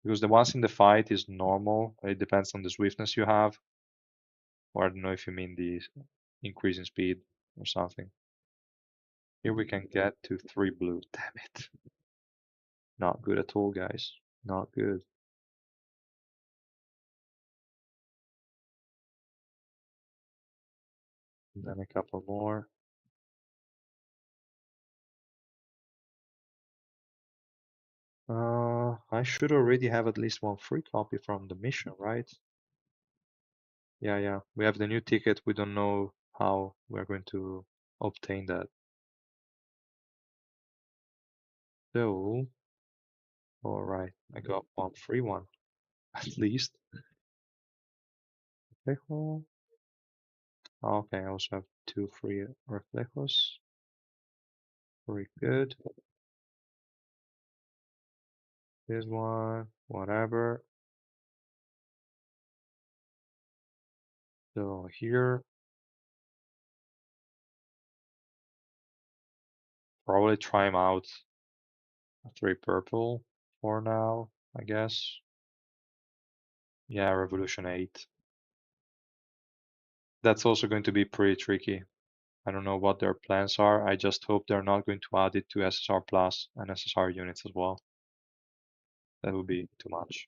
Because the ones in the fight is normal. It depends on the swiftness you have. Or I don't know if you mean the increase in speed or something. Here we can get to 3 blue. Damn it. Not good at all, guys. Not good. And then a couple more. I should already have at least one free copy from the mission, right? Yeah, yeah. We have the new ticket. We don't know how we're going to obtain that. So, all right, I got one free one at least. Reflejo. Okay, I also have 2 free reflejos. Very good. This one, whatever. So here, probably try him out. 3 purple for now, I guess. Yeah, Revolution 8. That's also going to be pretty tricky. I don't know what their plans are. I just hope they're not going to add it to SSR Plus and SSR units as well. That would be too much.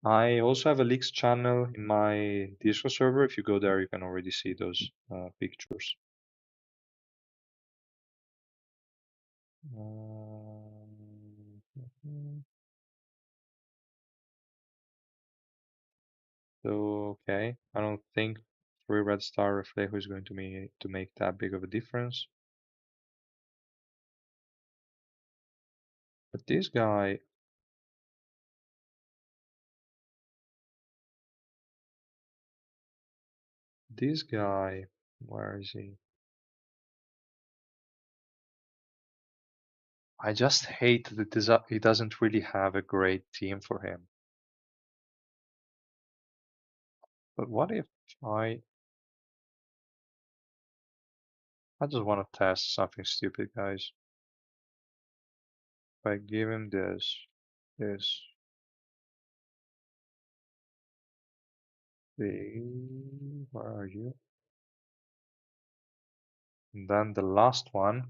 I also have a leaks channel in my Discord server. If you go there, you can already see those pictures. Mhm. So, okay, I don't think 3 red star Reflejo is going to make that big of a difference. But this guy, where is he? I just hate that he doesn't really have a great team for him. But what if I I just want to test something stupid, guys. If I give him this, where are you? And then the last one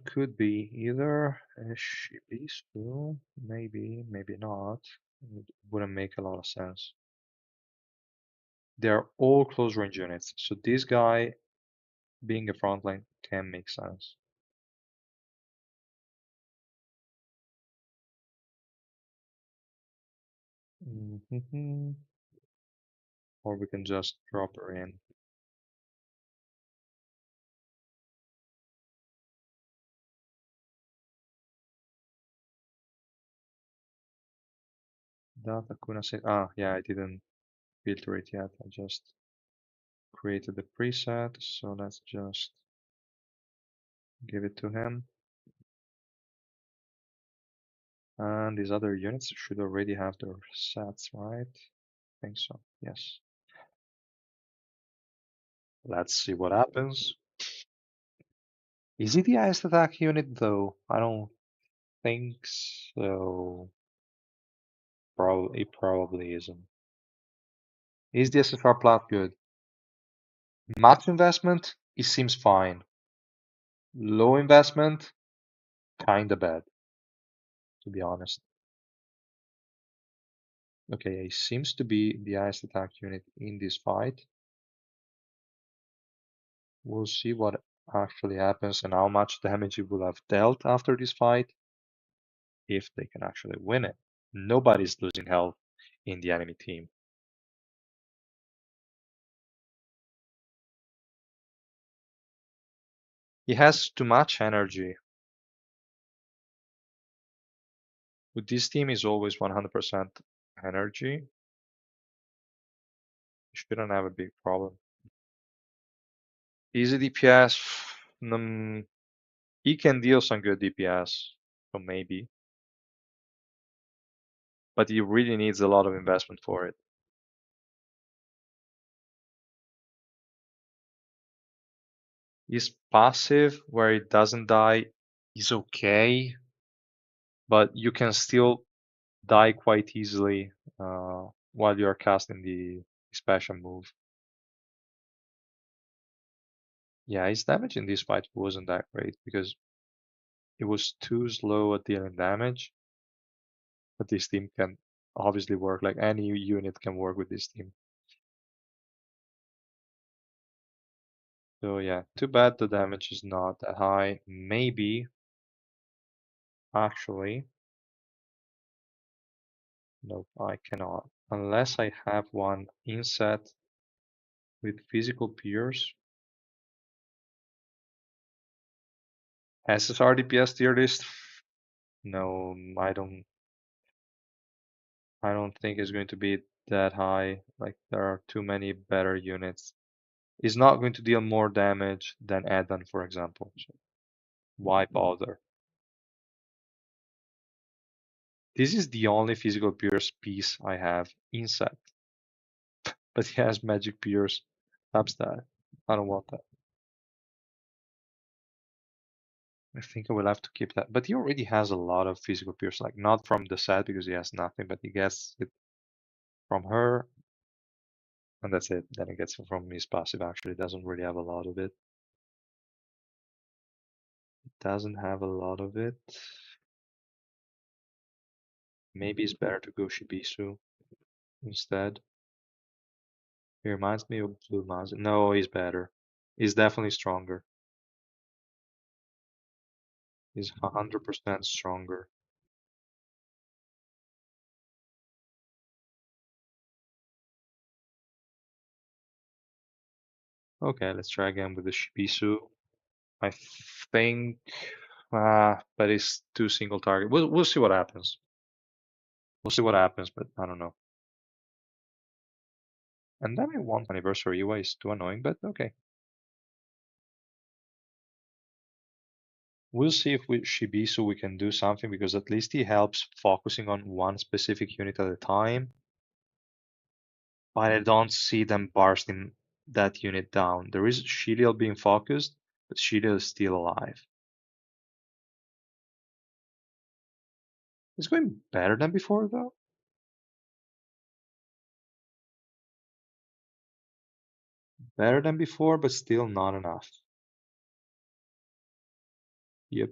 could be either a Shibisu, maybe not. It wouldn't make a lot of sense. They're all close range units, so this guy being a frontline can make sense. Or we can just drop her in. Data Kuna say, yeah, I didn't filter it yet. I just created the preset, so let's just give it to him. And these other units should already have their sets, right? I think so, yes. Let's see what happens. Is it the highest attack unit though? I don't think so. It probably isn't. Is the SFR plot good? Much investment? It seems fine. Low investment? Kinda bad, to be honest. Okay, he seems to be the highest attack unit in this fight. We'll see what actually happens and how much damage it will have dealt after this fight, if they can actually win it. Nobody's losing health in the enemy team. He has too much energy. With this team is always 100% energy. Shouldn't have a big problem. Easy DPS. He can deal some good DPS, so maybe. But he really needs a lot of investment for it. His passive, where it doesn't die, is okay, but you can still die quite easily while you're casting the special move. Yeah, his damage in this fight wasn't that great because it was too slow at dealing damage. But this team can obviously work, like any unit can work with this team. So yeah, too bad the damage is not that high. Maybe, actually, no, I cannot. Unless I have one inset with physical peers. SSR DPS tier list? No, I don't think it's going to be that high. Like there are too many better units. It's not going to deal more damage than Edan, for example. So why bother? This is the only physical pierce piece I have inset, but he has magic pierce substat. I don't want that. I think I will have to keep that. But he already has a lot of physical pierce, like not from the set because he has nothing, but he gets it from her, and that's it. Then he gets it from his passive. Actually, doesn't really have a lot of it. Doesn't have a lot of it. Maybe it's better to go Shibisu instead. He reminds me of Blue Mazi. No, he's better. He's definitely stronger. He's 100% stronger. Okay, let's try again with the Shibisu. I think, but it's two single target. We'll see what happens. We'll see what happens, but I don't know. And then I want anniversary UI is too annoying, but okay. We'll see if with Shibisu we can do something because at least he helps focusing on one specific unit at a time. But I don't see them bursting that unit down. There is Shiliel being focused, but Shiliel is still alive. It's going better than before though. Better than before, but still not enough. Yep.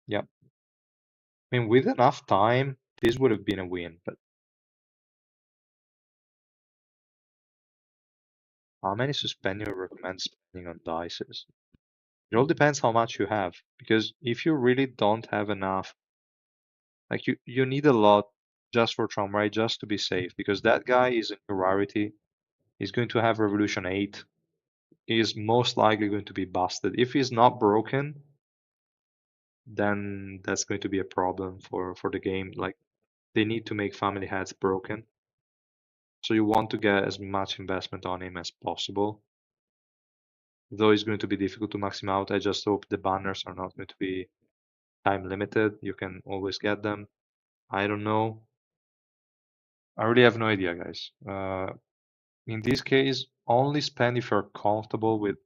Yep. I mean, with enough time, this would have been a win, but how many suspending you recommend spending on dices? It all depends how much you have, because if you really don't have enough, like you need a lot just for Traumarai just to be safe, because that guy is in rarity. He's going to have Revolution 8. He is most likely going to be busted. If he's not broken, then that's going to be a problem for the game. Like they need to make family heads broken. So you want to get as much investment on him as possible. Though it's going to be difficult to max him out, I just hope the banners are not going to be time limited. You can always get them. I don't know. I really have no idea, guys. In this case, only spend if you're comfortable with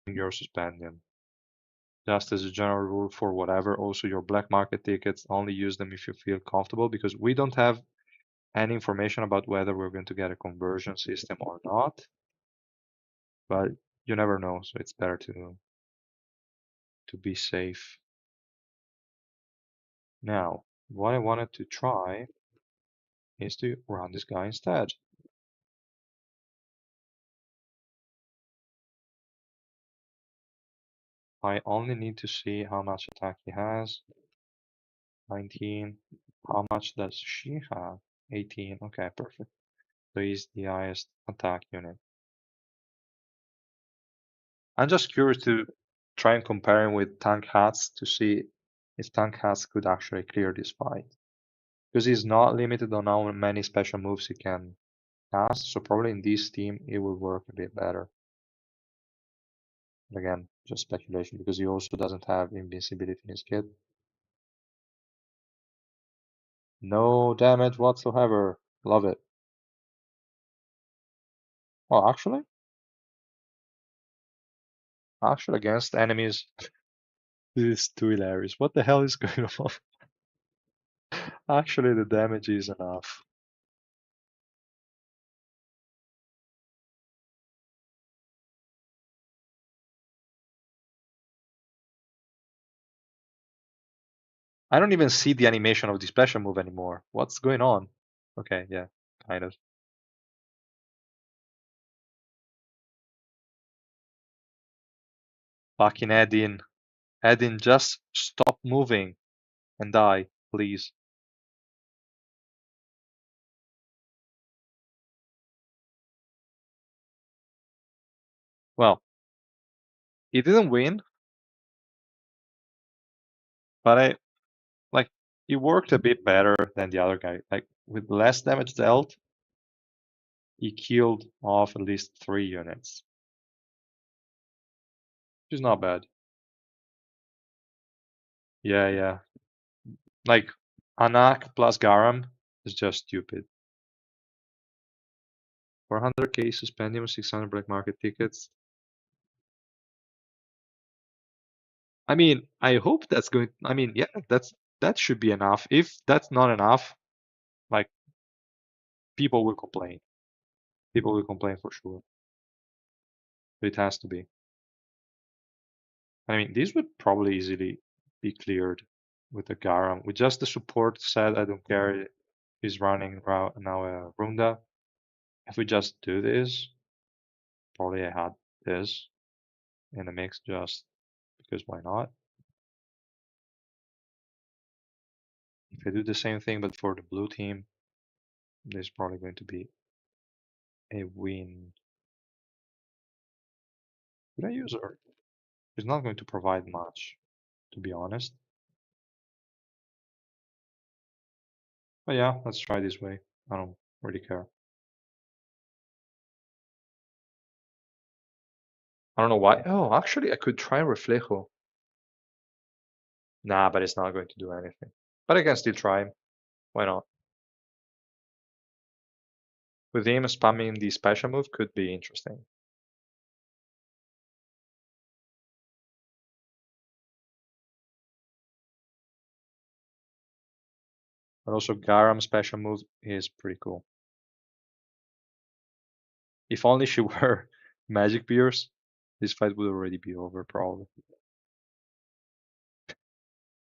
your suspension. Just as a general rule for whatever. Also, your black market tickets, only use them if you feel comfortable because we don't have any information about whether we're going to get a conversion system or not. But you never know, so it's better to be safe. Now, what I wanted to try is to run this guy instead. I only need to see how much attack he has. 19. How much does she have? 18. Okay, perfect. So he's the highest attack unit. I'm just curious to try and compare him with Tank Hats to see if Tank Hats could actually clear this fight. Because he's not limited on how many special moves he can cast, so probably in this team it will work a bit better. Again, just speculation because he also doesn't have invincibility in his kit. No damage whatsoever. Love it. Oh, actually against enemies, this is too hilarious. What the hell is going on? Actually, the damage is enough. I don't even see the animation of the special move anymore. What's going on? Okay, yeah, kind of. Fucking Edin. Edin, just stop moving and die, please. Well, he didn't win, but like he worked a bit better than the other guy. Like with less damage dealt, he killed off at least 3 units, which is not bad. Yeah, yeah. Like Anak plus Garam is just stupid. 400k suspendium, 600 black market tickets. I mean, I hope that's going. I mean, yeah, that should be enough. If that's not enough, like people will complain. People will complain for sure. It has to be. I mean, these would probably easily be cleared with the Garam. With just the support set, I don't care. He's running now a Runda. If we just do this, probably I had this in the mix just because why not? If I do the same thing but for the blue team, this is probably going to be a win. Could I use her? She's not going to provide much, to be honest. But yeah, let's try this way. I don't really care. I don't know why. Oh, actually, I could try Reflejo. Nah, but it's not going to do anything. But I can still try. Why not? With him spamming the special move could be interesting. But also Garam's special move is pretty cool. If only she were Magic Pierce, this fight would already be over probably.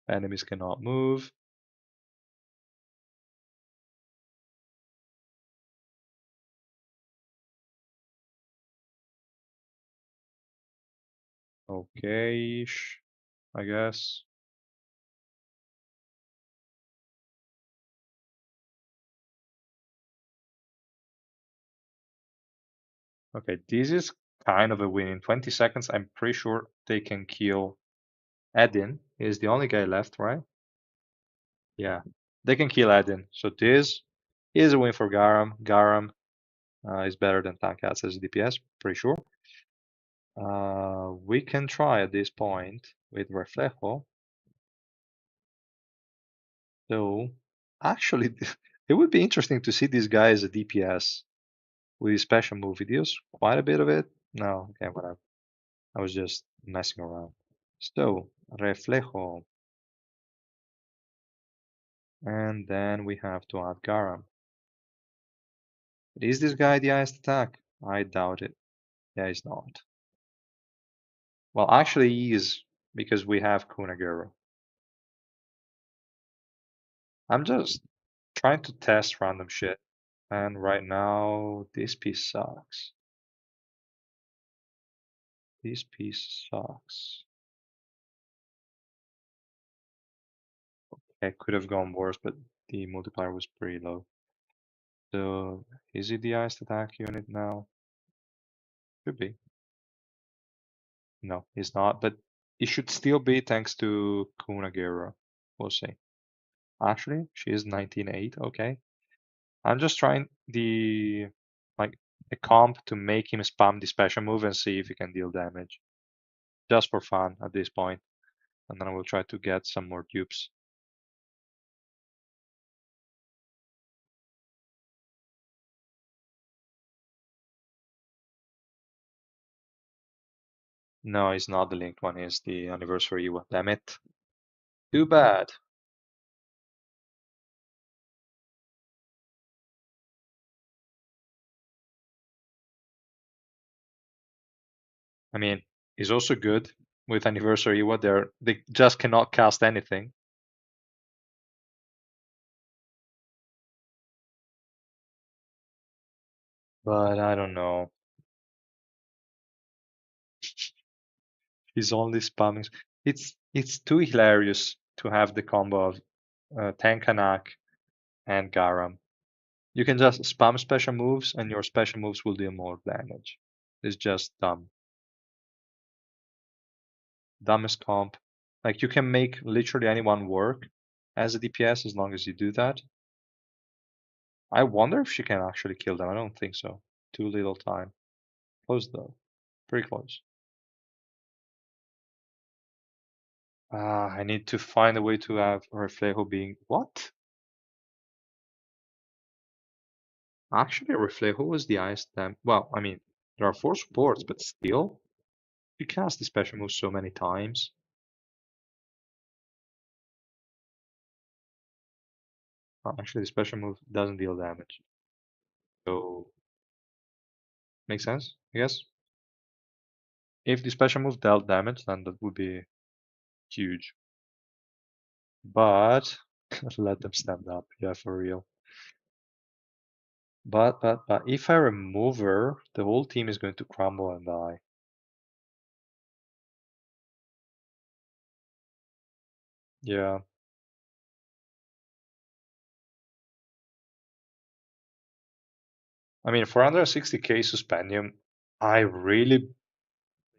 Enemies cannot move. Okay, I guess. Okay, this is kind of a win. In 20 seconds, I'm pretty sure they can kill Edin. He's the only guy left, right? Yeah, they can kill Edin. So this is a win for Garam. Garam is better than Tankats as DPS, pretty sure. We can try at this point with Reflejo. So actually, it would be interesting to see this guy as a DPS with his special move videos. Quite a bit of it. No, okay, whatever. I was just messing around. So, Reflejo. And then we have to add Garam. Is this guy the highest attack? I doubt it. Yeah, he's not. Well, actually, he is because we have Kunagura. I'm just trying to test random shit. And right now, this piece sucks. This piece sucks. It could have gone worse, but the multiplier was pretty low. So is it the iced attack unit now? Could be. No, it's not, but it should still be thanks to Kunagera. We'll see. Actually, she is 19.8. Okay. I'm just trying like a comp to make him spam the special move and see if he can deal damage. Just for fun at this point. And then I will try to get some more dupes. No, it's not the linked one, it's the anniversary one. Damn it. Too bad. I mean, it's also good with anniversary what they just cannot cast anything. But I don't know. He's only spamming. It's too hilarious to have the combo of Tankanak and Garam. You can just spam special moves and your special moves will deal more damage. It's just dumb. Dumbest comp. Like you can make literally anyone work as a DPS as long as you do that. I wonder if she can actually kill them. I don't think so. Too little time. Close though. Pretty close. I need to find a way to have Reflejo being what? Actually, Reflejo was the highest damn. Well, I mean, there are four supports, but still, you cast the special move so many times. Actually, the special move doesn't deal damage, so makes sense, I guess. If the special move dealt damage, then that would be huge. But let them stand up, yeah, for real. But if I remove her, the whole team is going to crumble and die. Yeah. I mean, 460k suspendium, I really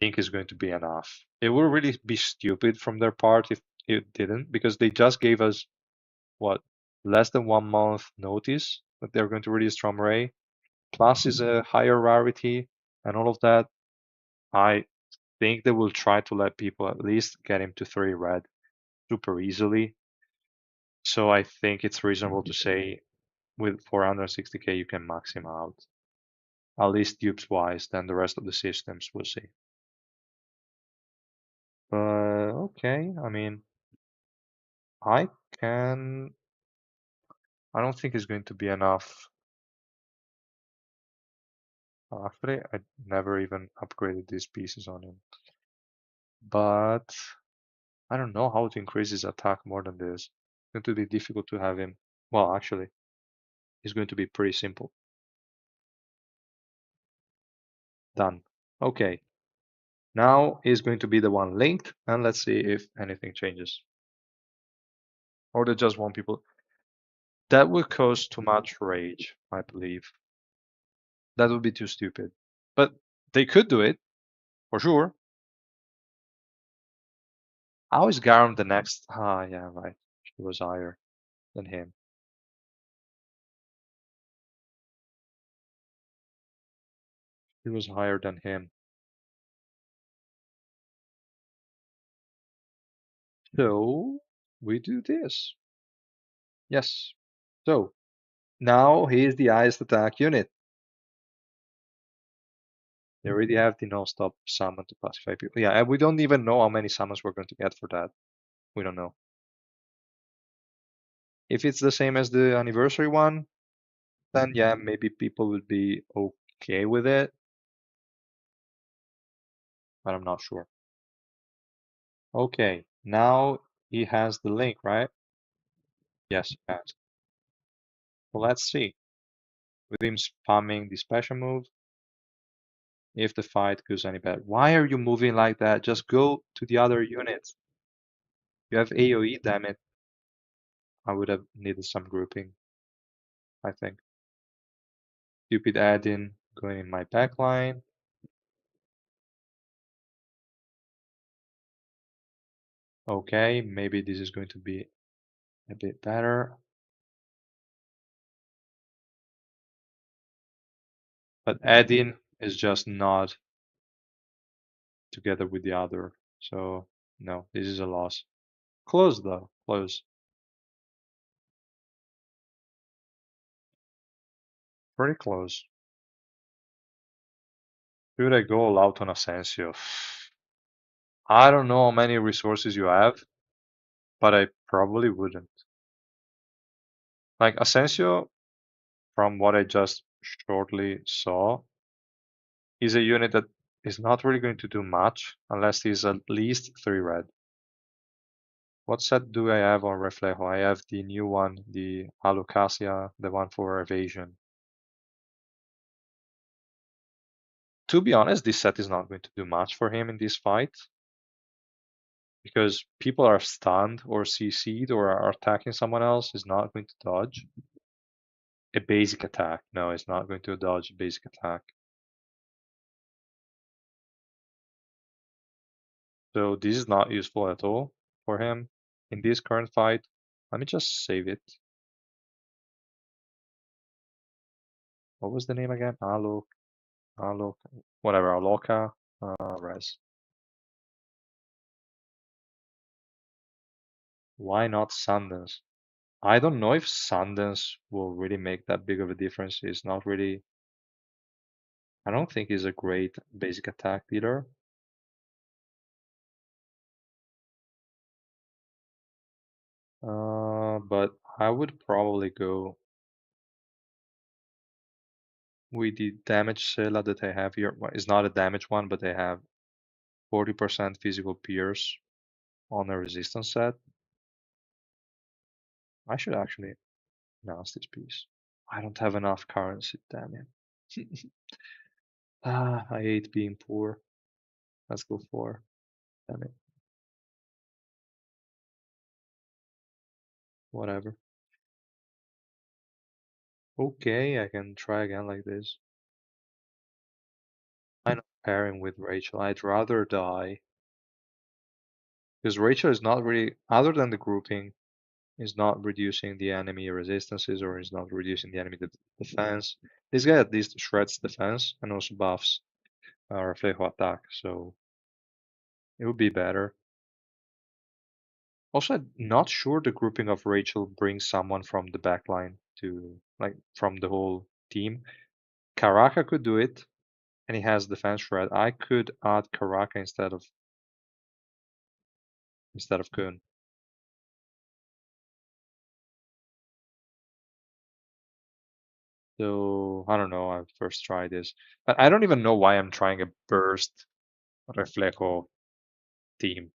think is going to be enough. It would really be stupid from their part if it didn't, because they just gave us what, less than 1 month notice that they're going to release Ray. Plus is a higher rarity and all of that. I think they will try to let people at least get him to 3 red super easily. So I think it's reasonable to say with 460k you can max him out. At least dupes wise, then the rest of the systems we'll see. But okay, I mean, I can. I don't think it's going to be enough. Actually, I never even upgraded these pieces on him. But I don't know how to increase his attack more than this. It's going to be difficult to have him. Well, actually, it's going to be pretty simple. Done. Okay. Now is going to be the one linked, and let's see if anything changes. Or they just want people. That would cause too much rage, I believe. That would be too stupid. But they could do it, for sure. How is Garam the next? Ah, yeah, right. She was higher than him. He was higher than him. So we do this. Yes. So now he is the highest attack unit. They already have the non-stop summon to pacify people. Yeah, and we don't even know how many summons we're going to get for that. We don't know. If it's the same as the anniversary one, then yeah, maybe people would be okay with it, but I'm not sure. Okay, now he has the link, right? Yes, he has. Well, let's see. With him spamming the special move, if the fight goes any better. Why are you moving like that? Just go to the other units. You have AoE, damn it. I would have needed some grouping, I think. Stupid add-in going in my backline. Okay, maybe this is going to be a bit better. But add-in is just not together with the other. So no, this is a loss. Close though, close. Pretty close. Should I go all out on Asensio? I don't know how many resources you have, but I probably wouldn't. Like Asensio, from what I just shortly saw, is a unit that is not really going to do much unless he's at least 3 red. What set do I have on Reflejo? I have the new one, the Alocasia, the one for evasion. To be honest, this set is not going to do much for him in this fight because people are stunned or CC'd or are attacking someone else. Is not going to dodge a basic attack. No, it's not going to dodge a basic attack. So this is not useful at all for him in this current fight. Let me just save it. What was the name again? Alok, whatever, Aloka, res. Why not Sundance? I don't know if Sundance will really make that big of a difference. It's not really, I don't think he's a great basic attack leader. But I would probably go with the damage Sela that I have here. Well, it's not a damage one, but I have 40% physical pierce on a resistance set. I should actually announce this piece. I don't have enough currency, damn it. I hate being poor. Let's go for, damn it, whatever. Okay, I can try again like this. I'm not pairing with Rachel. I'd rather die. Because Rachel is not really, other than the grouping, is not reducing the enemy resistances or is not reducing the enemy defense. This guy at least shreds defense and also buffs Reflejo attack, so it would be better. Also, I'm not sure the grouping of Rachel brings someone from the backline to, like, from the whole team. Karaka could do it, and he has defense shred. I could add Karaka instead of Kun. So I don't know. I'll first try this. But I don't even know why I'm trying a burst Reflejo team.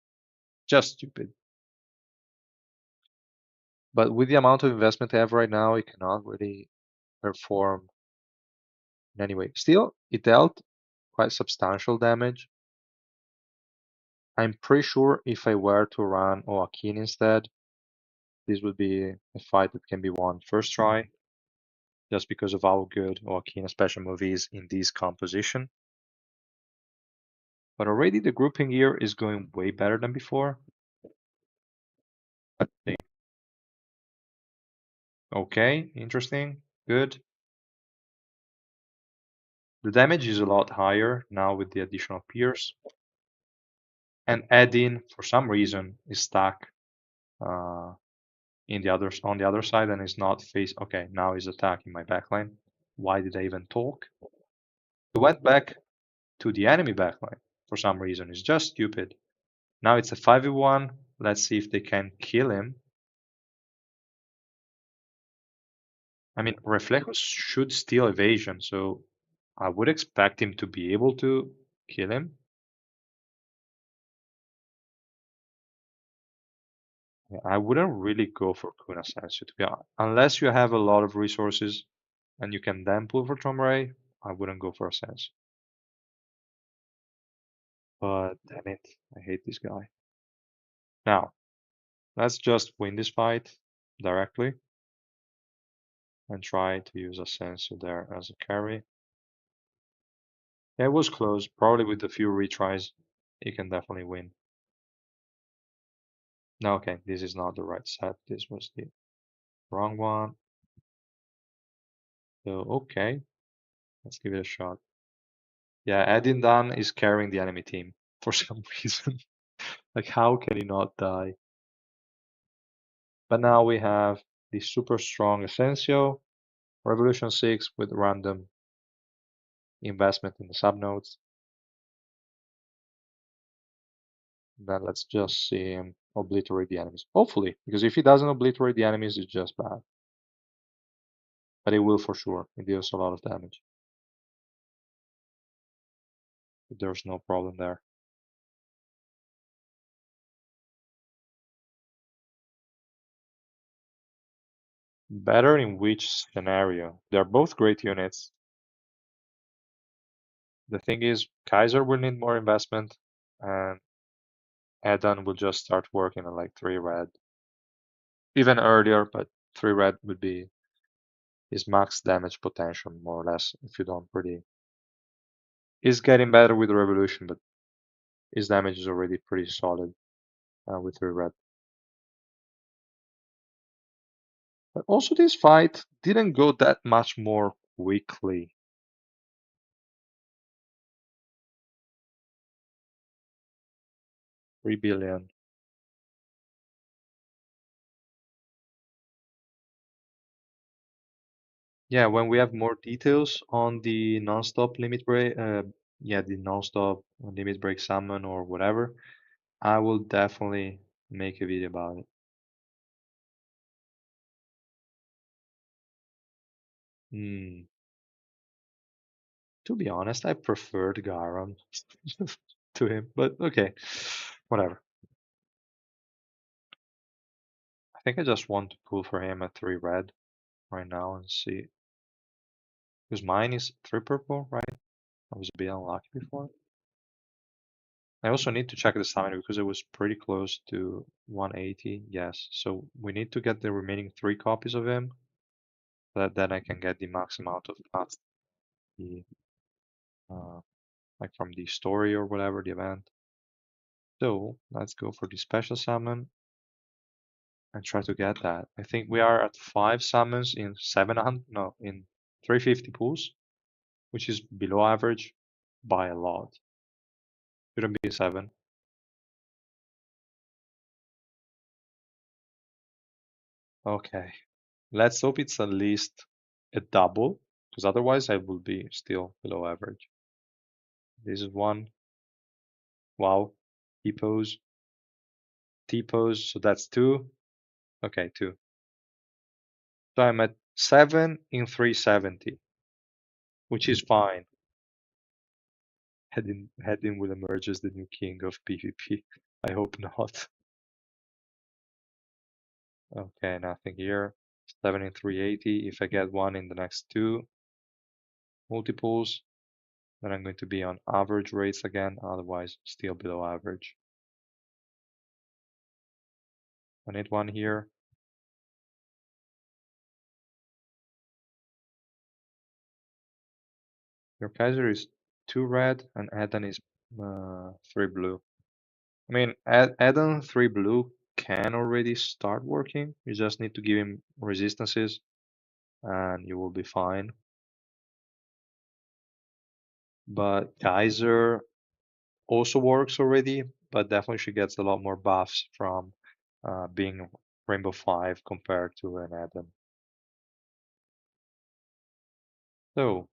Just stupid. But with the amount of investment I have right now, it cannot really perform in any way. Still, it dealt quite substantial damage. I'm pretty sure if I were to run Oakin instead, this would be a fight that can be won first try, just because of how good Oakin special move is in this composition. But already the grouping here is going way better than before. I think. Okay, interesting, good. The damage is a lot higher now with the additional pierce. And add-in, for some reason, is stuck uh, on the other side and is not face. Okay, now he's attacking my backline. Why did I even talk? He went back to the enemy backline for some reason. It's just stupid. Now it's a 5v1. Let's see if they can kill him. I mean, Reflejos should steal evasion, so I would expect him to be able to kill him. I wouldn't really go for Kuna Sensio, to be honest. Unless you have a lot of resources and you can then pull for Tomray, I wouldn't go for a Sensio. But damn it, I hate this guy. Now, let's just win this fight. directly and try to use ASENSIO there as a carry. Yeah, it was close. Probably with a few retries, he can definitely win. No, okay, this is not the right set. This was the wrong one. So, okay, let's give it a shot. Yeah, Edin Dan is carrying the enemy team for some reason. Like, how can he not die? But now we have the super strong Asensio, Revolution 6 with random investment in the subnodes. Then let's just see him obliterate the enemies. Hopefully, because if he doesn't obliterate the enemies, it's just bad. But it will for sure. It deals a lot of damage. There's no problem there. Better in which scenario? They're both great units. The thing is, Kaiser will need more investment, and Edan will just start working on like 3 red. Even earlier, but 3 red would be his max damage potential, more or less, if you don't really. He's getting better with Revolution, but his damage is already pretty solid with 3 red. But also, this fight didn't go that much more quickly. 3 billion. Yeah, when we have more details on the non-stop limit break, yeah, the non-stop limit break summon or whatever, I will definitely make a video about it. Hmm. To be honest, I preferred Garam to him, but okay, whatever. I think I just want to pull for him at 3 red right now and see. Because mine is 3 purple, right? I was a bit unlucky before. I also need to check the stamina because it was pretty close to 180. Yes, so we need to get the remaining 3 copies of him. So that then I can get the max amount of pats, the like from the story or whatever, the event. So let's go for the special summon and try to get that. I think we are at 5 summons in 700, no, in 350 pools, which is below average by a lot. Shouldn't be a 7. Okay, let's hope it's at least a double, because otherwise I will be still below average. This is 1. Wow. T-pose. T-pose, so that's 2. Okay, 2. So I'm at 7 in 370, which is fine. Hedin will emerge as the new king of PvP. I hope not. Okay, nothing here. 7 in 380. If I get 1 in the next 2 multiples, then I'm going to be on average rates again, otherwise still below average. I need 1 here. Your Kaiser is 2 red and Eden is 3 blue. I mean, Eden 3 blue can already start working. You just need to give him resistances and you will be fine. But Kaiser also works already, but definitely she gets a lot more buffs from being Rainbow 5 compared to an Eden. So,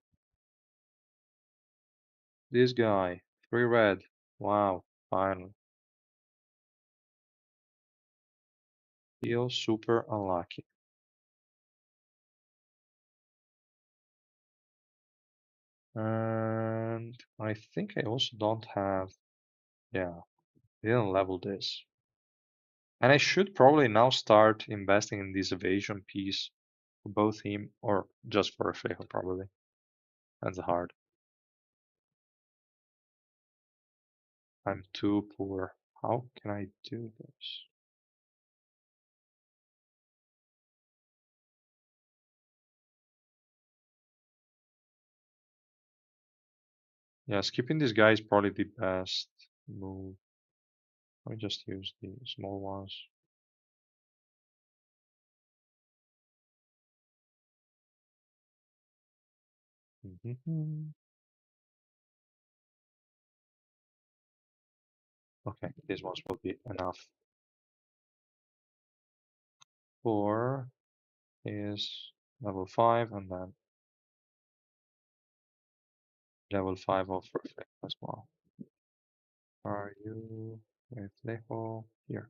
this guy, 3 red. Wow, finally. Feel super unlucky. And I think I also don't have, yeah, I didn't level this. And I should probably now start investing in this evasion piece for both him or just for Reflejo probably. That's hard. I'm too poor. How can I do this? Yeah, skipping this guy is probably the best move. I just use the small ones. Mhm. Okay, these ones will be enough. 4 is level 5, and then level 5 of Reflect as well. Are you Reflejo? Here.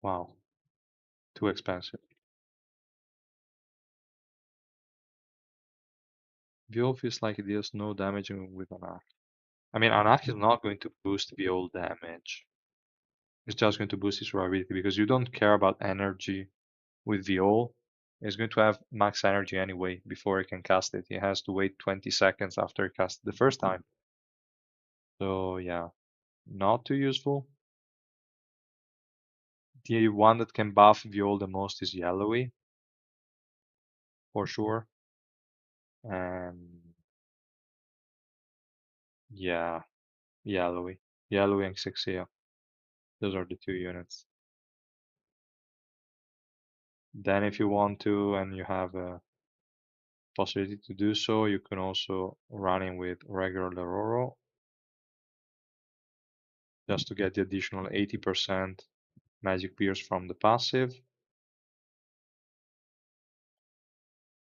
Wow, too expensive. Viol feels like it deals no damage with an arc. I mean, an arc is not going to boost Viol damage. It's just going to boost his durability because you don't care about energy with Viol. It's going to have max energy anyway before it can cast it. He has to wait 20 seconds after he casts it the first time. So yeah, not too useful. The one that can buff Viol the most is Yellowy, for sure. And yeah, Yellowy. Yellowy and Xixia. Those are the two units. Then if you want to and you have a possibility to do so, you can also run in with regular Leroro just to get the additional 80% magic pierce from the passive.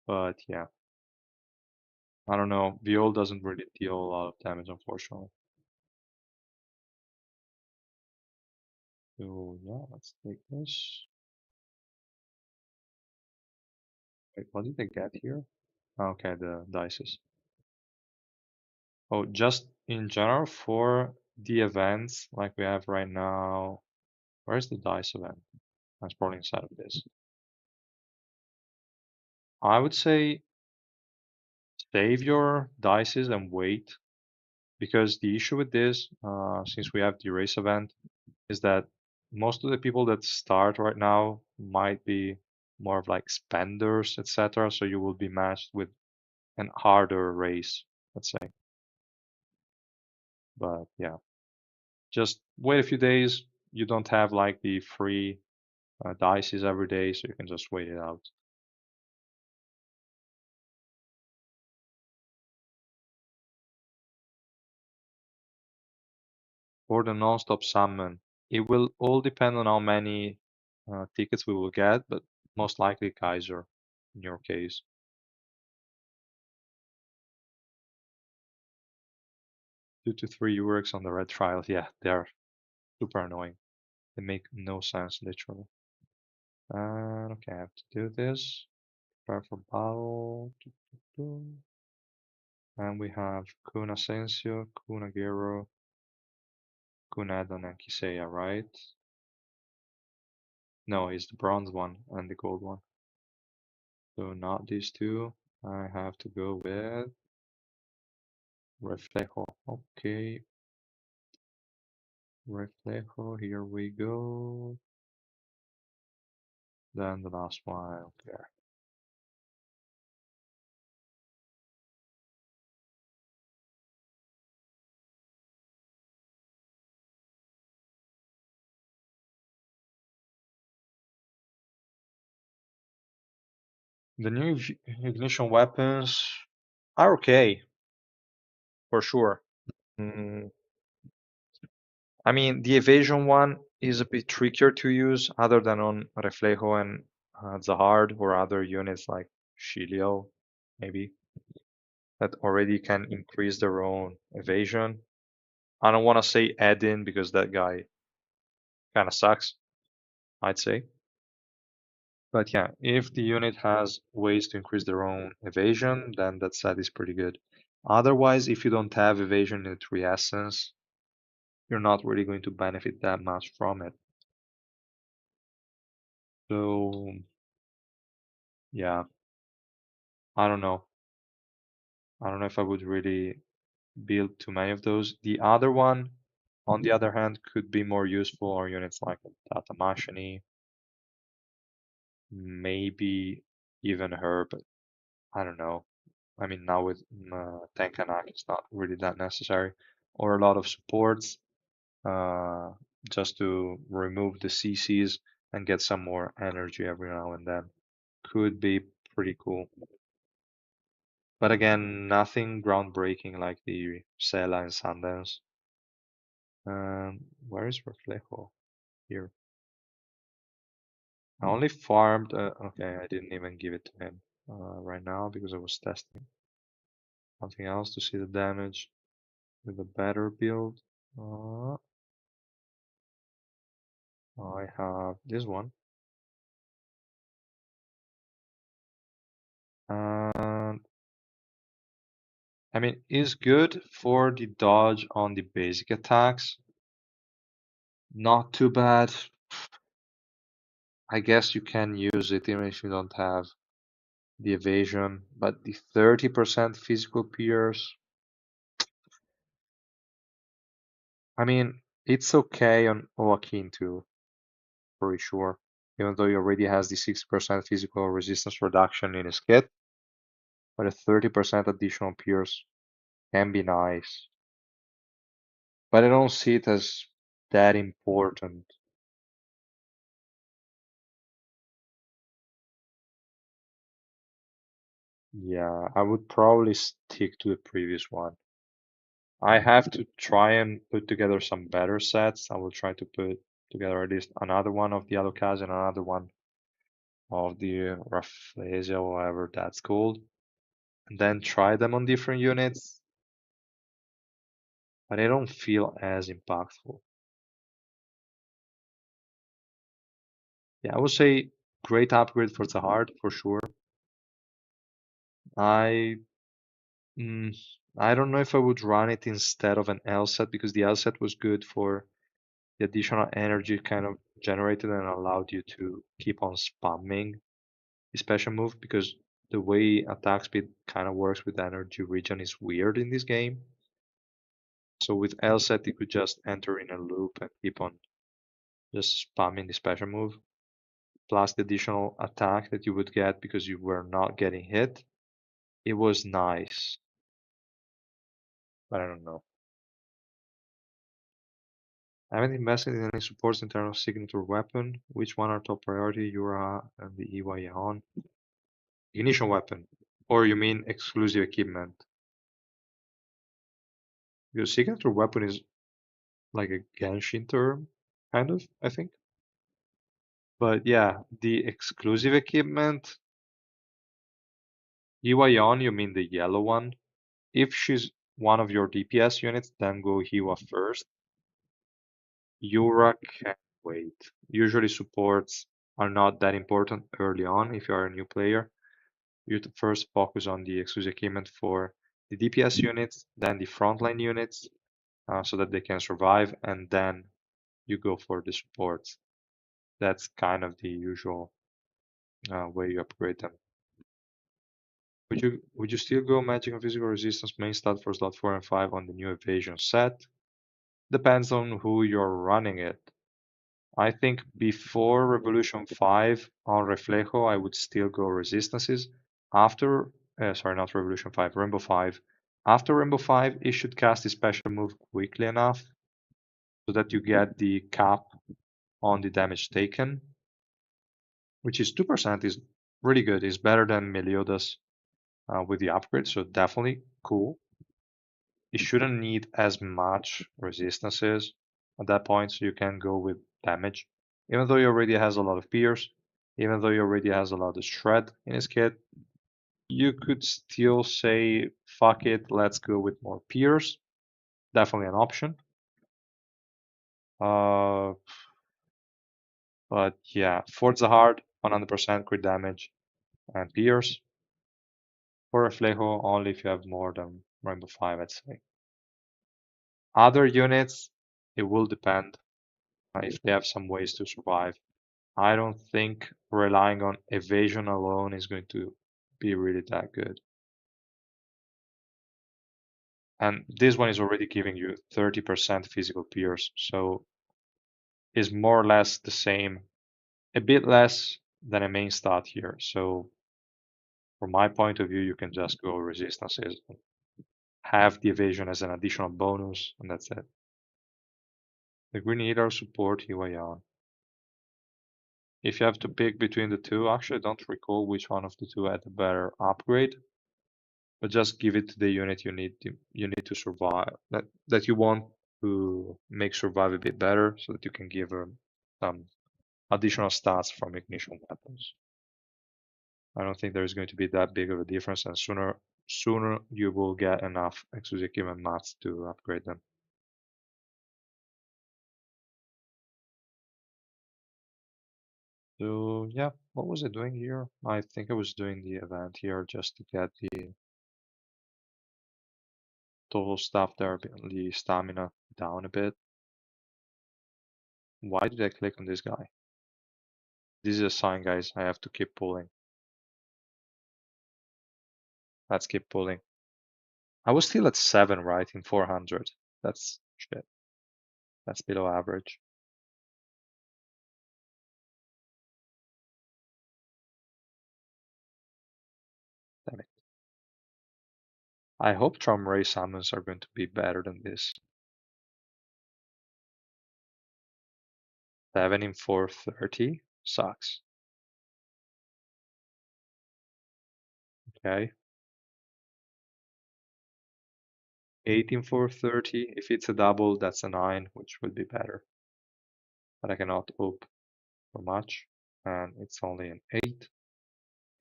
But yeah, I don't know. Viol doesn't really deal a lot of damage, unfortunately. So yeah, let's take this. Wait, what did I get here? Okay, the dices. Oh, just in general for the events like we have right now. Where's the dice event? That's probably inside of this. I would say save your dices and wait, because the issue with this, since we have the race event, is that most of the people that start right now might be more of like spenders, etc. So you will be matched with an harder race, let's say. But yeah, just wait a few days. You don't have like the free dices every day, so you can just wait it out. For the non-stop summon, it will all depend on how many tickets we will get, but most likely Kaiser in your case. 2 to 3 works on the red trials. Yeah, they're super annoying. They make no sense, literally. And okay, I have to do this. Prepare for battle. And we have Kun Asensio, Kun Agüero, Kun Adon, and Kisea, right? No, it's the bronze one and the gold one. So not these two. I have to go with Reflejo. Okay, Reflejo, here we go. Then the last one, okay. The new ignition weapons are okay, for sure. Mm, I mean, the evasion one is a bit trickier to use other than on Reflejo and Zahard or other units like Shilio, maybe, that already can increase their own evasion. I don't want to say Edin because that guy kind of sucks, I'd say. But yeah, if the unit has ways to increase their own evasion, then that set is pretty good. Otherwise, if you don't have evasion in 3 essence, you're not really going to benefit that much from it. So yeah, I don't know. I don't know if I would really build too many of those. The other one, on the other hand, could be more useful on units like Tatamashini. maybe even her, but I don't know. I mean, now with Tenkanak, it's not really that necessary. Or a lot of supports, uh, just to remove the CCs and get some more energy every now and then. Could be pretty cool. But again, nothing groundbreaking like the Sela and Sundance. Where is Reflejo? Here. I only farmed. Okay, I didn't even give it to him right now because I was testing something else to see the damage with a better build. Uh, I have this one. And I mean, it's good for the dodge on the basic attacks. Not too bad. I guess you can use it even if you don't have the evasion, but the 30% physical pierce, I mean, it's okay on Joaquin too, for sure. Even though he already has the 6% physical resistance reduction in his kit, but a 30% additional pierce can be nice. But I don't see it as that important. Yeah, I would probably stick to the previous one. I have to try and put together some better sets. I will try to put together at least another one of the Alucard and another one of the REFLEJO, whatever that's called, and then try them on different units, but they don't feel as impactful. Yeah, I would say great upgrade for Zahard for sure. I mm, I don't know if I would run it instead of an L set because the L set was good for the additional energy kind of generated and allowed you to keep on spamming the special move because the way attack speed kind of works with energy regen is weird in this game. So with L set, you could just enter in a loop and keep on just spamming the special move, plus the additional attack that you would get because you were not getting hit. It was nice, but I don't know. I haven't invested in any supports in terms of signature weapon. Which one are top priority? Yura and the EY on. Ignition weapon. Or you mean exclusive equipment? Because signature weapon is like a Genshin term, kind of, I think. But yeah, the exclusive equipment, EY on, you mean the yellow one? If she's one of your DPS units, then go Hiwa first. Yura can wait. Usually supports are not that important early on if you are a new player. You first focus on the exclusive equipment for the DPS units, then the frontline units, so that they can survive, and then you go for the supports. That's kind of the usual way you upgrade them. Would you still go magic and physical resistance main stat for slot 4 and 5 on the new evasion set? Depends on who you're running it. I think before Revolution 5 on Reflejo, I would still go Resistances. After, sorry, not Revolution 5, Rainbow 5. After Rainbow 5, it should cast a special move quickly enough so that you get the cap on the damage taken, which is 2%, is really good. It's better than Meliodas with the upgrade, so definitely cool. It shouldn't need as much resistances at that point, so you can go with damage. Even though he already has a lot of pierce, even though he already has a lot of shred in his kit, you could still say, fuck it, let's go with more pierce. Definitely an option. Uh, but yeah, Forza Hard, 100% crit damage and pierce. For Reflejo, only if you have more than Rainbow 5, I'd say. Other units, it will depend if they have some ways to survive. I don't think relying on evasion alone is going to be really that good. And this one is already giving you 30% physical pierce, so is more or less the same. A bit less than a main stat here. So from my point of view, you can just go resistances, have the evasion as an additional bonus, and that's it. Like we need our support here on. If you have to pick between the two, actually I don't recall which one of the two had a better upgrade, but just give it to the unit you need to survive, that you want to make survive a bit better, so that you can give them some additional stats from ignition weapons. I don't think there's going to be that big of a difference, and sooner you will get enough exotic mats to upgrade them. So yeah, what was I doing here? I think I was doing the event here just to get the total stuff there, the stamina down a bit. Why did I click on this guy? This is a sign, guys. I have to keep pulling. Let's keep pulling. I was still at 7, right, in 400. That's shit. That's below average. Damn it. I hope Trom Ray summons are going to be better than this. 7 in 430 sucks. Okay. 8 in 430. If it's a double, that's a 9, which would be better. But I cannot hope for much. And it's only an 8.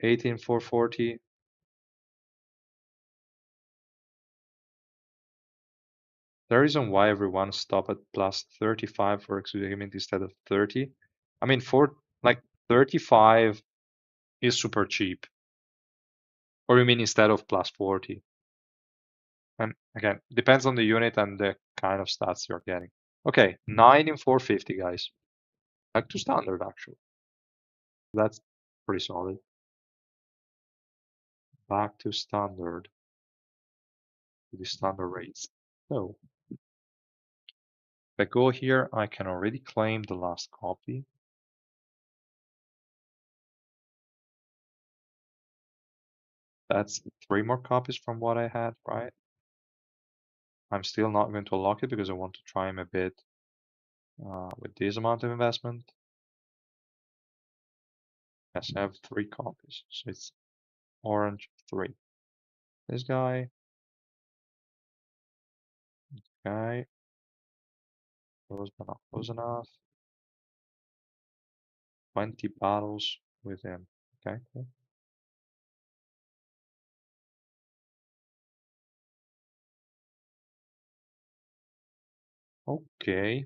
8 in 440. The reason why everyone stop at plus 35 for experiment instead of 30. I mean, for like 35 is super cheap. Or you mean instead of plus 40? And again, depends on the unit and the kind of stats you're getting. Okay, 9 in 450, guys. Back to standard, actually. That's pretty solid. Back to standard. To the standard rates. So, if I go here, I can already claim the last copy. That's 3 more copies from what I had, right? I'm still not going to unlock it because I want to try him a bit with this amount of investment. Yes, I have 3 copies, so it's orange 3. This guy, close but not close enough. 20 battles with him. Okay, cool. Okay.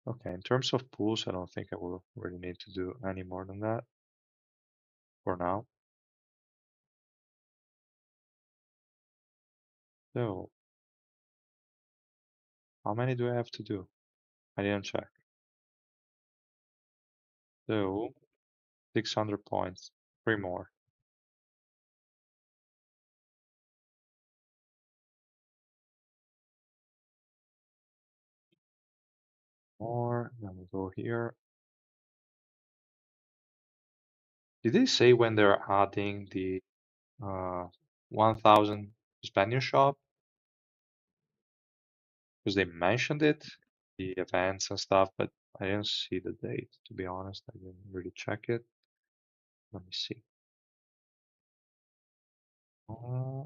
Okay, in terms of pools, I don't think I will really need to do any more than that for now. So, how many do I have to do? I didn't check. So, 600 points, 3 more. More, then we go here. Did they say when they're adding the 1000 Spanish shop? Because they mentioned it, the events and stuff, but I didn't see the date, to be honest. I didn't really check it. Let me see. Uh,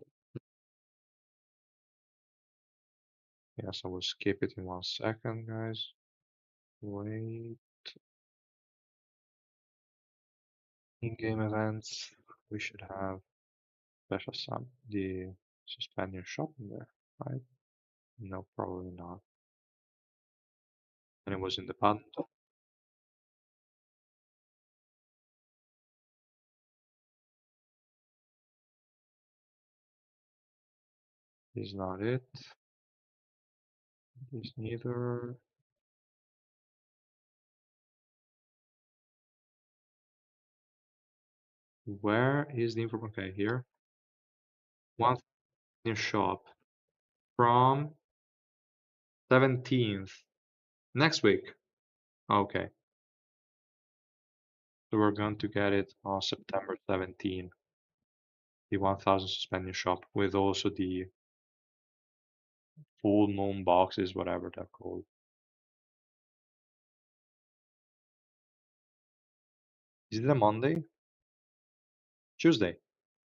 yes, I will skip it in 1 second, guys. Wait. In-game events. We should have special sub the Spanish shop in there, right? No, probably not. And it was in the button. Is not it. Is neither. Where is the information? Okay, here. One in shop from 17th next week. Okay. So we're going to get it on September 17, the 1000 suspending shop, with also the full moon boxes, whatever they're called. Is it a Monday? Tuesday.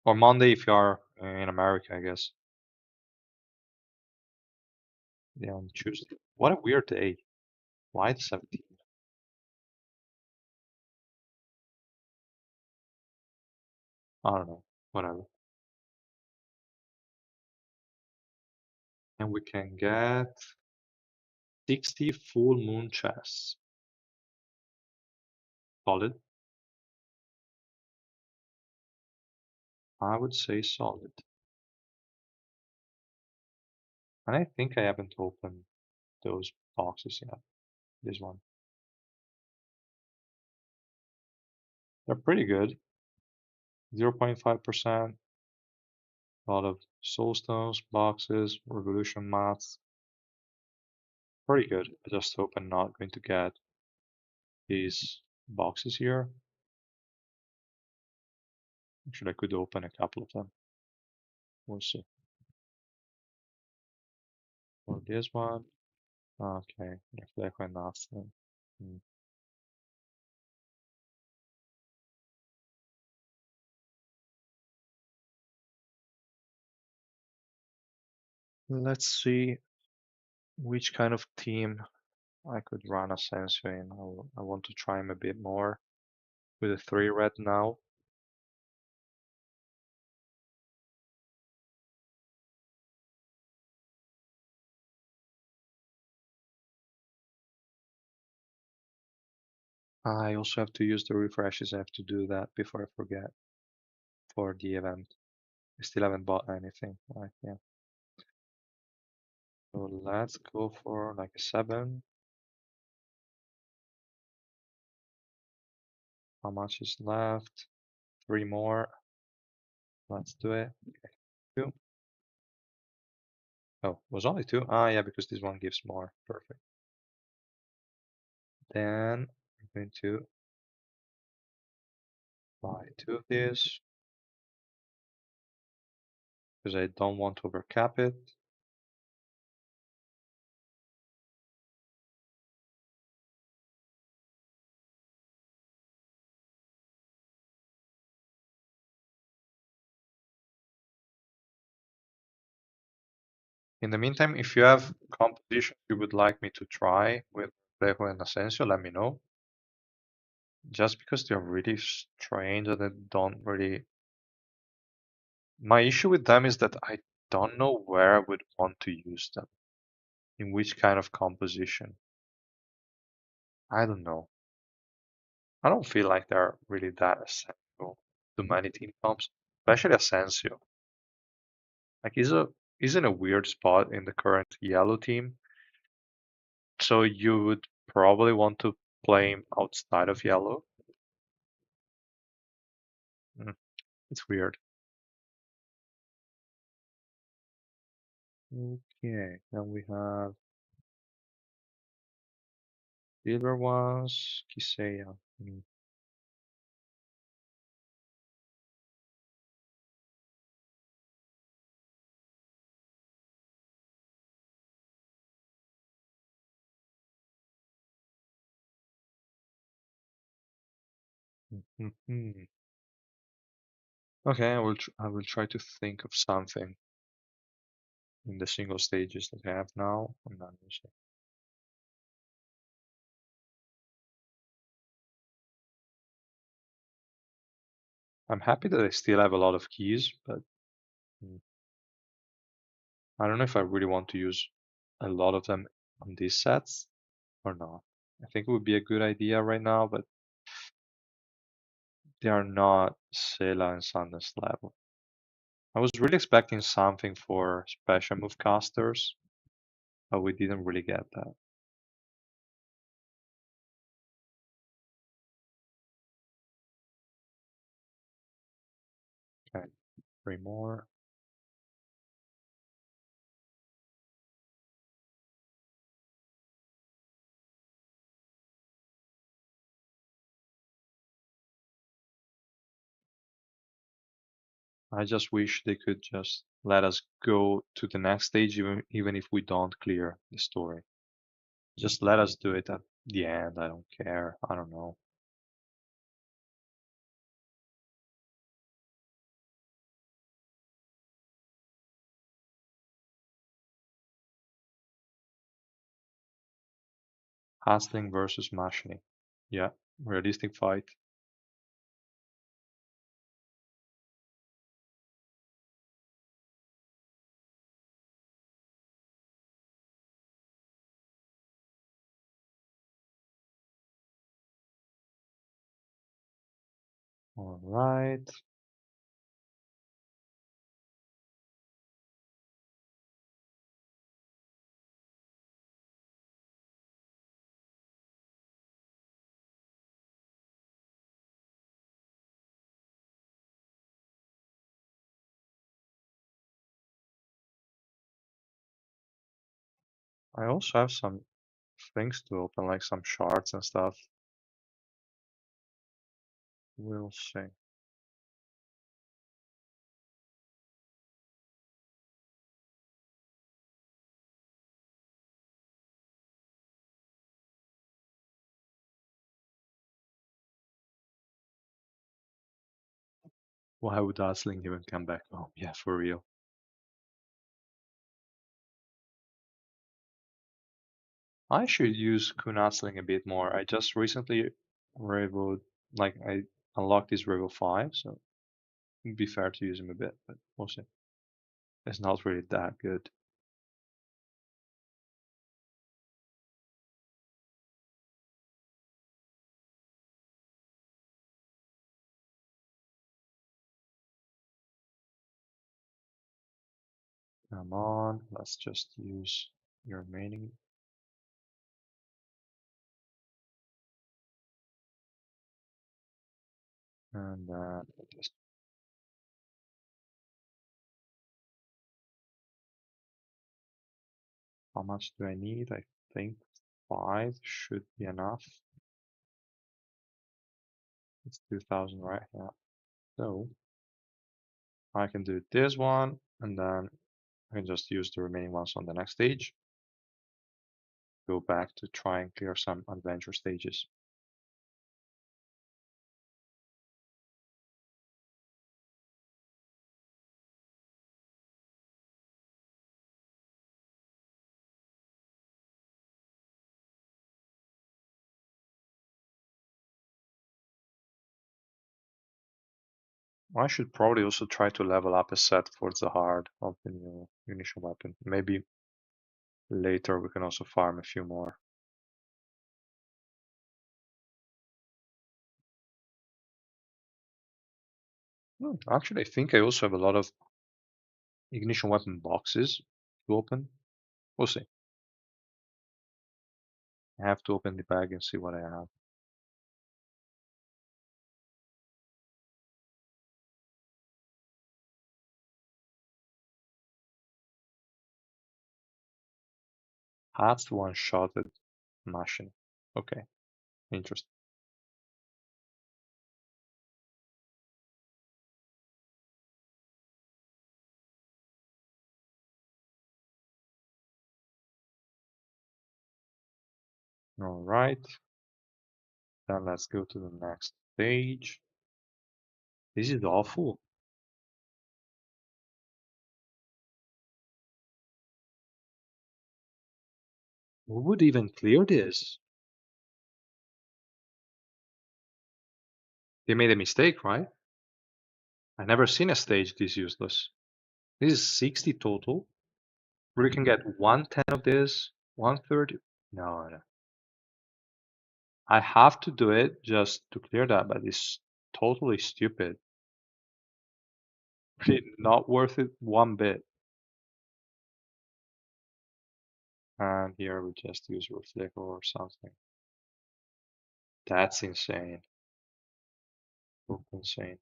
Or Monday if you are in America, I guess. Yeah, on Tuesday. What a weird day. Why the 17th? I don't know. Whatever. And we can get 60 full moon chests. Solid. I would say solid. And I think I haven't opened those boxes yet. This one. They're pretty good. 0.5%. A lot of soulstones, boxes, revolution mats. Pretty good. I just hope I'm not going to get these boxes here. Actually, I could open a couple of them. We'll see. For this one, okay, reflejo nothing. Let's see which kind of team I could run ASENSIO in. I want to try him a bit more with a 3 red now. I also have to use the refreshes. I have to do that before I forget for the event. I still haven't bought anything. Right, yeah. So let's go for like a 7. How much is left? 3 more. Let's do it. 2. Oh, was only 2? Ah, yeah, because this one gives more. Perfect. Then I'm going to buy 2 of these because I don't want to overcap it. In the meantime, if you have compositions you would like me to try with Reflejo and ASENSIO, let me know. Just because they're really strange and I don't really. My issue with them is that I don't know where I would want to use them. In which kind of composition. I don't know. I don't feel like they're really that essential to many team comps, especially ASENSIO. Like he's in a weird spot in the current yellow team. So you would probably want to play him outside of yellow. It's weird. Okay, then we have silver ones, Kisea. Mhm. Okay, I will try to think of something in the single stages that I have now. And then we'll see. I'm happy that I still have a lot of keys, but I don't know if I really want to use a lot of them on these sets or not. I think it would be a good idea right now, but they are not Sela and Sanders level. I was really expecting something for special move casters, but we didn't really get that. Okay, 3 more. I just wish they could just let us go to the next stage, even if we don't clear the story. Just let us do it at the end. I don't care. I don't know. Hustling versus mashing. Yeah, realistic fight. All right. I also have some things to open, like some shards and stuff. We'll see. Why would Dazzling even come back? Oh, yeah, for real. I should use Kunazling a bit more. I just recently revoed, like I unlocked this Revo 5, so it'd be fair to use him a bit, but we'll see. It's not really that good. Come on, let's just use your remaining. And just how much do I need? I think 5 should be enough. It's 2000, right? Yeah. So I can do this one, and then I can just use the remaining ones on the next stage. Go back to try and clear some adventure stages. I should probably also try to level up a set for the hard of the new initial weapon. Maybe later we can also farm a few more. Actually, I think I also have a lot of ignition weapon boxes to open. We'll see. I have to open the bag and see what I have. Hast one-shotted machine. Okay, interesting. All right, then let's go to the next stage. This is awful. Who would even clear this? They made a mistake, right? I never seen a stage this useless. This is 60 total. We can get 110 of this, 130. No, no. I have to do it just to clear that, but it's totally stupid. Really not worth it one bit. And here we just use reflect or something. That's insane. Insane.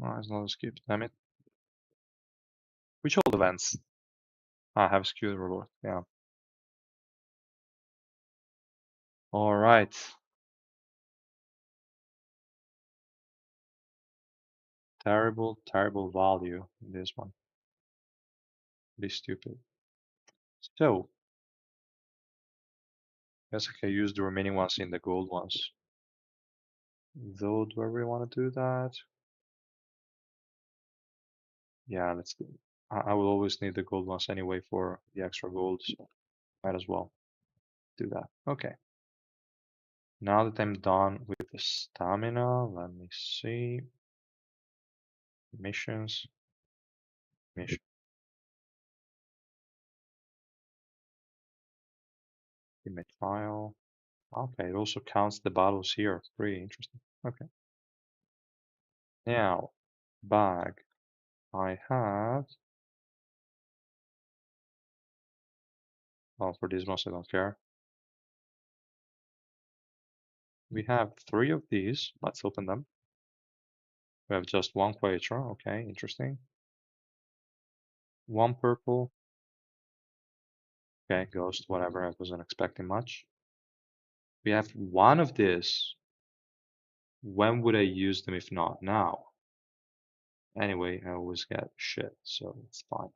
Oh, it's not a skip, damn it. Which old events? I have skewed reward, yeah. Alright. Terrible, terrible value in this one. Be stupid. So, guess I can use the remaining ones in the gold ones. Though, do I really want to do that? Yeah, let's do it. I will always need the gold ones anyway for the extra gold, so might as well do that. Okay. Now that I'm done with the stamina, let me see. Missions. Mission. Image file. Okay, it also counts the battles here. Pretty interesting. Okay. Now, bag. I have. Oh, for these ones I don't care. We have 3 of these. Let's open them. We have just 1 Quater. Okay, interesting. 1 purple. Okay, ghost, whatever. I wasn't expecting much. We have 1 of this. When would I use them if not now? Anyway, I always get shit, so it's fine.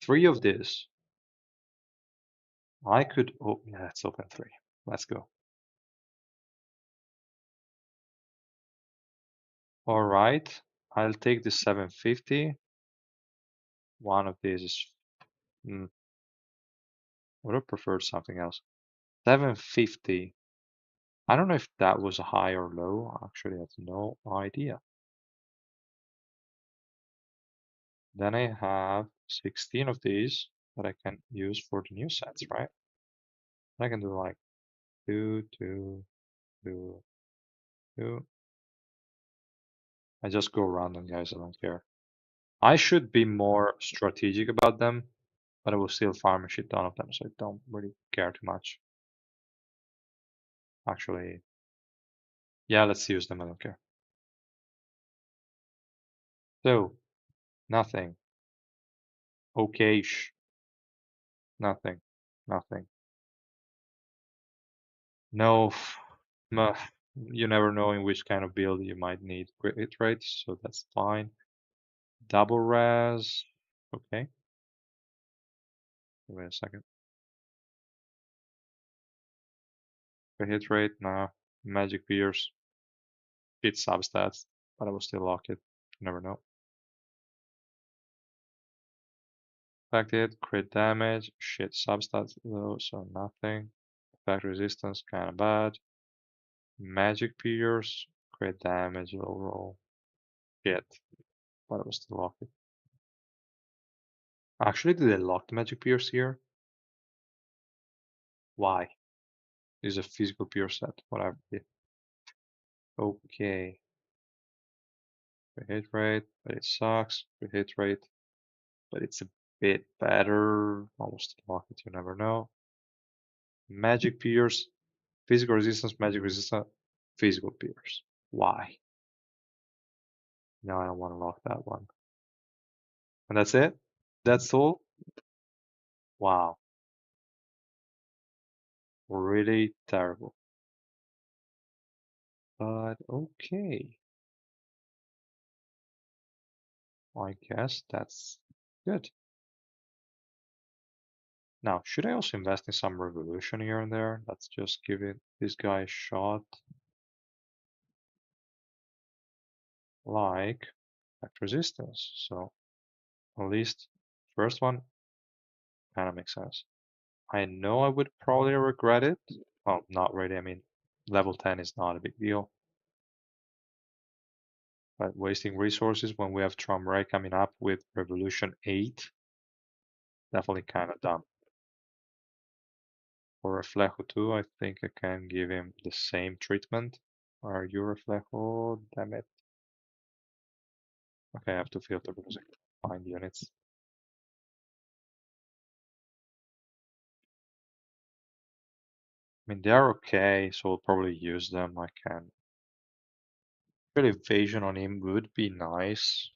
3 of this. I could. Oh, yeah, let's open 3. Let's go. All right, I'll take the 750. 1 of these is. Would have preferred something else. 750. I don't know if that was high or low. Actually, I have no idea. Then I have 16 of these that I can use for the new sets, right? I can do like 2, 2, 2, 2. I just go random, guys. I don't care. I should be more strategic about them, but I will still farm a shit ton of them, so I don't really care too much. Actually, yeah, let's use them. I don't care. So, nothing. Okay-ish. Nothing. Nothing. No, you never know in which kind of build you might need crit rates, so that's fine. Double res, okay. Wait a second. Hit rate, nah. Magic Pierce, hit substats, but I will still lock it. You never know. Affected, crit damage, shit substats low, so nothing. Effect resistance, kinda bad. Magic Pierce, crit damage overall. Shit, but I will still lock it. Actually, did I lock the Magic Pierce here? Why? This is a physical Pierce set, whatever. Yeah. Okay. The hit rate, but it sucks. The hit rate, but it's a bit better. Almost lock it, you never know. Magic Pierce, physical resistance, magic resistance, physical Pierce. Why? No, I don't want to lock that one. And that's it? That's all? Wow. Really terrible. But okay. I guess that's good. Now, should I also invest in some revolution here and there? Let's just give it this guy a shot. Like effect resistance. So at least first one kind of makes sense. I know I would probably regret it. Well, not really. I mean, level 10 is not a big deal. But wasting resources when we have Tromray coming up with Revolution 8, definitely kind of dumb. For Reflejo 2, I think I can give him the same treatment. Are you Reflejo? Damn it. Okay, I have to filter because I can't find units. I mean, they're okay, so I'll probably use them. I can Really, evasion on him would be nice.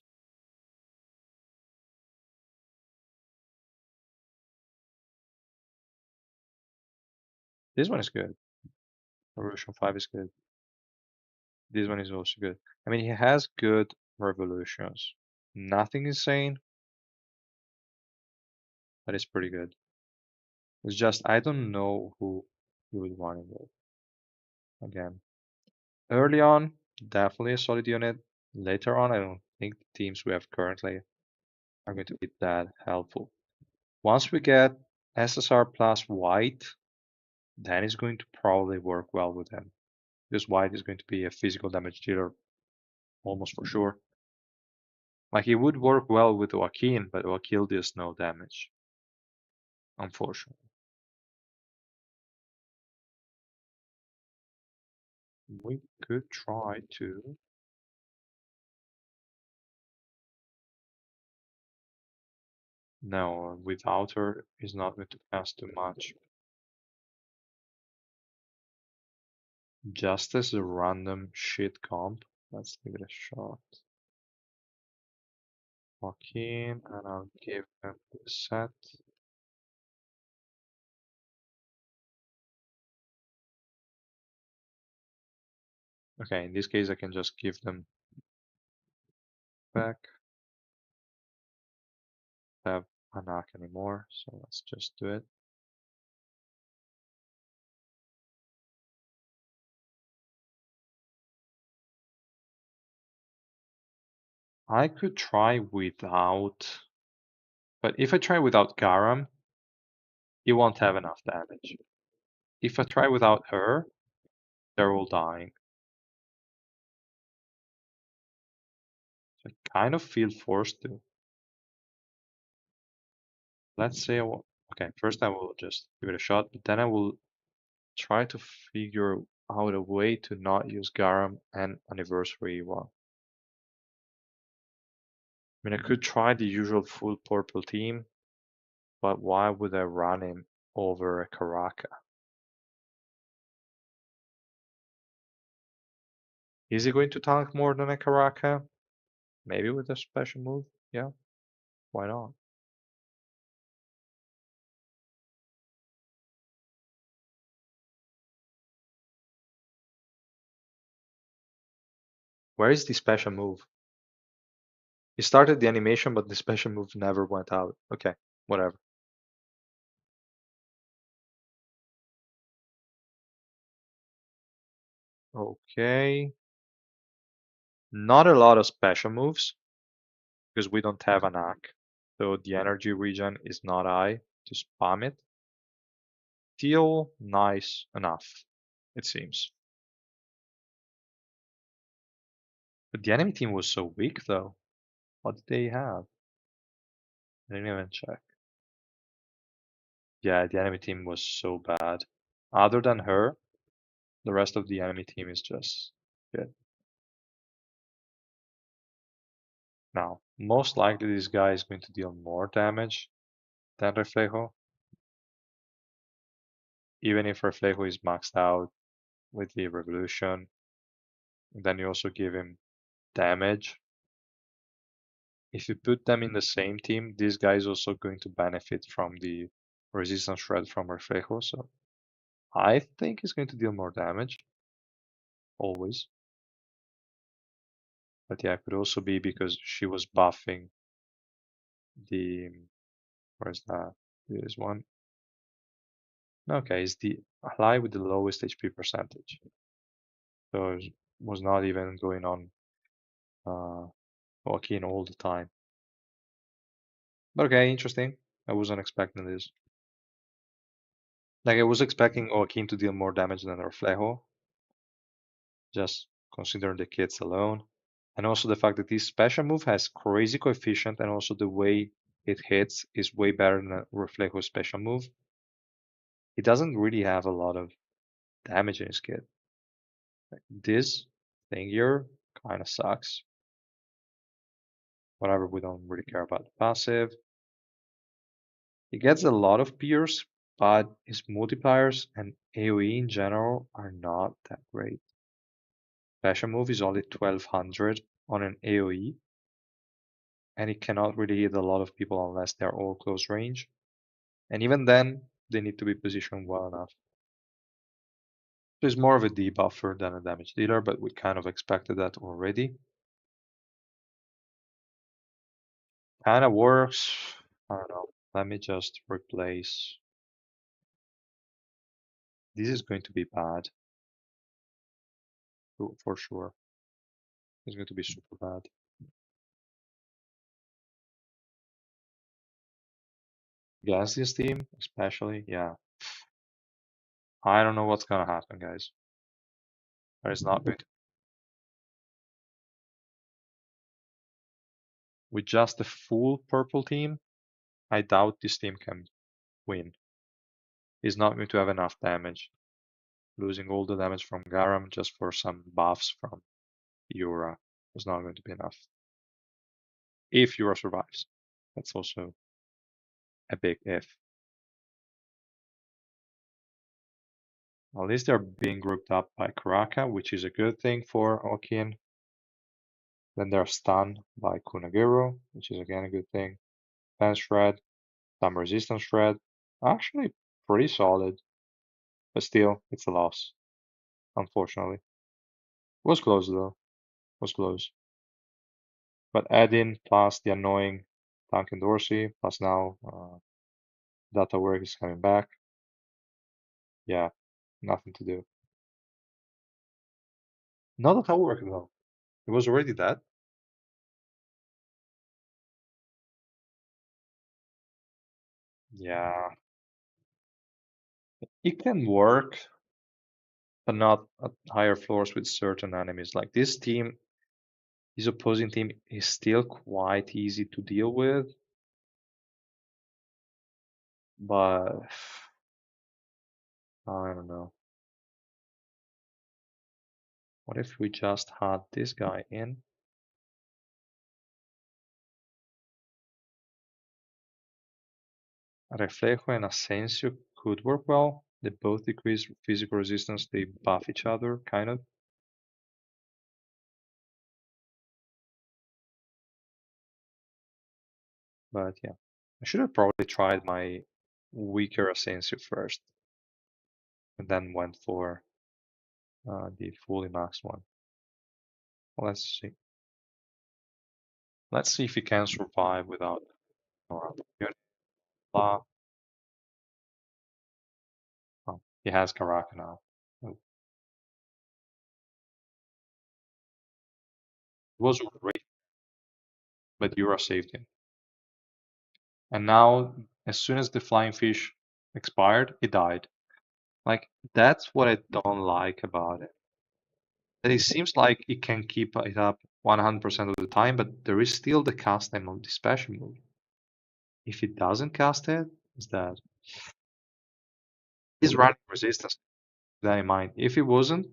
This one is good. Revolution 5 is good. This one is also good. I mean, he has good revolutions. Nothing insane, but it's pretty good. It's just I don't know who you would want him with. Again, early on, definitely a solid unit. Later on, I don't think the teams we have currently are going to be that helpful. Once we get SSR plus white, then it's going to probably work well with him. This white is going to be a physical damage dealer almost for sure. Like he would work well with Joaquin, but Joaquin does no damage, unfortunately. We could try to. No, without her, he's not going to cast too much. Just as a random shit comp, let's give it a shot. Joaquin, and I'll give him the set. Okay, in this case, I can just give them back. Have a knock anymore, so let's just do it. I could try without, but if I try without Garam, he won't have enough damage. If I try without her, they're all dying. So I kind of feel forced to. Let's say okay, first I will just give it a shot, but then I will try to figure out a way to not use Garam and Anniversary one. I mean, I could try the usual full purple team, but why would I run him over a Karaka? Is he going to tank more than a Karaka? Maybe with a special move? Yeah, why not? Where is the special move? He started the animation, but the special move never went out. Okay, whatever. Okay. Not a lot of special moves because we don't have an ACK. So the energy regen is not high to spam it. Still nice enough, it seems. But the enemy team was so weak though. What did they have? I didn't even check. Yeah, the enemy team was so bad. Other than her, the rest of the enemy team is just good. Now, most likely this guy is going to deal more damage than Reflejo. Even if Reflejo is maxed out with the Revolution, then you also give him damage. If you put them in the same team, this guy is also going to benefit from the resistance shred from Reflejo. So I think he's going to deal more damage, always. But yeah, it could also be because she was buffing the, where's that? This one. Okay, it's the ally with the lowest HP percentage. So it was not even going on Joaquin all the time. But okay, interesting. I wasn't expecting this. Like I was expecting Joaquin to deal more damage than Reflejo, just considering the kits alone. And also the fact that this special move has crazy coefficient and also the way it hits is way better than Reflejo's special move. He doesn't really have a lot of damage in his kit. Like this thing here kind of sucks. Whatever, we don't really care about the passive. He gets a lot of pierce, but his multipliers and AoE in general are not that great. special move is only 1200 on an AoE, and it cannot really hit a lot of people unless they're all close range. And even then, they need to be positioned well enough. So it's more of a debuffer than a damage dealer, but we kind of expected that already. Kind of works. I don't know. Let me just replace. This is going to be bad for sure. It's going to be super bad. Against this team, especially, yeah. I don't know what's gonna happen, guys. But it's not good. With just a full purple team, I doubt this team can win. He's not going to have enough damage. Losing all the damage from Garam just for some buffs from Yura is not going to be enough. If Yura survives. That's also a big if. At least they're being grouped up by Karaka, which is a good thing for Okin. Then they're stunned by Kunagiro, which is again a good thing. Defense Shred, some resistance Shred. Actually, pretty solid. But still, it's a loss, unfortunately. Was close though. Was close. But add in plus the annoying Duncan Dorsey, plus now Data Work is coming back. Yeah, nothing to do. Not Data Work though. It was already dead. Yeah, it can work, but not at higher floors with certain enemies. Like this team, his opposing team is still quite easy to deal with, but I don't know. What if we just had this guy in? Reflejo and Asensio could work well. They both decrease physical resistance, they buff each other, kind of. But yeah, I should have probably tried my weaker Asensio first, and then went for the fully maxed one. Well, let's see. Let's see if he can survive without Nora. Oh, he has Karaka now. Oh, it was great, but Yura saved him. And now, as soon as the flying fish expired, he died. Like, that's what I don't like about it. That it seems like it can keep it up 100% of the time, but there is still the cast time of the special move. If it doesn't cast it, it's dead. He's running resistance, keep that in mind. If it wasn't,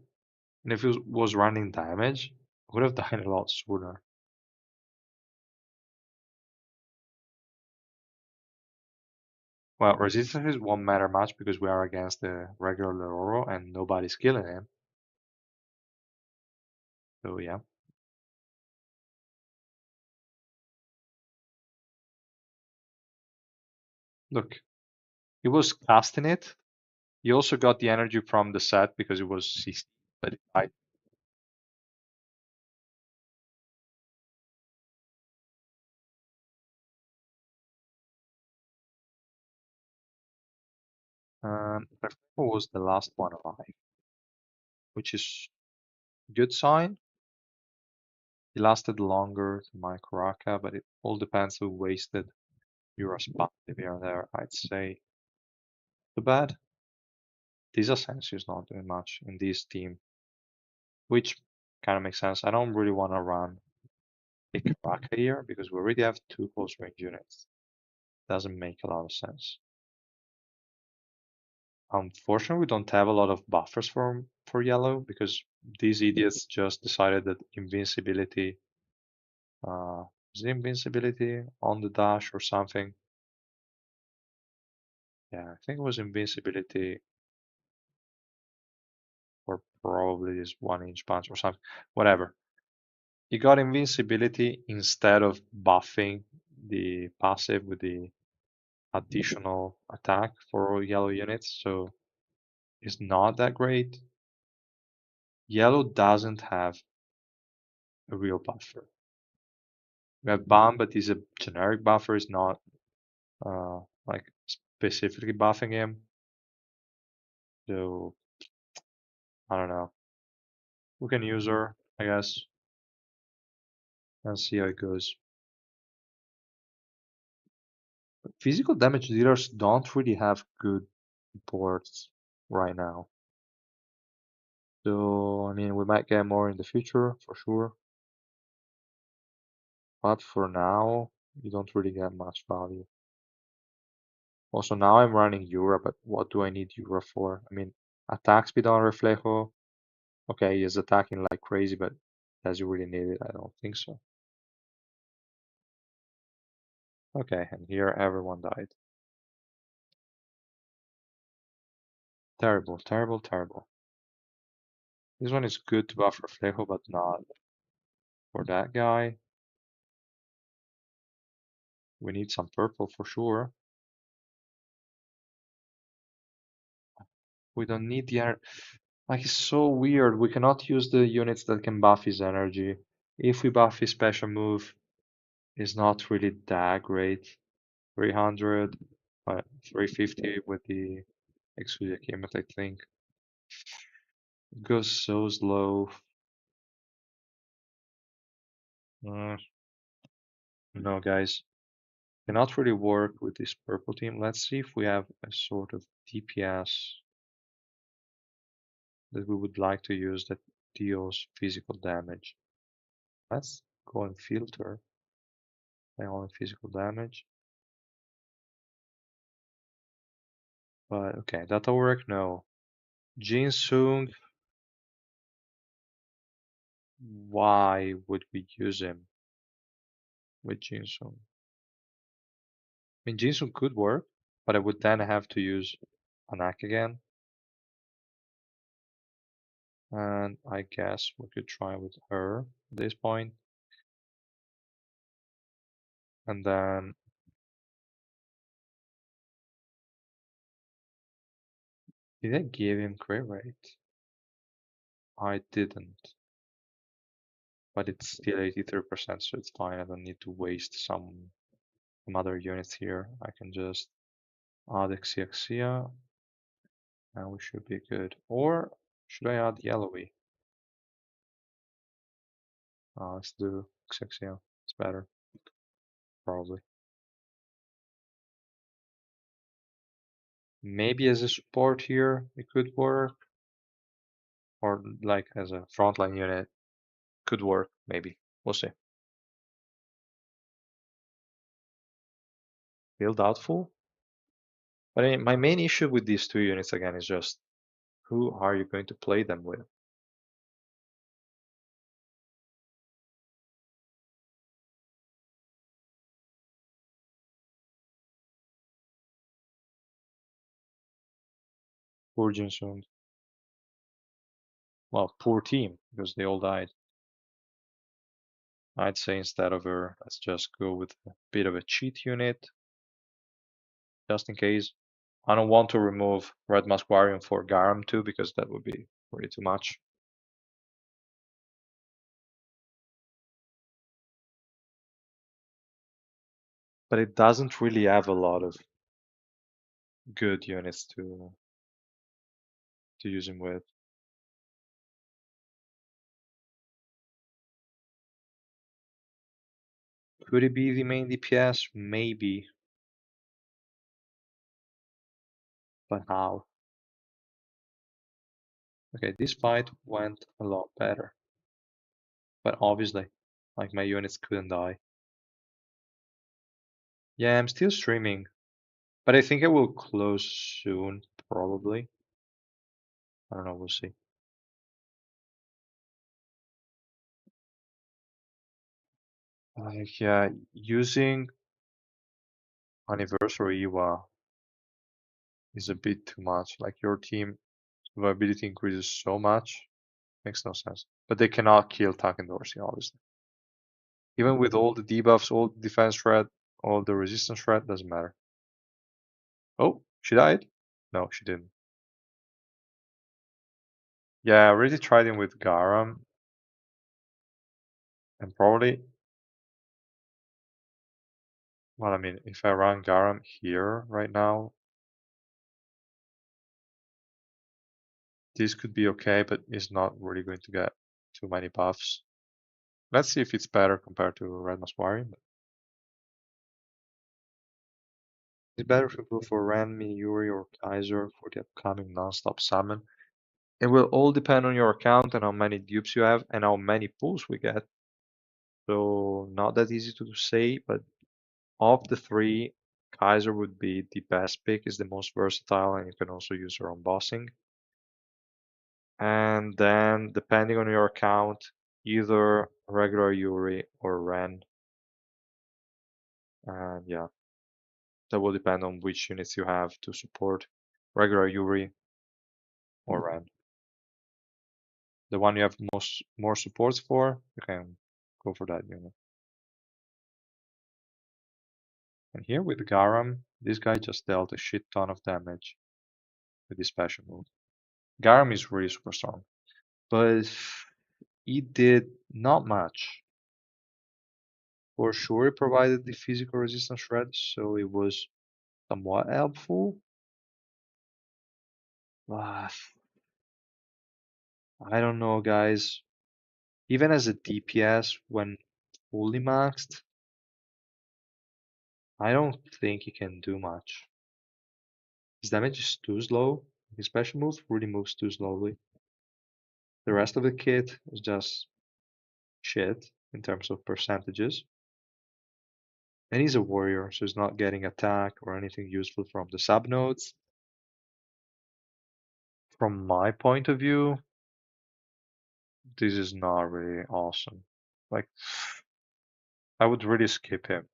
and if it was running damage, I would have died a lot sooner. Well, resistance won't matter much because we are against the regular Lororo and nobody's killing him. So yeah. Look, he was casting it. He also got the energy from the set because it was 60, but Reflejo was the last one alive, which is a good sign. He lasted longer than my Karaka, but it all depends who wasted your spot if you're there, I'd say. Too bad. This Asensio is not doing much in this team, which kind of makes sense. I don't really want to run a Karaka here because we already have two close range units. Doesn't make a lot of sense. Unfortunately, we don't have a lot of buffers for yellow because these idiots just decided that invincibility uh, is it invincibility on the dash or something. Yeah, I think it was invincibility or probably this 1-inch punch or something. Whatever. He got invincibility instead of buffing the passive with the additional attack for all yellow units, so it's not that great. Yellow doesn't have a real buffer. We have Bomb, but he's a generic buffer, is not like specifically buffing him. So I don't know. We can use her, I guess, and see how it goes. But physical damage dealers don't really have good boards right now. So I mean, we might get more in the future for sure. But for now, you don't really get much value. Also, now I'm running Yura, but what do I need Yura for? I mean, attack speed on Reflejo. Okay, he's attacking like crazy, but does he really need it? I don't think so. Okay, and here everyone died. Terrible, terrible, terrible. This one is good to buff Reflejo, but not for that guy. We need some purple for sure. We don't need the energy. Like, it's so weird. We cannot use the units that can buff his energy. If we buff his special move, it's not really that great. 300, 350 with the Exudia Kemet, I think. It goes so slow. Uh, no, guys. Cannot really work with this purple team. Let's see if we have a sort of DPS that we would like to use that deals physical damage. Let's go and filter by only physical damage. But okay, that'll work. No. Jin Sung, why would we use him with Jin Sung? I mean, Jin Sung could work, but I would then have to use Anak again. And I guess we could try with her at this point. And then did I give him crit rate? I didn't. But it's still 83%, so it's fine. I don't need to waste some other units here. I can just add Exia and we should be good. Or should I add Yellowy? Let's do Exia. It's better, probably. Maybe as a support here, it could work. Or like as a frontline unit, could work, maybe. We'll see. Feel doubtful. But I mean, my main issue with these two units again is just who are you going to play them with? Poor Jinsung. Well, poor team because they all died. I'd say instead of her, let's just go with a bit of a cheat unit, just in case. I don't want to remove Red Masquarium for Garam too, because that would be really too much. But it doesn't really have a lot of good units to use him with. Could it be the main DPS? Maybe. But how? Okay, this fight went a lot better. But obviously, like my units couldn't die. Yeah, I'm still streaming. But I think I will close soon, probably. I don't know, we'll see. Like, yeah, using Anniversary Iwa is a bit too much. Like, your team Viability increases so much. Makes no sense. But they cannot kill Tuck and Dorsey, obviously. Even with all the debuffs, all the defense threat, all the resistance threat, doesn't matter. Oh, she died? No, she didn't. Yeah, I already tried him with Garam. And probably, well, I mean, if I run Garam here right now, this could be okay, but it's not really going to get too many buffs. Let's see if it's better compared to Red Masquari. It's better if we go for Ranmi, Yuri, or Kaiser for the upcoming non-stop summon. It will all depend on your account and how many dupes you have and how many pulls we get. So not that easy to say, but of the three, Kaiser would be the best pick, is the most versatile, and you can also use her on bossing. And then depending on your account, either regular Yuri or Ren. And yeah, that will depend on which units you have to support regular Yuri or Ren. The one you have more supports for, you can go for that unit. And here with Garam, this guy just dealt a shit ton of damage with his special move. Garam is really super strong, but he did not much. For sure, he provided the physical resistance shred, so it was somewhat helpful. But I don't know, guys. Even as a DPS, when fully maxed, I don't think he can do much. His damage is too slow. His special move really moves too slowly. The rest of the kit is just shit in terms of percentages. And he's a warrior, so he's not getting attack or anything useful from the subnodes. From my point of view, this is not really awesome. Like, I would really skip him.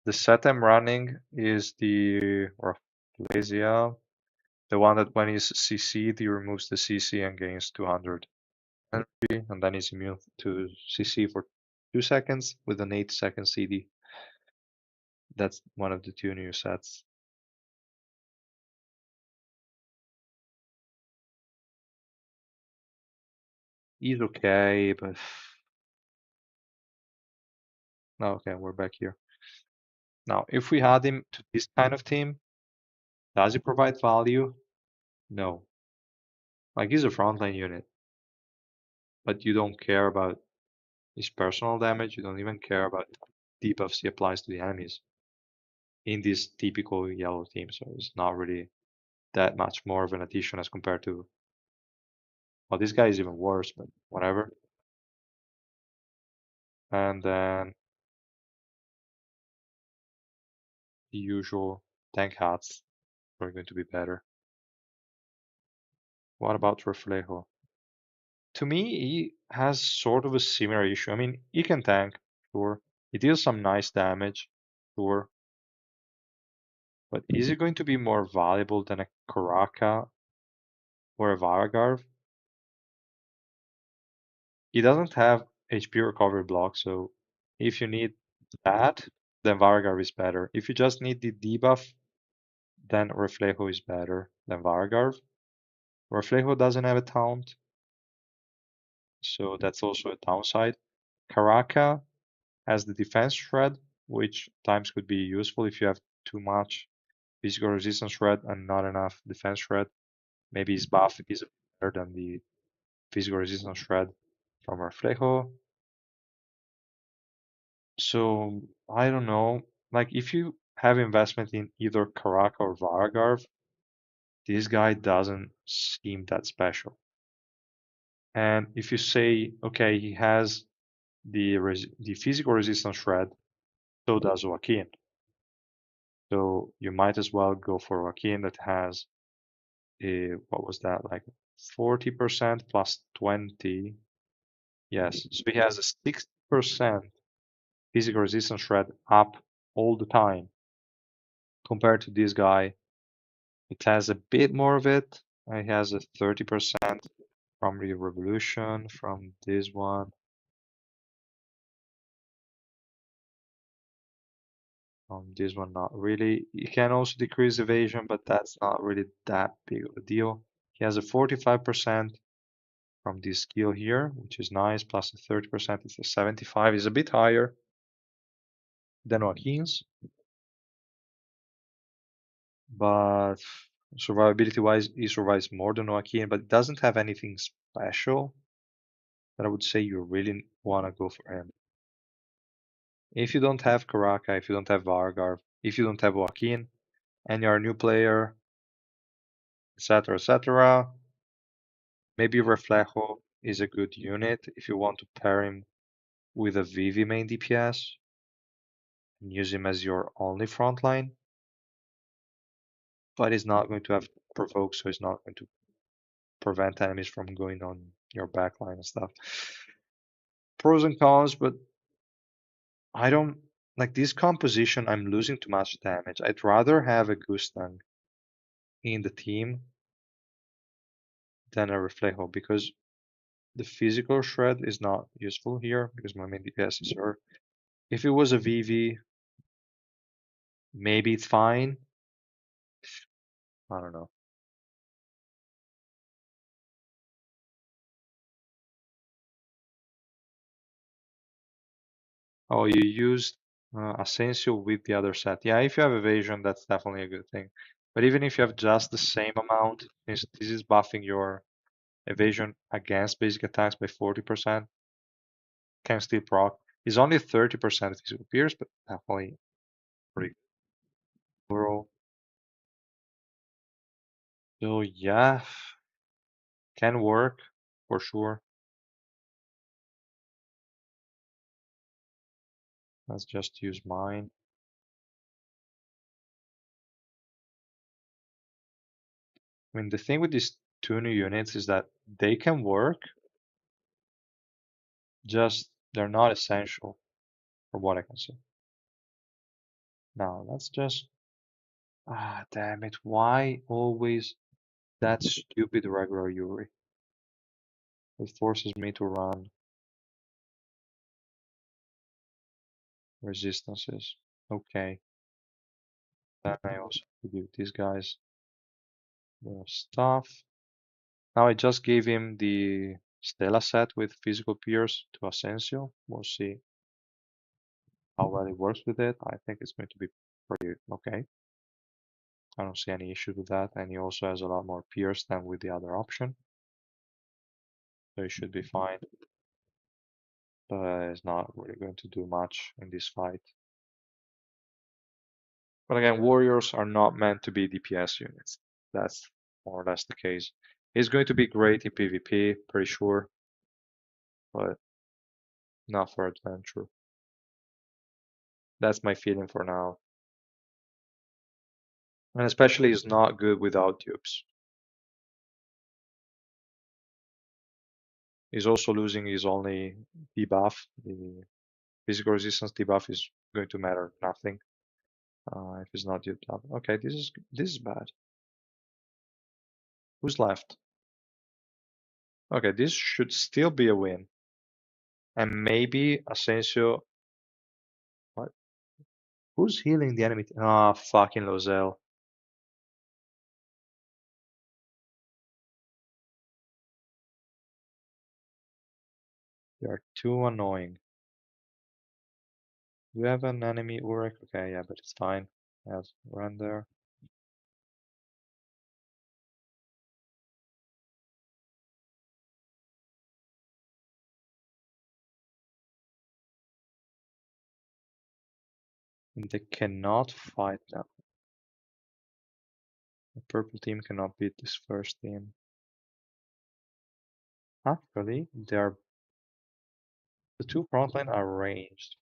The set I'm running is the Rafflesia, the one that when he's CC'd, he removes the CC and gains 200 energy, and then he's immune to CC for 2 seconds with an 8-second CD. That's one of the two new sets. He's okay, but no, okay, we're back here. Now, if we add him to this kind of team, does he provide value? No. Like, he's a frontline unit, but you don't care about his personal damage. You don't even care about debuffs he applies to the enemies in this typical yellow team. So it's not really that much more of an addition as compared to, well, this guy is even worse, but whatever. And then the usual tank hats are going to be better. What about Reflejo? To me, he has sort of a similar issue. I mean, he can tank, sure. He deals some nice damage, sure. But is he going to be more valuable than a Karaka or a Varagarv? He doesn't have HP recovery block, so if you need that, then Varagarv is better. If you just need the debuff, then Reflejo is better than Varagarv. Reflejo doesn't have a taunt, so that's also a downside. Karaka has the defense shred, which times could be useful if you have too much physical resistance shred and not enough defense shred. Maybe his buff is better than the physical resistance shred from Reflejo. So I don't know. Like if you have investment in either Karaka or Varagarv, this guy doesn't seem that special. And if you say, okay, he has the physical resistance shred, so does Joaquin. So you might as well go for Joaquin that has a, what was that, like 40% plus 20. Yes, so he has a 60% physical resistance shred up all the time compared to this guy It has a bit more of it. It has a 30% from the revolution, from this one, not really. You can also decrease evasion, but that's not really that big of a deal. He has a 45% from this skill here, which is nice, plus a 30%, it's a 75, is a bit higher than Joaquin's, but survivability wise, he survives more than Joaquin, but it doesn't have anything special that I would say you really want to go for him. If you don't have Karaka, if you don't have Vargar, if you don't have Joaquin, and you're a new player, etc., etc., maybe Reflejo is a good unit if you want to pair him with a Vivi main DPS and use him as your only frontline, but he's not going to have provoke, so he's not going to prevent enemies from going on your backline and stuff. Pros and cons, but I don't like this composition. I'm losing too much damage. I'd rather have a Gustang in the team than a Reflejo because the physical shred is not useful here because my main DPS is her. If it was a VV, maybe it's fine. I don't know. Oh, you used Asensio with the other set. Yeah, if you have evasion, that's definitely a good thing. But even if you have just the same amount, since this is buffing your evasion against basic attacks by 40%, can still proc. It's only 30% physical pierce, but definitely pretty good overall. So yeah, can work for sure. Let's just use mine. I mean, the thing with these two new units is that they can work, just they're not essential for what I can see. Now, let's just. Ah, damn it. Why always that stupid regular Yuri? It forces me to run resistances. Okay, then I also have to give these guys the stuff. Now I just gave him the Stella set with physical pierce to Asensio. We'll see how well it works with it. I think it's going to be pretty okay. I don't see any issue with that. And he also has a lot more pierce than with the other option. So he should be fine. But it's not really going to do much in this fight. But again, warriors are not meant to be DPS units. That's more or less the case. He's going to be great in PvP, pretty sure, but not for adventure. That's my feeling for now. And especially he's not good without dupes. He's also losing his only debuff. The physical resistance debuff is going to matter nothing if he's not duped up. Okay, this is bad. Who's left? Okay, this should still be a win. And maybe Asensio. What? Who's healing the enemy? Ah, fucking Lozelle. They are too annoying. Do you have an enemy Urek? Okay, yeah, but it's fine. Have run there. And they cannot fight them. The purple team cannot beat this first team. Actually, the two frontline are ranged.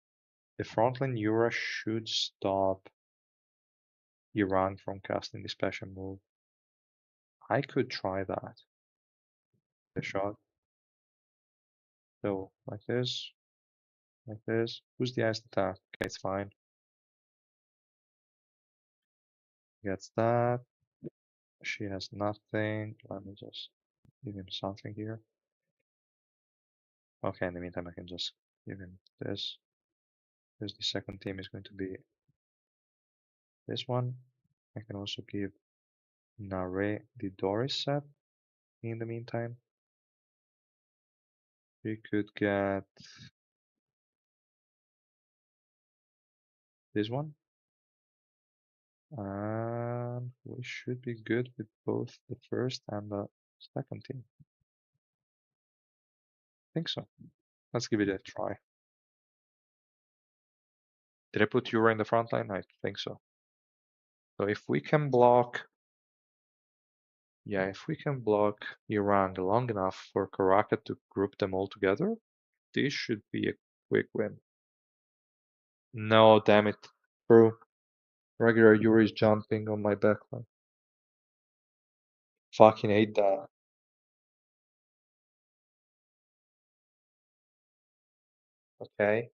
The frontline Yura should stop Iran from casting the special move. I could try that. The shot. So like this, like this. Who's the iced attack? Okay, it's fine. Gets that. She has nothing. Let me just give him something here. Okay, in the meantime, I can just give him this. Because the second team is going to be this one. I can also give Nare the Doris set in the meantime. We could get this one. And we should be good with both the first and the second team. I think so. Let's give it a try. Did I put Yura in the front line? I think so. So if we can block, yeah, if we can block Iran long enough for Karaka to group them all together, this should be a quick win. No, damn it. Bro, regular Yuri is jumping on my backline. Fucking hate that. Okay.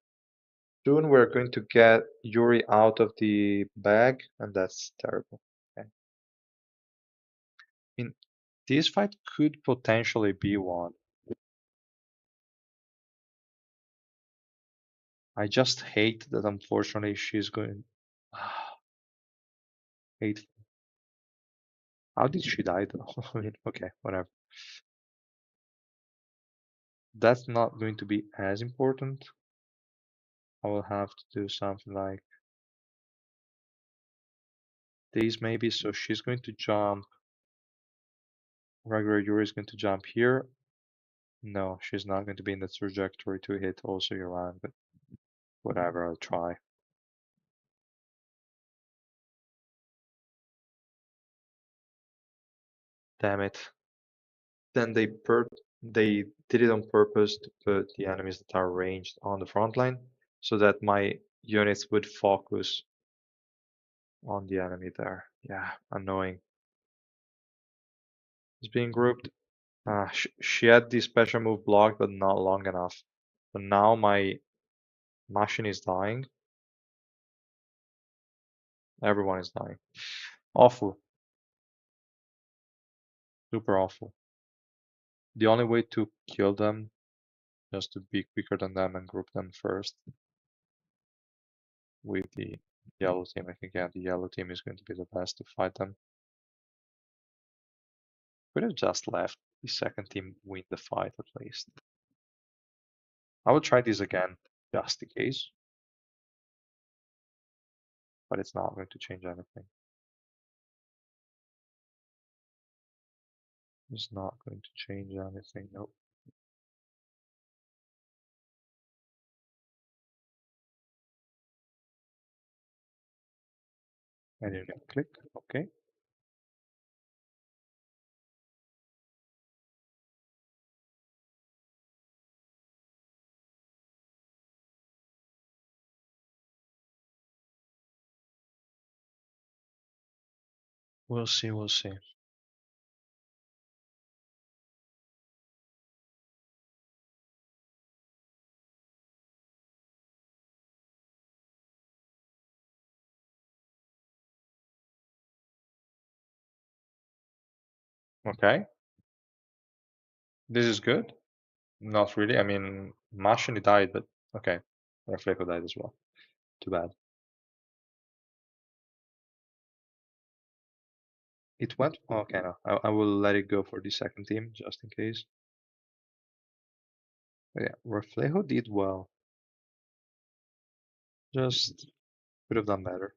Soon we're going to get Yuri out of the bag, and that's terrible. Okay. I mean, this fight could potentially be one. I just hate that unfortunately she's going. Hate. How did she die though? I mean, okay, whatever. That's not going to be as important. I will have to do something like this maybe. So she's going to jump. Regular Yuri is going to jump here. No, she's not going to be in the trajectory to hit also Iran, but whatever, I'll try. Damn it. Then they did it on purpose to put the enemies that are ranged on the front line so that my units would focus on the enemy there. Yeah, annoying. It's being grouped. She had the special move blocked, but not long enough. So now my machine is dying. Everyone is dying. Awful. Super awful. The only way to kill them is to be quicker than them and group them first with the yellow team. I think, yeah, the yellow team is going to be the best to fight them. Could have just left the second team win the fight at least. I will try this again just in case, but it's not going to change anything. It's not going to change anything. Nope. I didn't click. Okay. We'll see. We'll see. Okay. This is good. Not really. I mean, Mashini died, but okay. Reflejo died as well. Too bad. It went. Okay, no. I will let it go for the second team just in case. But yeah, Reflejo did well. Just could have done better.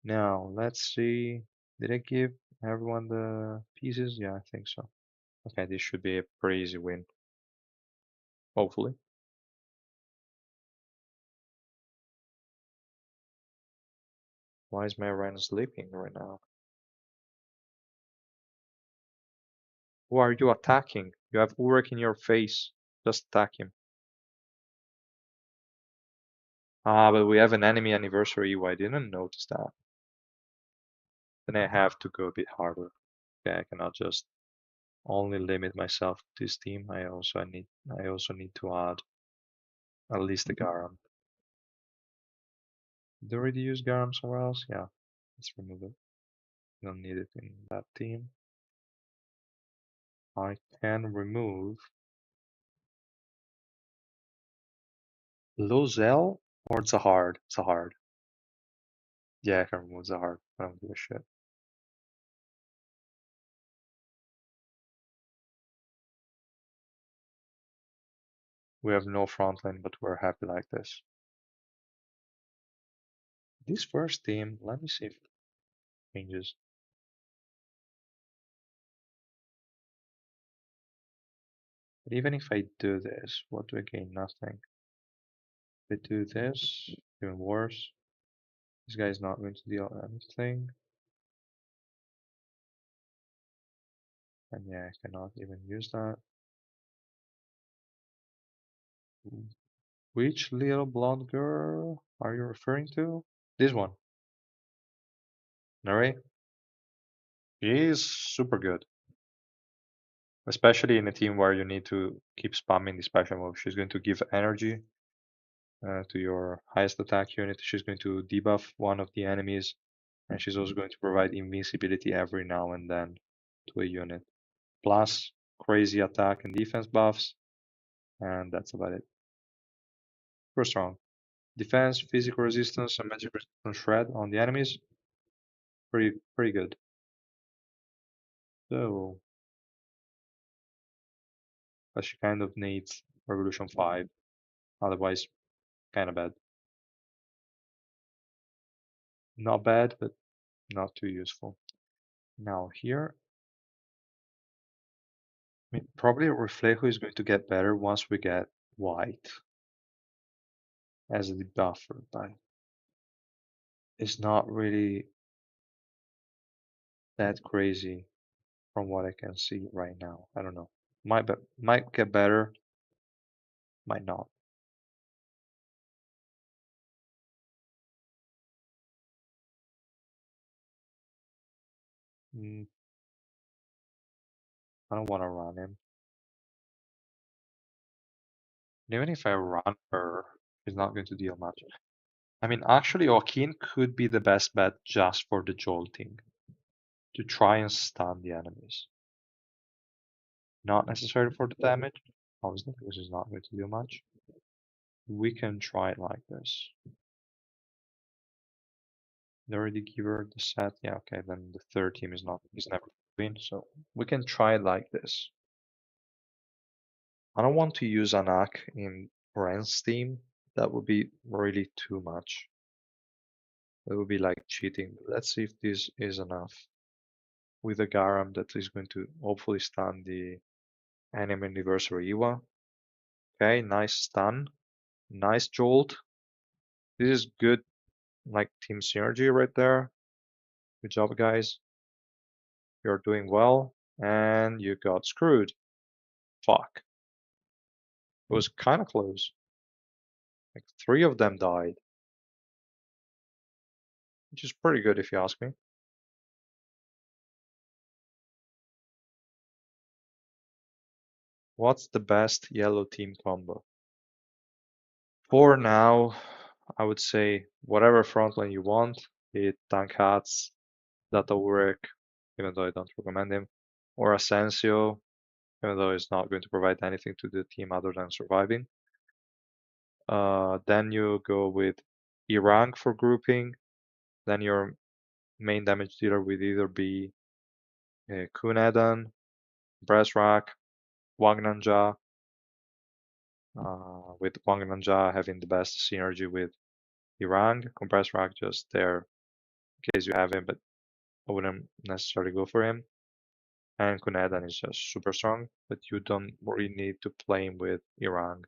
Now, let's see. Did I give everyone the pieces? Yeah, I think so. Okay, this should be a pretty easy win. Hopefully. Why is my Ren sleeping right now? Who are you attacking? You have Urek in your face. Just attack him. Ah, but we have an enemy anniversary. I didn't notice that. Then I have to go a bit harder. Okay, I cannot just only limit myself to this team. I also need to add at least a Garam. Did I already use Garam somewhere else? Yeah, let's remove it. Don't need it in that team. I can remove Lozel or Zahard. Zahard. Yeah, I can remove Zahard. I don't give a shit. We have no front line, but we're happy like this. This first team, let me see if it changes. But even if I do this, what do I gain? Nothing. If I do this, even worse. This guy is not going to deal anything. And yeah, I cannot even use that. Which little blonde girl are you referring to? This one. Nari? She is super good. Especially in a team where you need to keep spamming the special move. She's going to give energy to your highest attack unit. She's going to debuff one of the enemies. And she's also going to provide invincibility every now and then to a unit. Plus crazy attack and defense buffs. And that's about it. Super strong. Defense, physical resistance, and magic resistance shred on the enemies. Pretty good. So, but she kind of needs Revolution 5. Otherwise, kind of bad. Not bad, but not too useful. Now here, I mean, probably Reflejo is going to get better once we get white as the buffer, but it's not really that crazy from what I can see right now. I don't know. Might get better, might not. Mm, I don't want to run him. Even if I run her, she's not going to deal much. I mean, actually, Joaquin could be the best bet just for the jolting to try and stun the enemies. Not necessarily for the damage, obviously, because it's not going to do much. We can try it like this. They already give her the set. Yeah, okay, then the third team is never win, so we can try it like this. I don't want to use Anak in Ren's team. That would be really too much. That would be like cheating. Let's see if this is enough. With a Garam that is going to hopefully stun the Anime Anniversary Iwa. Okay, nice stun. Nice jolt. This is good, like team synergy right there. Good job, guys. You're doing well. And you got screwed. Fuck. It was kind of close. Like 3 of them died. Which is pretty good if you ask me. What's the best yellow team combo? For now, I would say whatever frontline you want, be it Tank Hats, Data Warwick, even though I don't recommend him, or ASENSIO, even though it's not going to provide anything to the team other than surviving. Then you go with E-Rank for grouping. Then your main damage dealer would either be Kunedan, Brasrak, Wangnanja, with Wangnanja having the best synergy with Irang. Compressed Rock just there in case you have him, but I wouldn't necessarily go for him. And Kunedan is just super strong, but you don't really need to play him with Irang.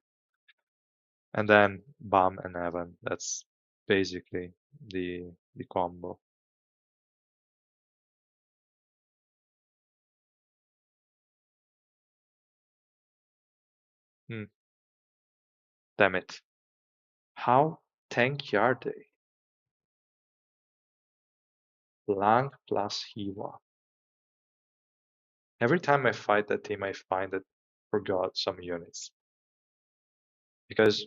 And then Bam and Evan. That's basically the combo. Hmm, damn it. How tanky are they? Lang plus Hiwa. Every time I fight that team, I find that I forgot some units. Because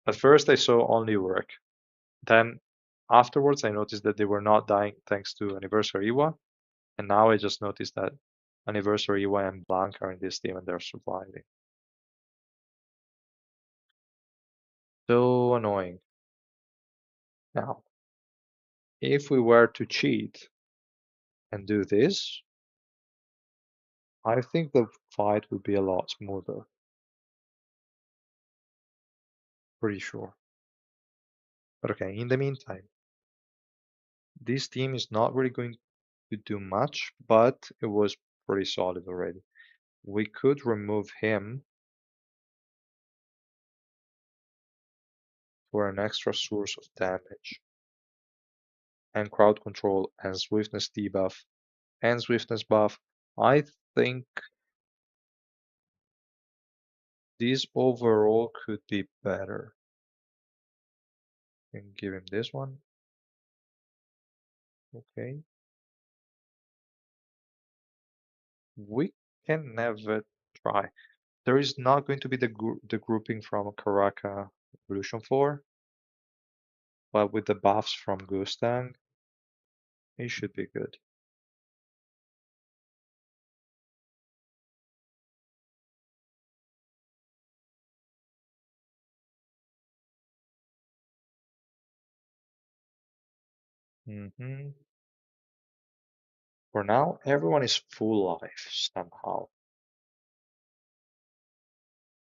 at first I saw only work. Then afterwards I noticed that they were not dying thanks to Anniversary Iwa. And now I just noticed that Anniversary, EY, and Blanc are in this team and they're surviving. So annoying. Now, if we were to cheat and do this, I think the fight would be a lot smoother. Pretty sure. But okay, in the meantime, this team is not really going to do much, but it was pretty solid already. We could remove him for an extra source of damage and crowd control and swiftness debuff and swiftness buff. I think this overall could be better. And give him this one. Okay. We can never try. There is not going to be the grouping from Karaka Evolution 4, but with the buffs from Gustang, it should be good. Hmm. For now, everyone is full life somehow.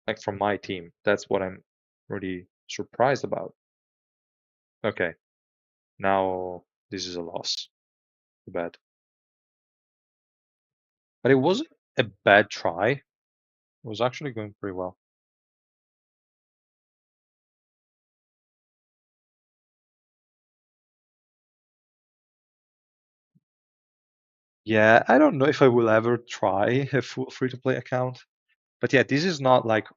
Like from my team. That's what I'm really surprised about. Okay, now this is a loss. Too bad. But it wasn't a bad try. It was actually going pretty well. Yeah, I don't know if I will ever try a full free-to-play account. But yeah, this is not like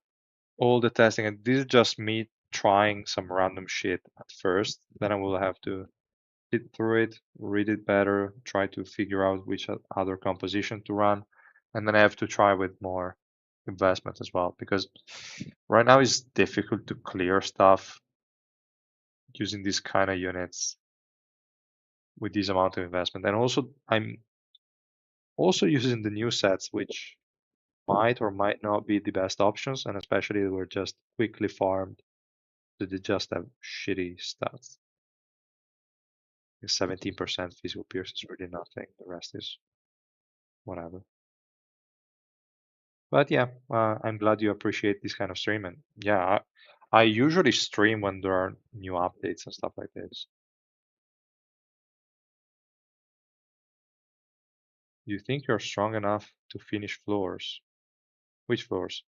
all the testing. And this is just me trying some random shit at first. Then I will have to sit through it, read it better, try to figure out which other composition to run. And then I have to try with more investment as well. Because right now it's difficult to clear stuff using these kind of units with this amount of investment. And also, I'm also using the new sets, which might or might not be the best options, and especially they were just quickly farmed, so they just have shitty stats. 17% physical pierce is really nothing. The rest is whatever. But yeah, I'm glad you appreciate this kind of stream. And yeah, I usually stream when there are new updates and stuff like this. You think you're strong enough to finish floors? Which floors?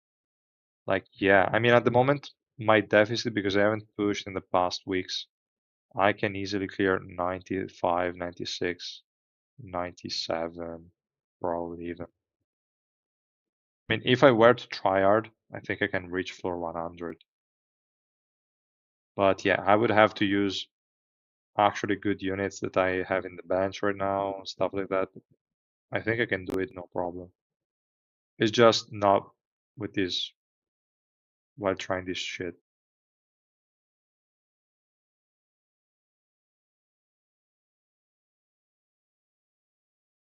Like, yeah, I mean, at the moment, my deficit, because I haven't pushed in the past weeks, I can easily clear 95, 96, 97, probably even. I mean, if I were to try hard, I think I can reach floor 100. But yeah, I would have to use actually good units that I have in the bench right now, stuff like that. I think I can do it, no problem. It's just not with this while trying this shit.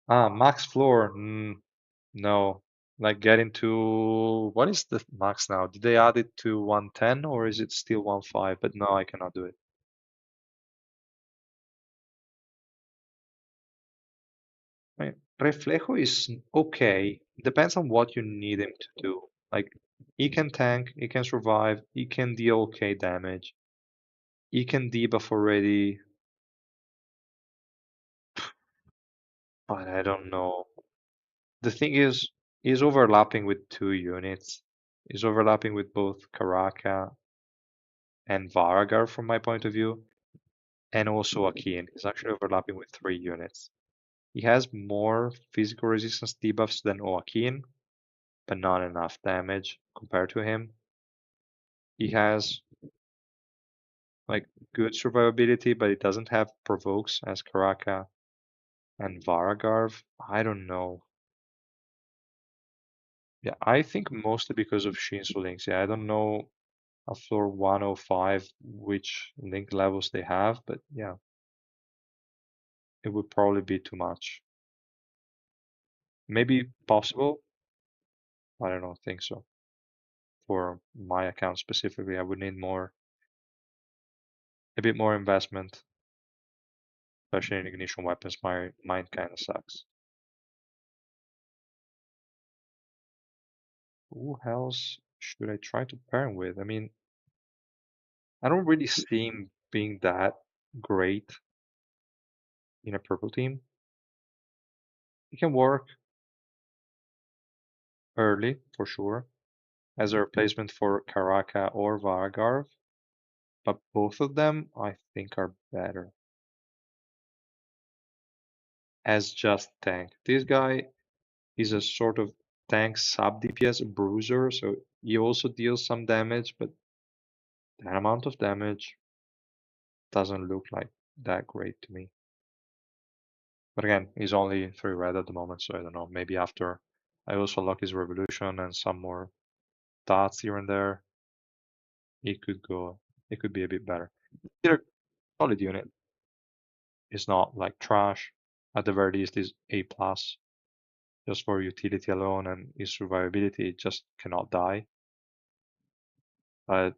Ah, max floor. No. Like getting to what is the max now? Did they add it to 110 or is it still 1.5? But no, I cannot do it. I mean, Reflejo is okay. Depends on what you need him to do. Like, he can tank, he can survive, he can deal okay damage, he can debuff already, but I don't know. The thing is, he's overlapping with two units. He's overlapping with both Karaka and Varagar from my point of view, and also Akin. He's actually overlapping with three units. He has more physical resistance debuffs than Oakin, but not enough damage compared to him. He has like good survivability, but it doesn't have provokes as Karaka and Varagarv. I don't know. Yeah, I think mostly because of Shinsu links. Yeah, I don't know a floor 105 which link levels they have, but yeah, it would probably be too much. Maybe possible, but I don't think so. For my account specifically, I would need a bit more investment, especially in ignition weapons. Mine kind of sucks. Who else should I try to pair him with? I mean, I don't really see him being that great in a purple team. He can work early for sure as a replacement for Karaka or Vargarv, but both of them I think are better as just tank. This guy is a sort of tank sub DPS bruiser, so he also deals some damage, but that amount of damage doesn't look like that great to me. But again, he's only 3 red at the moment, so I don't know. Maybe after I also lock his revolution and some more dots here and there, it could go. It could be a bit better. Still a solid unit. It's not like trash. At the very least, is A plus. Just for utility alone and his survivability, it just cannot die. But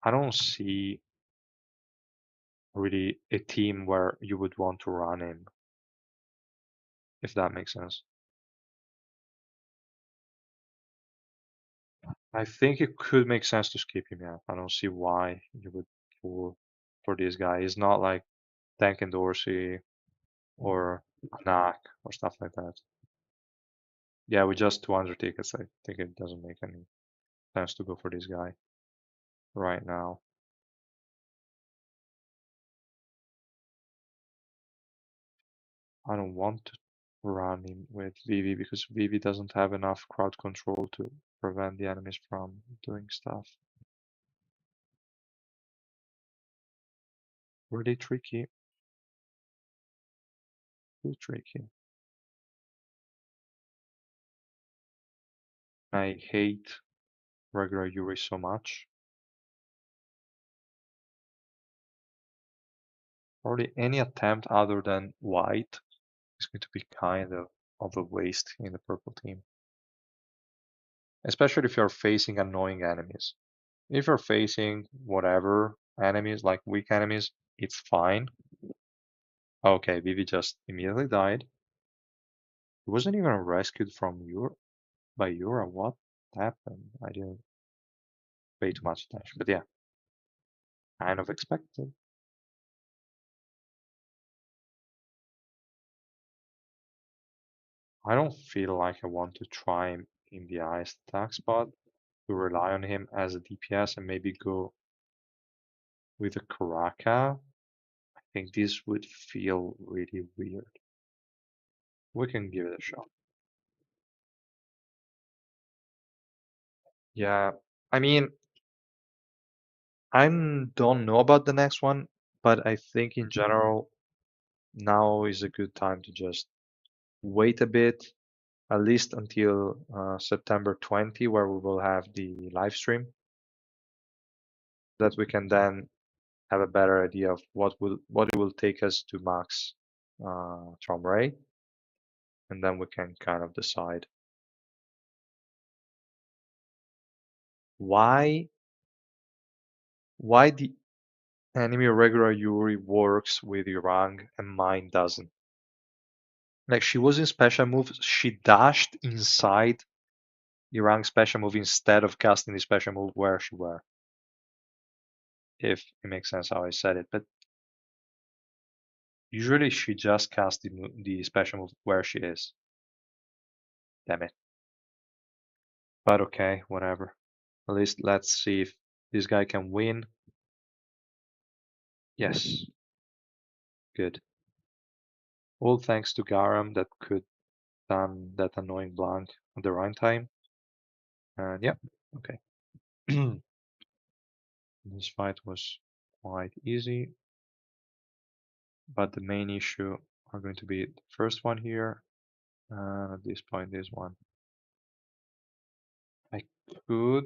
I don't see really a team where you would want to run him, if that makes sense. I think it could make sense to skip him, yeah. I don't see why you would pull for this guy. He's not like Tank and Dorsey or Anak or stuff like that. Yeah, with just 200 tickets, I think it doesn't make any sense to go for this guy right now. I don't want to run him with Vivi because Vivi doesn't have enough crowd control to prevent the enemies from doing stuff. Really tricky. Too tricky. I hate regular Yuri so much. Probably any attempt other than white is going to be kind of a waste in the purple team. Especially if you're facing annoying enemies. If you're facing whatever enemies, like weak enemies, it's fine. Okay, Vivi just immediately died. He wasn't even rescued from by Yura. What happened? I didn't pay too much attention. But yeah, kind of expected. I don't feel like I want to try him in the ice attack spot to rely on him as a DPS and maybe go with a Karaka. I think this would feel really weird. We can give it a shot. Yeah, I mean, I don't know about the next one, but I think in general, now is a good time to just wait a bit, at least until September 20, where we will have the live stream, that we can then have a better idea of what it will take us to max Ray, and then we can kind of decide why the enemy regular Yuri works with Yurang and mine doesn't. Like she was in special moves, she dashed inside Yurang's special move instead of casting the special move where she were. If it makes sense how I said it, but usually she just casts the special move where she is. Damn it. But okay, whatever. At least let's see if this guy can win. Yes, good. All thanks to Garam that could done that annoying blank at the right time. And yeah, okay. This fight was quite easy, but the main issue are going to be the first one here, and at this point, this one. I could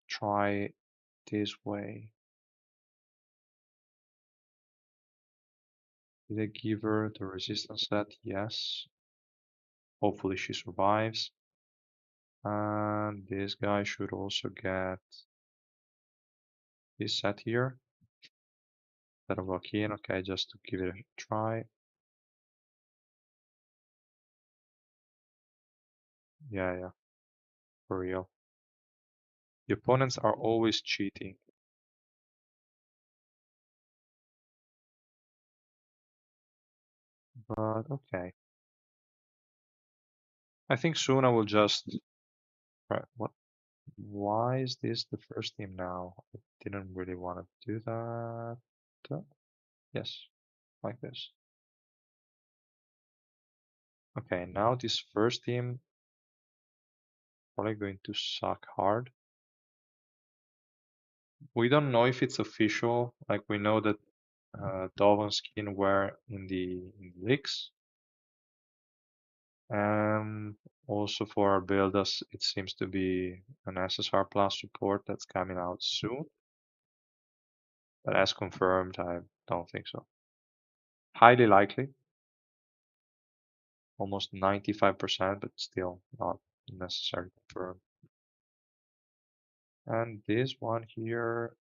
try this way. Did I give her the resistance set? Yes. Hopefully she survives. And this guy should also get his set here. Instead of walk in, okay, just to give it a try. Yeah, yeah, for real. The opponents are always cheating. But okay. I think soon I will just. Right, what? Why is this the first team now? I didn't really want to do that. Yes, like this. Okay, now this first team probably going to suck hard. We don't know if it's official. Like we know that Dove and Skin were in the leaks. Also for our build, it seems to be an SSR Plus support that's coming out soon. But as confirmed, I don't think so. Highly likely, almost 95%, but still not necessarily confirmed. And this one here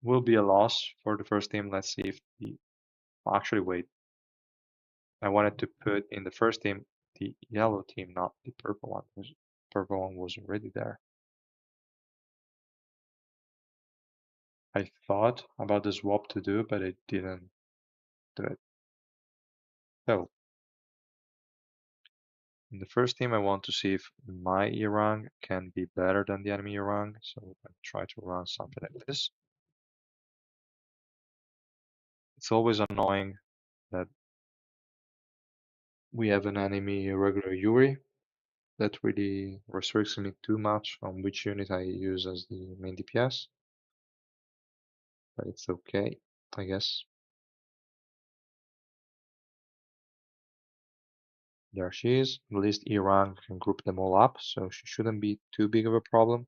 will be a loss for the first team. Let's see if the actually wait. I wanted to put in the first team the yellow team, not the purple one, because purple one was already there. I thought about the swap to do, but I didn't do it. So in the first team, I want to see if my Erang can be better than the enemy Erang. So I'm going to try to run something like this. It's always annoying that we have an enemy regular Yuri that really restricts me too much on which unit I use as the main DPS. But it's okay, I guess. There she is. At least Erang can group them all up, so she shouldn't be too big of a problem.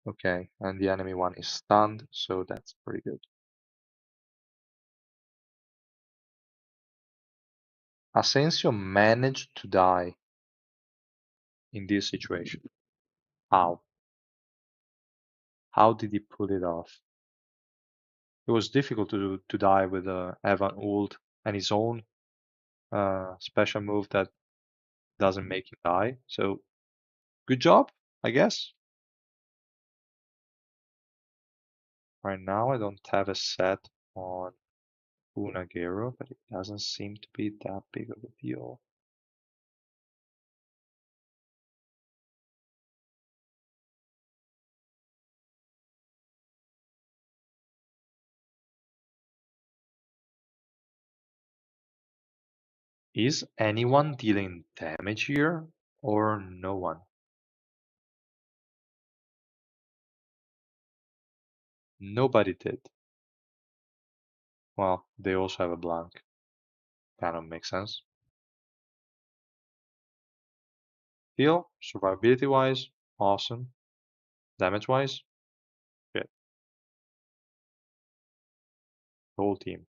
Okay, and the enemy one is stunned, so that's pretty good. Asensio managed to die in this situation. How? How did he pull it off? It was difficult to die with Evan ult and his own special move that doesn't make him die. So good job, I guess. Right now I don't have a set on Unagero, but it doesn't seem to be that big of a deal. Is anyone dealing damage here or no one? Nobody did. Well, they also have a blank. Kind of makes sense. Heal, survivability wise, awesome. Damage wise, good. The whole team.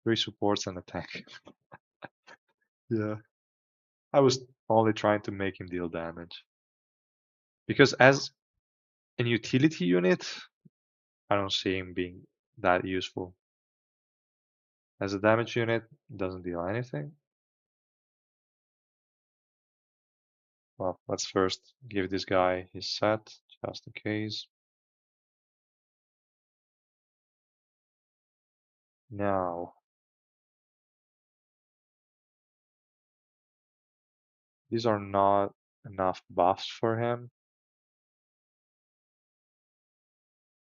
3 supports and a tank. Yeah. I was only trying to make him deal damage. Because as an utility unit, I don't see him being that useful. As a damage unit, doesn't deal anything. Well, let's first give this guy his set, just in case. Now, these are not enough buffs for him.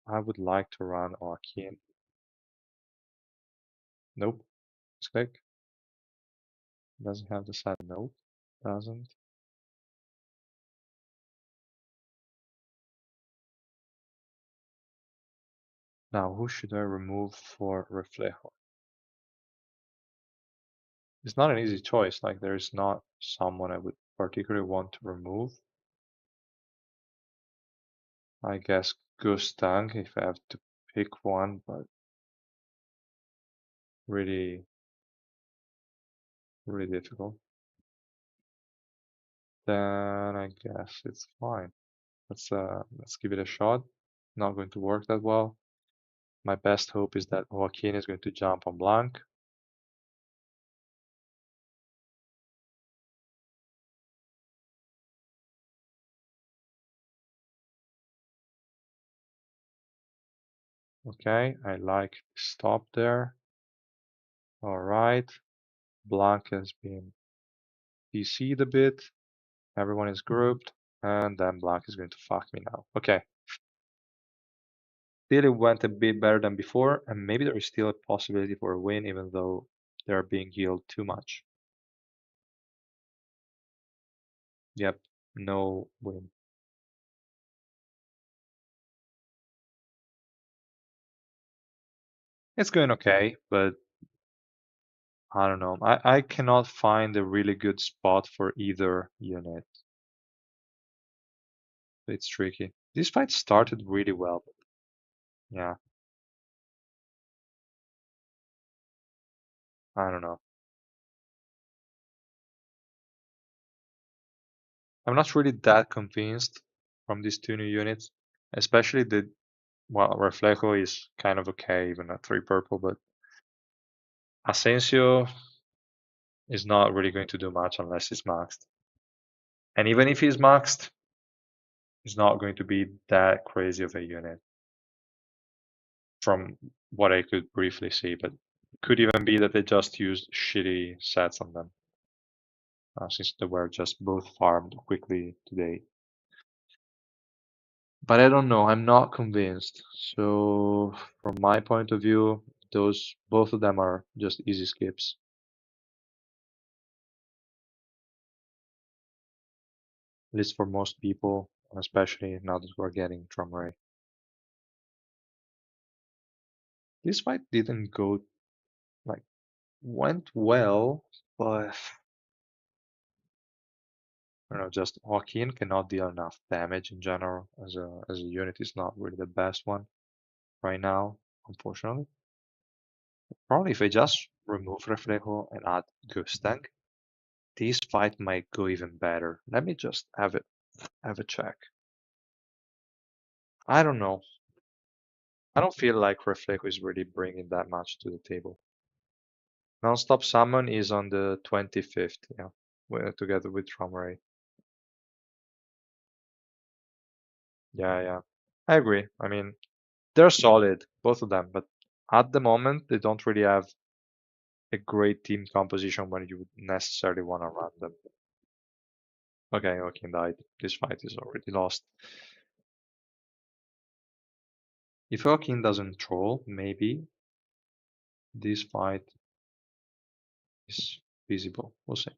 I would like to run Arcane. Nope. Click. Doesn't have the set. Nope. Doesn't. Now, who should I remove for Reflejo? It's not an easy choice. Like, there is not someone I would particularly want to remove. I guess Gustang if I have to pick one, but really, really difficult. Then I guess it's fine. Let's give it a shot. Not going to work that well. My best hope is that Joaquin is going to jump on Blanc. Okay, I like stop there. All right, Blanc has been DC'd a bit. Everyone is grouped, and then Blanc is going to fuck me now. Okay, still it went a bit better than before, and maybe there is still a possibility for a win, even though they're being healed too much. Yep, no win. It's going okay, but I don't know. I cannot find a really good spot for either unit. It's tricky. This fight started really well, but yeah, I don't know. I'm not really that convinced from these two new units, especially the well, Reflejo is kind of okay, even at 3 purple, but Asensio is not really going to do much unless he's maxed. And even if he's maxed, it's not going to be that crazy of a unit from what I could briefly see, but could even be that they just used shitty sets on them, since they were just both farmed quickly today. But I don't know, I'm not convinced. So from my point of view, those both of them are just easy skips. At least for most people, and especially now that we're getting Drumray. This fight didn't go like went well, but I don't know, just Joaquin cannot deal enough damage in general as a unit is not really the best one right now, unfortunately. Probably if I just remove Reflejo and add Gustang, this fight might go even better. Let me just have a check. I don't know. I don't feel like Reflejo is really bringing that much to the table. Non-stop summon is on the 25th, yeah, together with Drumray. Yeah, yeah. I agree. I mean, they're solid, both of them, but at the moment they don't really have a great team composition when you would necessarily want to run them. Okay, Joaquin died. This fight is already lost. If Joaquin doesn't troll, maybe this fight is feasible. We'll see.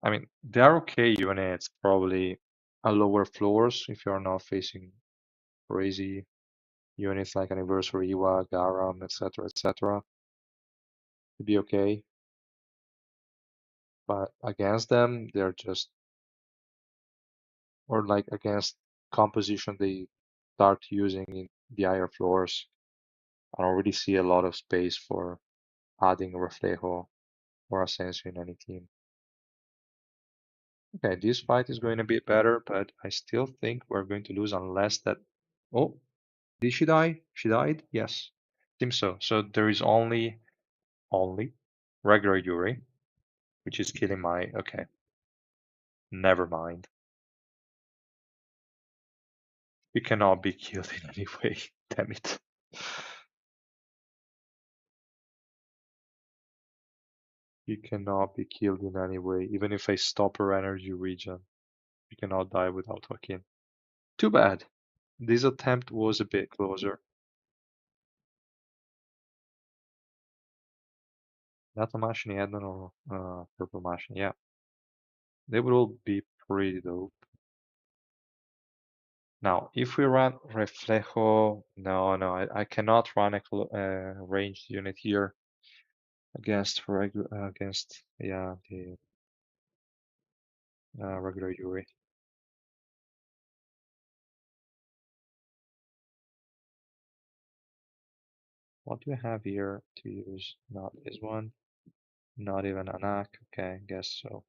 I mean, they're okay units, probably a lower floors if you're not facing crazy units like Anniversary, Iwa, Garam, etc., etc. To be okay. But against them, they're just, or like against composition they start using in the higher floors. I don't really see a lot of space for adding Reflejo or Asensio in any team. Okay, this fight is going to be better, but I still think we're going to lose unless that. Oh, did she die? She died? Yes, seems so. So there is only regular Yuri, which is killing my. Okay, never mind. You cannot be killed in any way. Damn it. You cannot be killed in any way. Even if I stop her energy regen, you cannot die without Joaquin. Too bad. This attempt was a bit closer. Not a machine Eden or purple machine. Yeah, they would all be pretty dope. Now, if we run Reflejo, no, I cannot run a ranged unit here against yeah the regular Yuri. What do we have here to use? Not this one, not even Anak. Okay, guess so.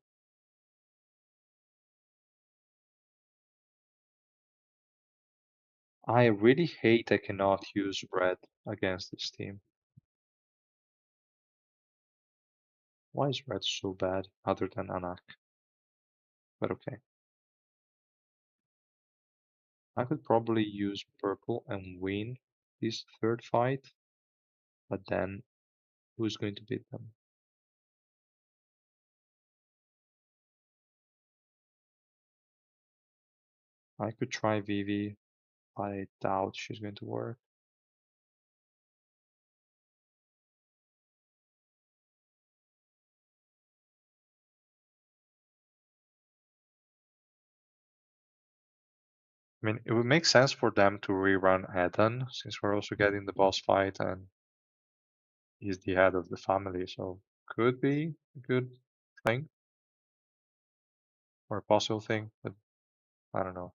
I really hate I cannot use red against this team. Why is red so bad other than Anak? But okay. I could probably use purple and win this third fight, but then who's going to beat them? I could try Vivi, but I doubt she's going to work. I mean, it would make sense for them to rerun Eden, since we're also getting the boss fight and he's the head of the family, so could be a good thing or a possible thing, but I don't know.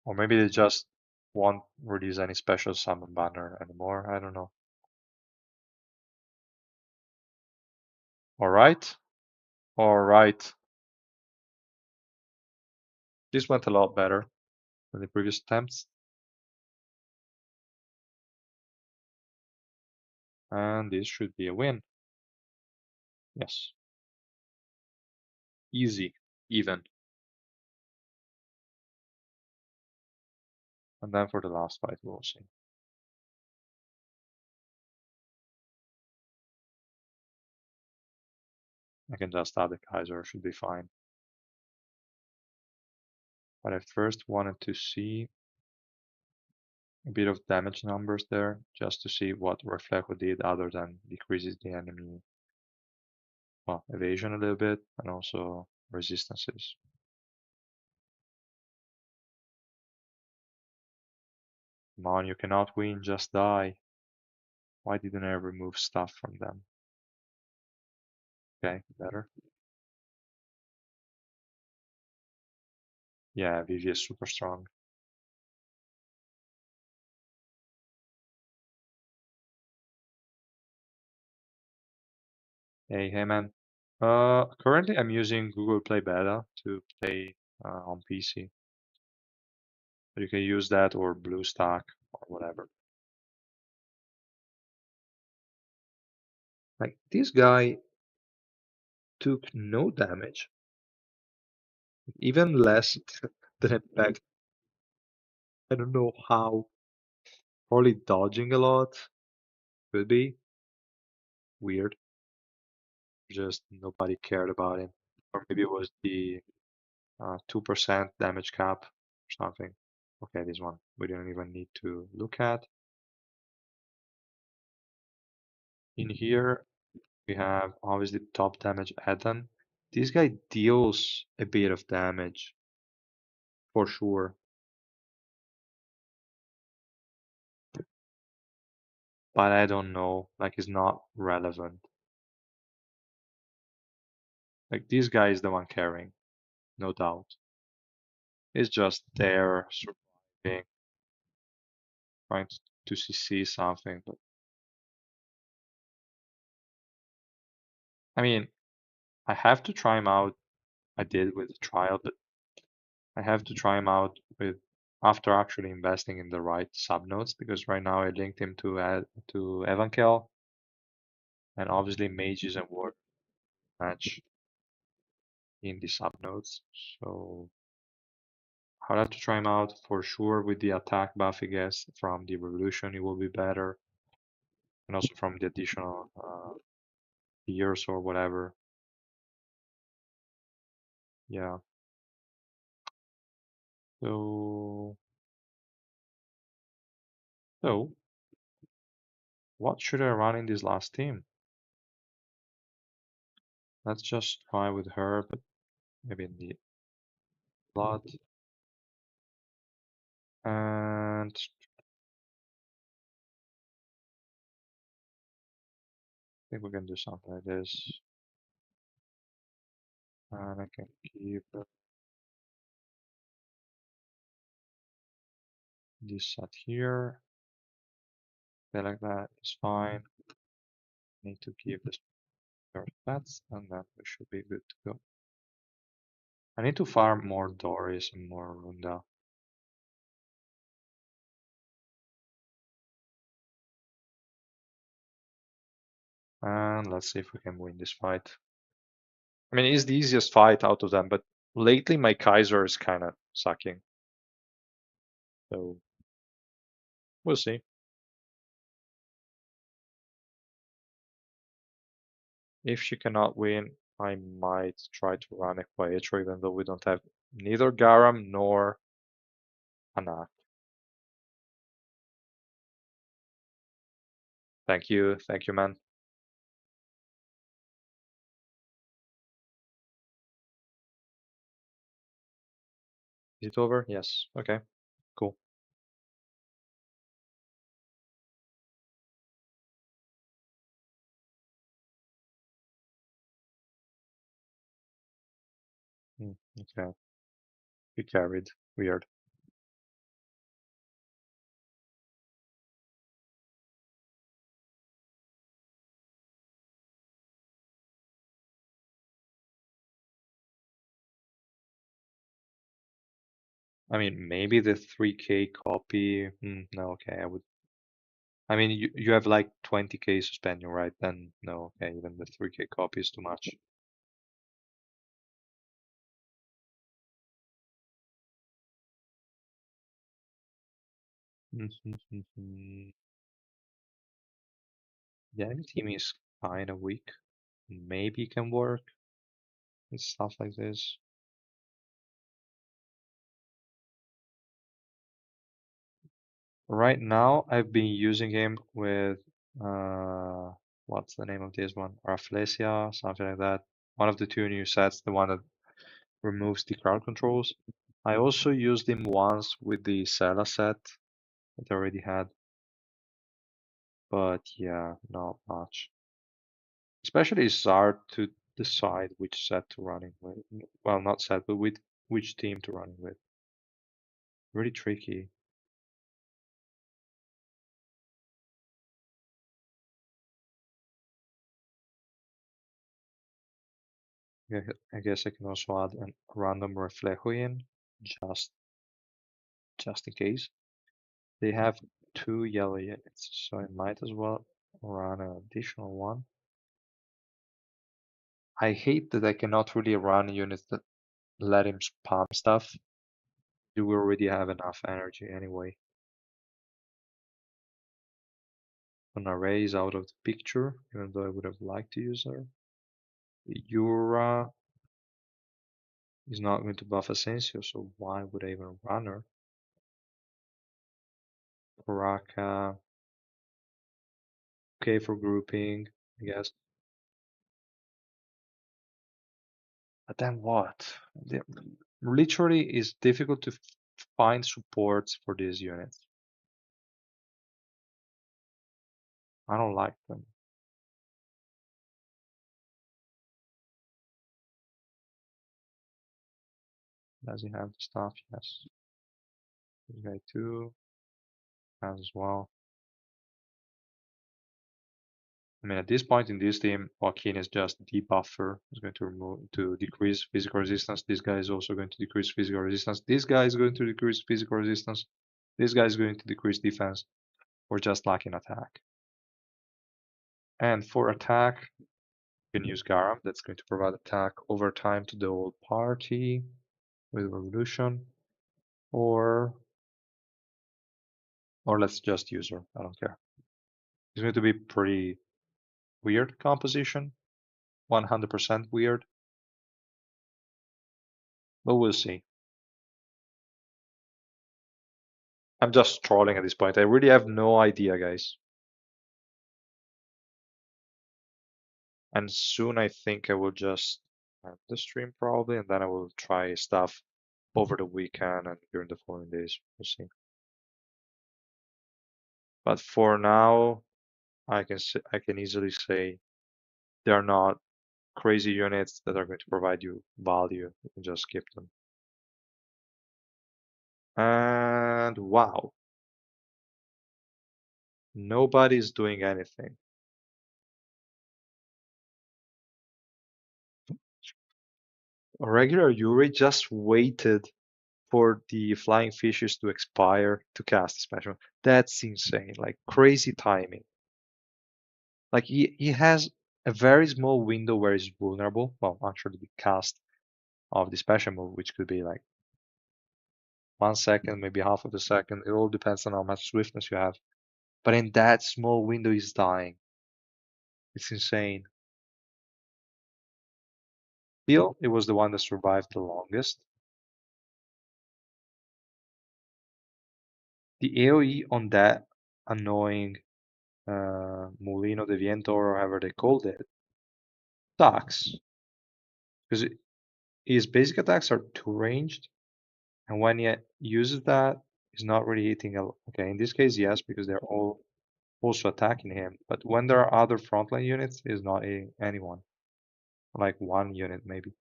Or maybe they just won't release any special summon banner anymore. I don't know. All right, all right. This went a lot better than the previous attempts, and this should be a win. Yes, easy, even. And then for the last fight, we'll see. I can just add the Kaiser, should be fine. But I first wanted to see a bit of damage numbers there, just to see what Reflejo did other than decreases the enemy evasion a little bit and also resistances. Come on, you cannot win, just die. Why didn't I remove stuff from them? Okay, better. Yeah, Vivi is super strong. Hey man. Currently I'm using Google Play Beta to play on PC. But you can use that or BlueStack or whatever. Like this guy took no damage, even less than expected. I don't know how. Probably dodging a lot. Could be weird. Just nobody cared about him. Or maybe it was the 2% damage cap or something. Okay, this one we don't even need to look at. In here, we have obviously top damage Eden. This guy deals a bit of damage for sure, but I don't know. Like, it's not relevant. Like, this guy is the one carrying, no doubt. He's just there surviving, trying to CC something. But I mean, I have to try him out. I did with the trial, but I have to try him out with after actually investing in the right subnodes because right now I linked him to Evankel, and obviously mages and war match in the subnodes. So I'll have to try him out for sure with the attack buff I guess from the revolution it will be better, and also from the additional years or whatever. Yeah. So so what should I run in this last team? Let's just try with her, but maybe in the blood. And I think we can do something like this. And I can keep this set here. Okay, like that is fine. Need to give this your pets, and then we should be good to go. I need to farm more Doris and more Runda. And let's see if we can win this fight. I mean, it's the easiest fight out of them, but lately my Kaiser is kind of sucking. So we'll see. If she cannot win, I might try to run Equator, even though we don't have neither Garam nor Anak. Thank you, man. Is it over? Yes. Okay, cool. Okay, you carried. Weird. I mean, maybe the 3K copy. No, okay, I would. I mean, you have like 20K to spend, right? Then no, okay, even the 3K copy is too much. The enemy team is kind of weak. Maybe it can work and stuff like this. Right now, I've been using him with what's the name of this one? Reflejo, something like that. One of the two new sets, the one that removes the crowd controls. I also used him once with the Sela set that I already had, but yeah, not much. Especially it's hard to decide which set to running with. Well, not set, but with which team to running with. Really tricky. Yeah, I guess I can also add a random Reflejo in, just just in case. They have two yellow units, so I might as well run an additional one. I hate that I cannot really run units that let him spam stuff. You already have enough energy anyway. An array is out of the picture, even though I would have liked to use her. Yura is not going to buff Asensio, so why would I even run her? Baraka, okay for grouping, I guess. But then what? Literally, it's difficult to find supports for these units. I don't like them. Does he have the stuff? Yes. This guy too has as well. I mean, at this point in this team, Joaquin is just debuffer. He's going to decrease physical resistance. This guy is also going to decrease physical resistance. This guy is going to decrease physical resistance. This guy is going to decrease defense. We're just lacking attack. And for attack, you can use Garam. That's going to provide attack over time to the whole party with Revolution. Or let's just use her. I don't care. It's going to be pretty weird composition. 100% weird. But we'll see. I'm just trolling at this point. I really have no idea, guys. And soon I think I will just end the stream probably, and then I will try stuff over the weekend and during the following days. We'll see. But for now, I can easily say they are not crazy units that are going to provide you value. You can just skip them. And wow, nobody's doing anything. A regular Yuri just waited for the flying fishes to expire to cast a special. That's insane. Like crazy timing. Like he has a very small window where he's vulnerable. Well, actually the cast of the special move, which could be like 1 second, maybe half of a second. It all depends on how much swiftness you have. But in that small window, he's dying. It's insane. Still, it was the one that survived the longest. The AoE on that annoying Molino de Viento, or however they called it, sucks. Because his basic attacks are two ranged, and when he uses that, he's not really hitting a. Okay, in this case, yes, because they're all also attacking him. But when there are other frontline units, he's not hitting anyone. Like one unit, maybe.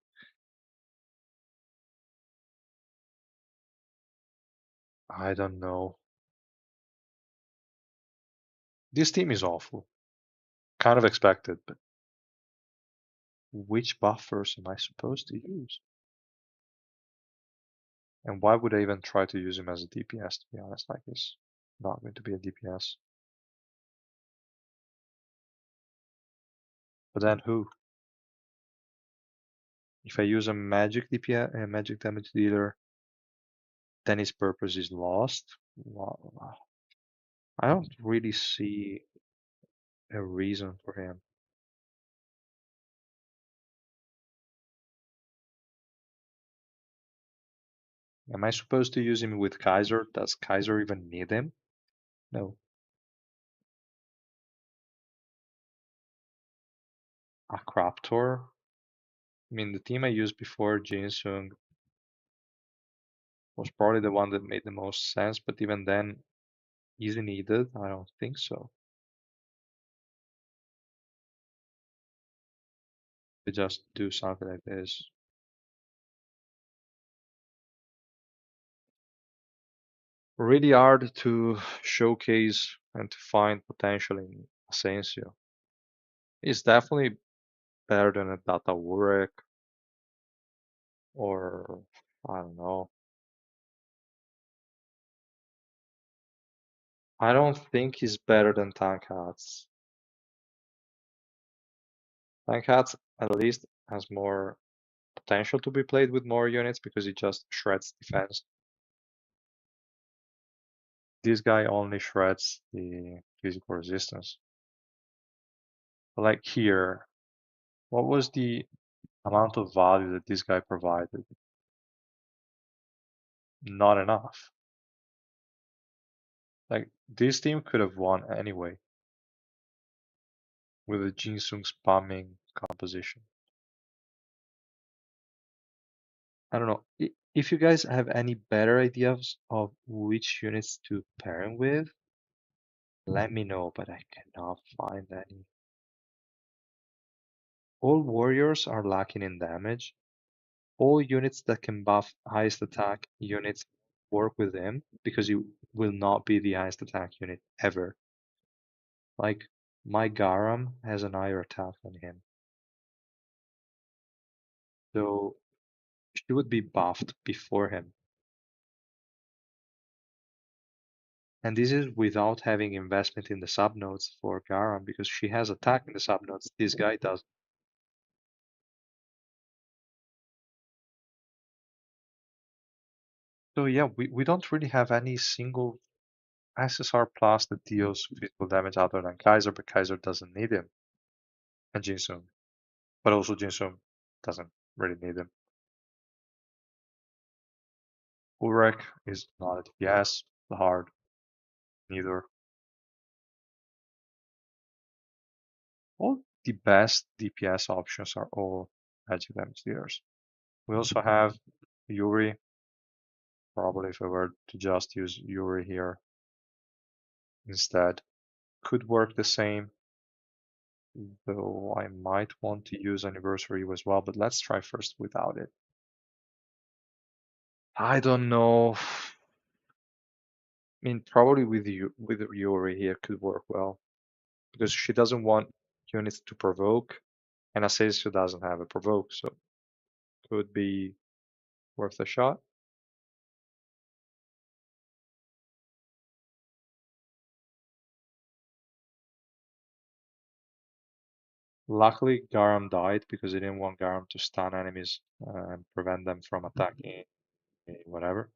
I don't know. This team is awful. Kind of expected, but which buffers am I supposed to use? And why would I even try to use him as a DPS, to be honest? Like, he's not going to be a DPS. But then who? If I use a magic DPS, a magic damage dealer, then his purpose is lost. Wow. I don't really see a reason for him. Am I supposed to use him with Kaiser? Does Kaiser even need him? No. A Craptor? I mean, the team I used before, Jinsung, was probably the one that made the most sense, but even then, is it needed? I don't think so. They just do something like this. Really hard to showcase and to find potential in Asensio. He's definitely better than a Data Wurek or I don't know. I don't think he's better than Tank Hats. Tank Hats at least has more potential to be played with more units because he just shreds defense. This guy only shreds the physical resistance. Like here, what was the amount of value that this guy provided? Not enough. Like this team could have won anyway with a Jinsung spamming composition. I don't know. If you guys have any better ideas of which units to pair him with, let me know, but I cannot find any. All warriors are lacking in damage. All units that can buff highest attack units work with him because he will not be the highest attack unit ever. Like my Garam has an higher attack than him. So she would be buffed before him. And this is without having investment in the subnodes for Garam because she has attack in the subnodes. This guy does. So yeah, we don't really have any single SSR plus that deals physical damage other than Kaiser, but Kaiser doesn't need him. And Jinsung. But also Jinsung doesn't really need him. Urek is not a DPS, hard, neither. All the best DPS options are all magic damage dealers. We also have Yuri. Probably if I were to just use Yuri here, instead. Could work the same, though I might want to use anniversary as well, but let's try first without it. I don't know. I mean, probably with you with Yuri here could work well because she doesn't want units to provoke, and Asensio doesn't have a provoke, so could be worth a shot. Luckily, Garam died because he didn't want Garam to stun enemies and prevent them from attacking whatever.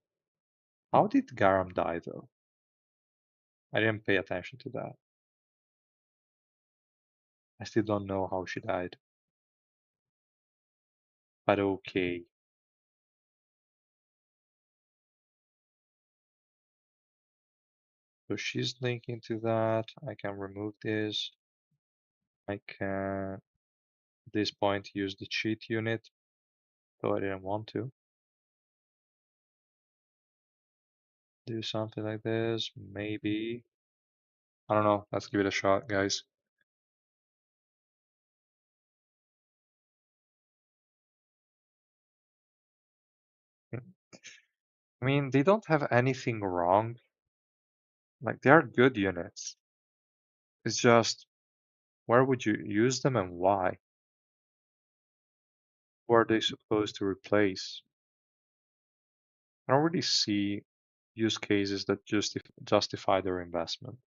How did Garam die though? I didn't pay attention to that. I still don't know how she died, but okay. So she's linking to that. I can remove this. I can, at this point, use the cheat unit, though I didn't want to. Do something like this, maybe. I don't know. Let's give it a shot, guys. I mean, they don't have anything wrong. Like, they are good units. It's just, where would you use them and why? Who are they supposed to replace? I don't really see use cases that justify their investment.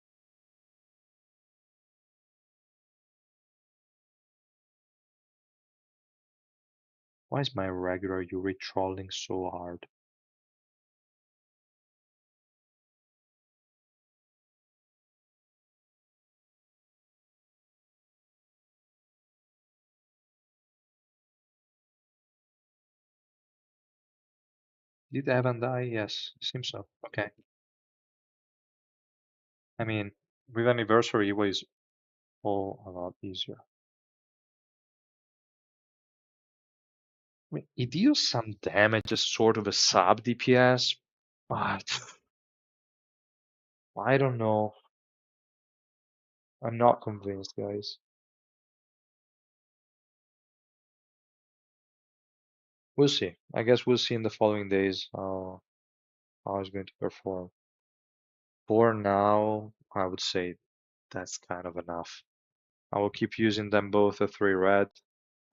Why is my regular Yuri trolling so hard? Did Evan die? Yes, seems so. Okay. I mean, with anniversary, it was all a lot easier. I mean, it deals some damage as sort of a sub DPS, but I don't know. I'm not convinced, guys. We'll see. I guess we'll see in the following days how it's going to perform. For now, I would say that's kind of enough. I will keep using them both at 3 red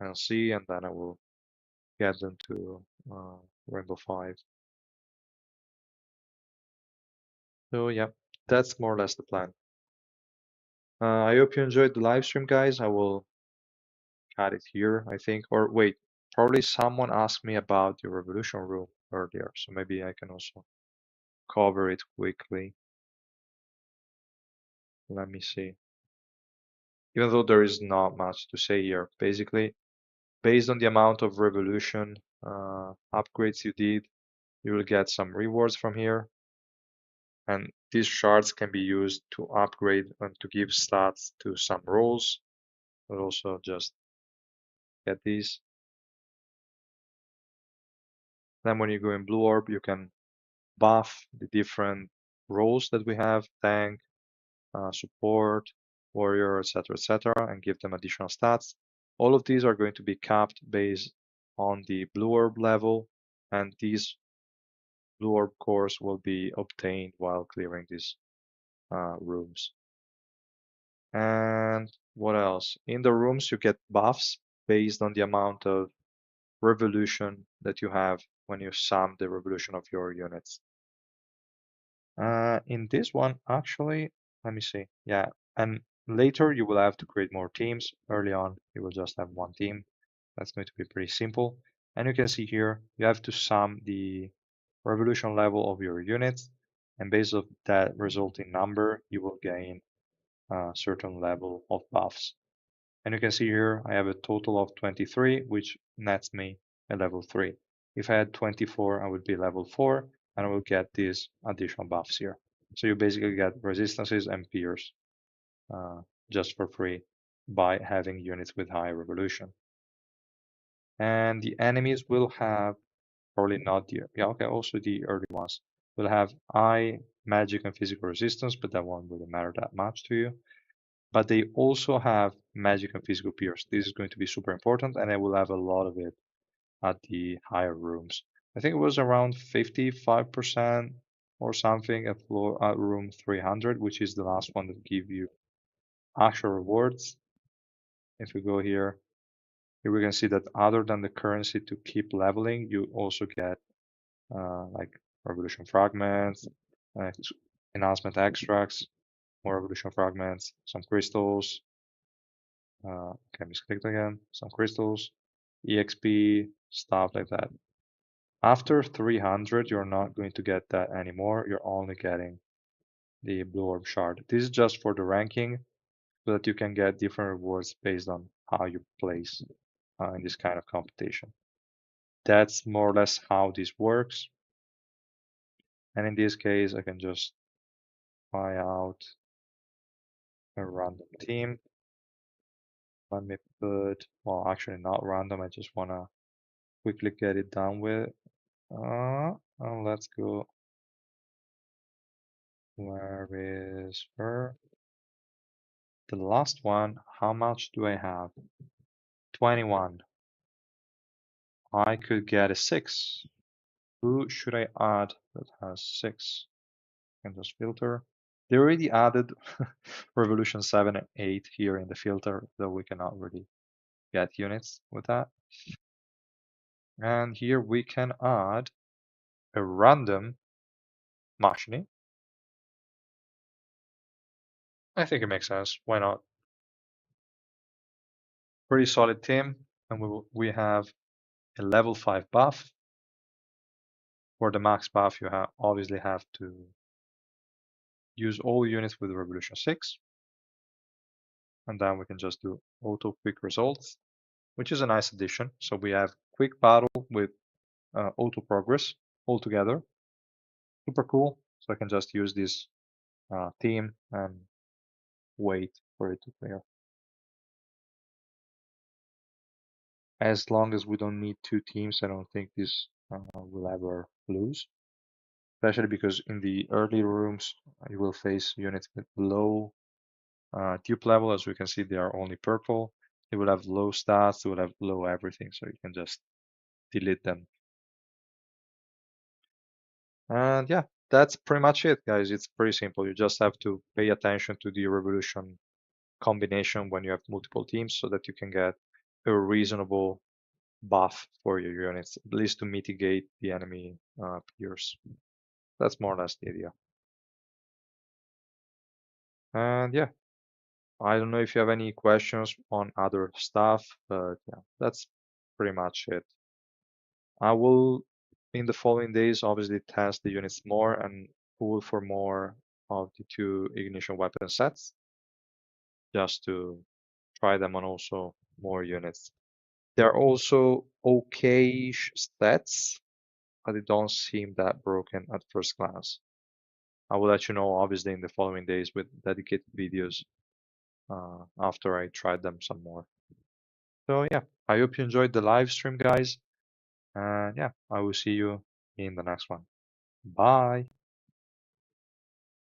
and see, and then I will get them to Rainbow 5. So yeah, that's more or less the plan. I hope you enjoyed the live stream, guys. I will cut it here, I think. Or wait, probably someone asked me about the Revolution room earlier, so maybe I can also cover it quickly. Let me see. Even though there is not much to say here, basically, based on the amount of Revolution upgrades you did, you will get some rewards from here. And these shards can be used to upgrade and to give stats to some roles, but also just get these. Then when you go in Blue Orb, you can buff the different roles that we have, tank, support, warrior, etc., and give them additional stats. All of these are going to be capped based on the Blue Orb level, and these Blue Orb cores will be obtained while clearing these rooms. And what else? In the rooms, you get buffs based on the amount of revolution that you have when you sum the revolution of your units. In this one, actually, let me see. Yeah, and later you will have to create more teams. Early on, you will just have one team. That's going to be pretty simple. And you can see here, you have to sum the revolution level of your units. And based on that resulting number, you will gain a certain level of buffs. And you can see here, I have a total of 23, which nets me a level 3. If I had 24, I would be level 4, and I will get these additional buffs here. So you basically get resistances and pierce just for free by having units with high revolution. And the enemies will have, probably not the, yeah, okay, also the early ones, will have high magic and physical resistance, but that won't really matter that much to you. But they also have magic and physical pierce. This is going to be super important, and I will have a lot of it at the higher rooms. I think it was around 55% or something at floor at room 300, which is the last one that give you actual rewards. If we go here we can see that other than the currency to keep leveling, you also get like revolution fragments, uh, enhancement extracts, more revolution fragments, some crystals. Okay, misclicked again. Some crystals, EXP, stuff like that. After 300, you're not going to get that anymore. You're only getting the blue orb shard. This is just for the ranking so that you can get different rewards based on how you place in this kind of competition. That's more or less how this works. And in this case, I can just try out a random team. Let me put, well, actually not random. I just want to quickly get it done with. Let's go. Where is her? The last one, how much do I have? 21. I could get a 6. Who should I add that has 6? I can just filter. They already added Revolution 7 and 8 here in the filter, though we cannot really get units with that. And here we can add a random machine. I think it makes sense. Why not? Pretty solid team. And we have a level 5 buff. For the max buff, you obviously have to use all units with Revolution 6. And then we can just do auto quick results, which is a nice addition. So we have quick battle with auto progress all together. Super cool. So I can just use this team and wait for it to clear. As long as we don't need 2 teams, I don't think this will ever lose. Especially because in the early rooms, you will face units with low dupe level. As we can see, they are only purple. They will have low stats, they will have low everything, so you can just delete them. And yeah, that's pretty much it, guys. It's pretty simple. You just have to pay attention to the revolution combination when you have multiple teams so that you can get a reasonable buff for your units, at least to mitigate the enemy peers. That's more or less the idea. And yeah, I don't know if you have any questions on other stuff, but yeah, that's pretty much it. I will, in the following days, obviously test the units more and pull for more of the 2 ignition weapon sets, just to try them on also more units. They're also okay stats, but they don't seem that broken at first glance. I will let you know, obviously, in the following days with dedicated videos after I tried them some more. So yeah, I hope you enjoyed the live stream, guys. And yeah, I will see you in the next one. Bye.